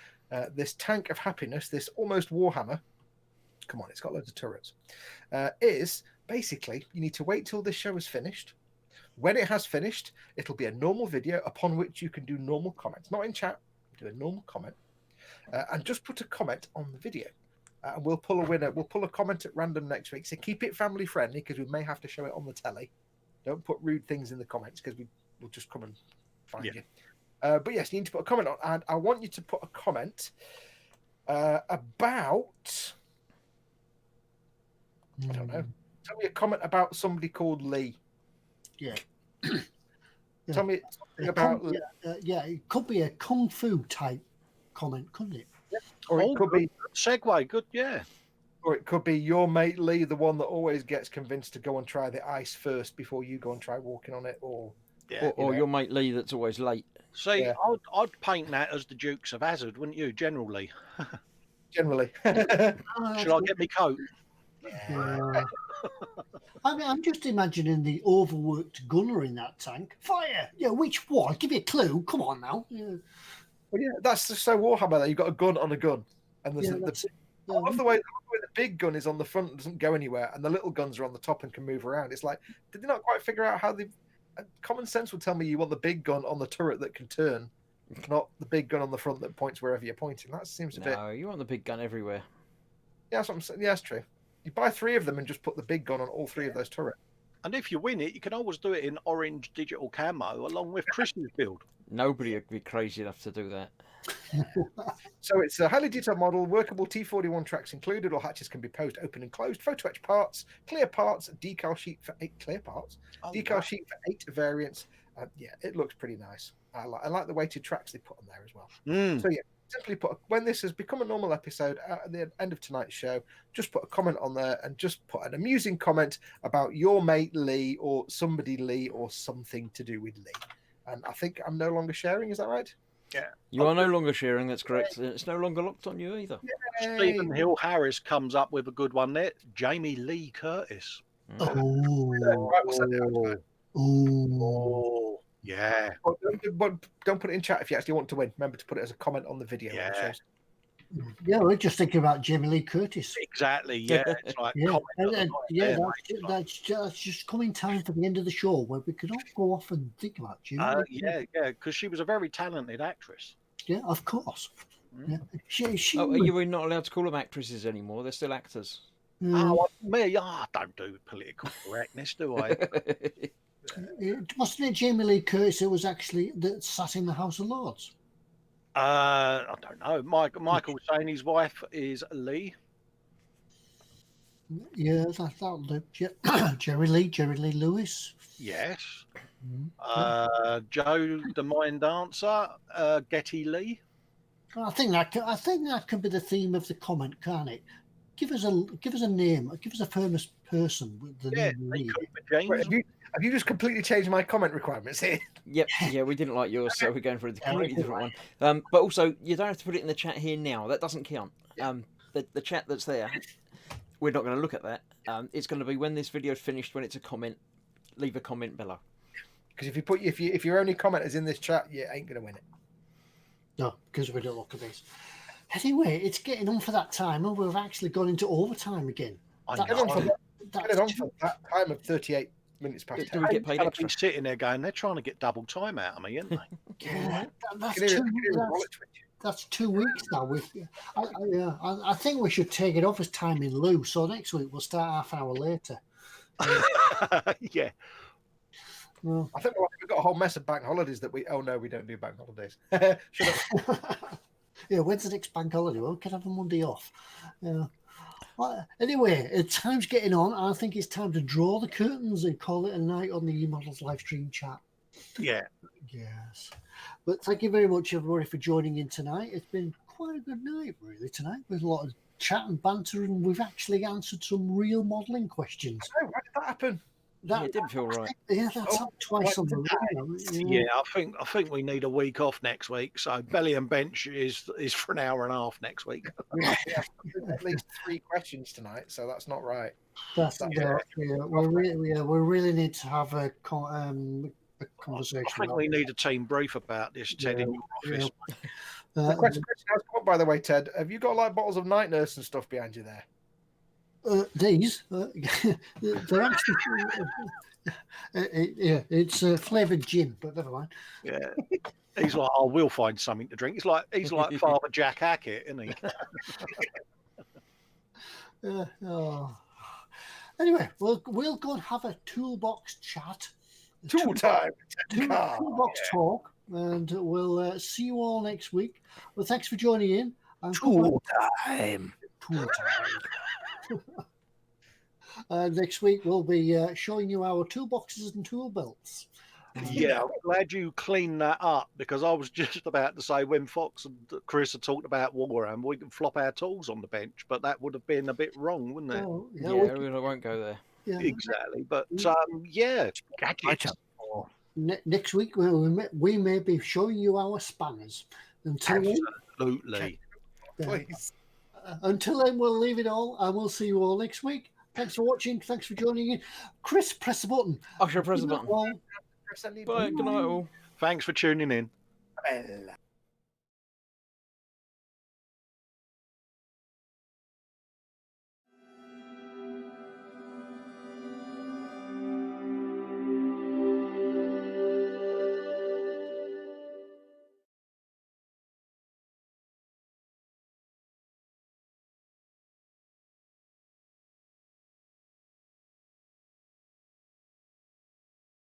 Speaker 3: this tank of happiness, this almost Warhammer, come on, it's got loads of turrets, is basically you need to wait till this show is finished. When it has finished, it'll be a normal video upon which you can do normal comments, not in chat. Do a normal comment and just put a comment on the video and we'll pull a winner. We'll pull a comment at random next week, so keep it family friendly because we may have to show it on the telly. Don't put rude things in the comments because we'll just come and find you. But yes, you need to put a comment on, and I want you to put a comment about I don't know, tell me a comment about somebody called Lee.
Speaker 1: Yeah.
Speaker 3: Tell me something about
Speaker 1: it could be a kung fu type comment, couldn't it?
Speaker 3: or it could be
Speaker 4: segue. Good, yeah.
Speaker 3: Or it could be your mate Lee, the one that always gets convinced to go and try the ice first before you go and try walking on it, or
Speaker 2: your mate Lee that's always late.
Speaker 4: See, I'd paint that as the Dukes of Hazzard, wouldn't you? Generally.
Speaker 3: Generally.
Speaker 4: Should I get me coat?
Speaker 1: Yeah. I mean, I'm just imagining the overworked gunner in that tank. Fire! Yeah, which one? Give me a clue. Come on now. Yeah.
Speaker 3: Well, yeah, that's just so Warhammer. That you've got a gun on a gun, and there's I love the way the big gun is on the front and doesn't go anywhere, and the little guns are on the top and can move around. It's like, did they not quite figure out how the common sense would tell me you want the big gun on the turret that can turn, not the big gun on the front that points wherever you're pointing. That seems a bit.
Speaker 2: No, you want the big gun everywhere.
Speaker 3: Yeah, that's what I'm saying. Yeah, that's true. You buy 3 of them and just put the big gun on all 3 of those turrets.
Speaker 4: And if you win it, you can always do it in orange digital camo along with Chris's build.
Speaker 2: Nobody would be crazy enough to do that.
Speaker 3: So it's a highly detailed model, workable T41 tracks included, or hatches can be posed open and closed, photo etch parts, clear parts, decal sheet for 8 clear parts, decal sheet for 8 variants. Yeah, it looks pretty nice. I like the weighted tracks they put on there as well. So yeah, simply put, when this has become a normal episode at the end of tonight's show, just put a comment on there and just put an amusing comment about your mate Lee or somebody Lee or something to do with Lee. And I think I'm no longer sharing, is that right?
Speaker 4: Yeah.
Speaker 2: You are no longer sharing, that's correct. It's no longer locked on you either.
Speaker 3: Yay.
Speaker 4: Stephen Hill Harris comes up with a good one there. Jamie Lee Curtis.
Speaker 1: Oh.
Speaker 4: Yeah.
Speaker 3: But don't put it in chat if you actually want to win. Remember to put it as a comment on the video.
Speaker 4: Yeah.
Speaker 1: Yeah, we're just thinking about Jamie Lee Curtis.
Speaker 4: Exactly, yeah. It's like
Speaker 1: that's just coming time for the end of the show where we could all go off and think about Jamie.
Speaker 4: Yeah, because she was a very talented actress.
Speaker 1: Yeah, of course. Yeah. She
Speaker 2: you're not allowed to call them actresses anymore. They're still actors.
Speaker 4: I don't do political correctness, do I?
Speaker 1: Wasn't it Jamie Lee Curtis who was actually that sat in the House of Lords?
Speaker 4: I don't know. Michael was saying his wife is Lee.
Speaker 1: Yeah, that'll do. Jerry Lee Lewis.
Speaker 4: Yes. Joe the Mind Dancer, Getty Lee.
Speaker 1: I think that could be the theme of the comment, can't it? Give us a name. Give us a famous person with the name Lee.
Speaker 3: Wait, have you just completely changed my comment requirements here?
Speaker 2: Yep. Yeah, we didn't like yours, so we're going for a completely different one. But also, you don't have to put it in the chat here now. That doesn't count. The chat that's there, we're not going to look at that. It's going to be when this video's finished. When it's a comment, leave a comment below.
Speaker 3: Because if your only comment is in this chat, you ain't going to win it.
Speaker 1: No, because we don't look at this. Anyway, it's getting on for that time, and we've actually gone into overtime again.
Speaker 3: Get it on for that time of 38 minutes past 10.
Speaker 2: Do we get paid
Speaker 4: I've
Speaker 2: extra?
Speaker 4: been sitting there going, they're trying to get double time out of me, aren't they?
Speaker 1: Yeah, that's 2 weeks now. I think we should take it off as time in lieu. So next week we'll start half an hour later.
Speaker 4: Yeah.
Speaker 1: Well,
Speaker 3: I think we've got a whole mess of bank holidays that we. Oh no, we don't do bank holidays. Shut up.
Speaker 1: yeah, when's the next bank holiday? Well, we could have a Monday off. Yeah. Well, anyway, time's getting on. I think it's time to draw the curtains and call it a night on the eModels live stream chat.
Speaker 4: Yeah.
Speaker 1: Yes. But thank you very much, everybody, for joining in tonight. It's been quite a good night, really, tonight, with a lot of chat and banter, and we've actually answered some real modelling questions.
Speaker 3: Oh, why did that happen?
Speaker 2: It didn't feel right.
Speaker 1: Yeah, that's happened twice on the road.
Speaker 4: Yeah, I think we need a week off next week. So belly and bench is for an hour and a half next week.
Speaker 3: We have at least 3 questions tonight, so that's not right.
Speaker 1: That's we really need to have a conversation.
Speaker 4: I think we need a team brief about this, Ted, in your office.
Speaker 3: The question has come up, by the way, Ted. Have you got like bottles of Night Nurse and stuff behind you there?
Speaker 1: These, they're actually, it's flavoured gin, but never mind.
Speaker 4: Yeah, he's like, oh, we'll find something to drink. He's like Father Jack Hackett, isn't he?
Speaker 1: Anyway, we'll go and have a toolbox chat.
Speaker 3: Tool time.
Speaker 1: Toolbox talk, and we'll see you all next week. Well, thanks for joining in.
Speaker 5: Tool time.
Speaker 1: Tool time. Next week we'll be showing you our toolboxes and tool belts.
Speaker 4: Yeah, I'm glad you cleaned that up, because I was just about to say, when Foxx and Chris had talked about Warhammer, we can flop our tools on the bench, but that would have been a bit wrong, wouldn't it?
Speaker 1: Oh,
Speaker 2: Yeah, we won't go there.
Speaker 1: yeah.
Speaker 4: Exactly. But yeah, gadgets.
Speaker 1: Next week we may be showing you our spanners.
Speaker 4: Absolutely.
Speaker 3: Please.
Speaker 1: Until then, we'll leave it all, and we'll see you all next week. Thanks for watching. Thanks for joining in. Chris, press the button.
Speaker 2: I shall press the button.
Speaker 1: All.
Speaker 2: Bye. Good night, all.
Speaker 4: Thanks for tuning in.
Speaker 3: Well.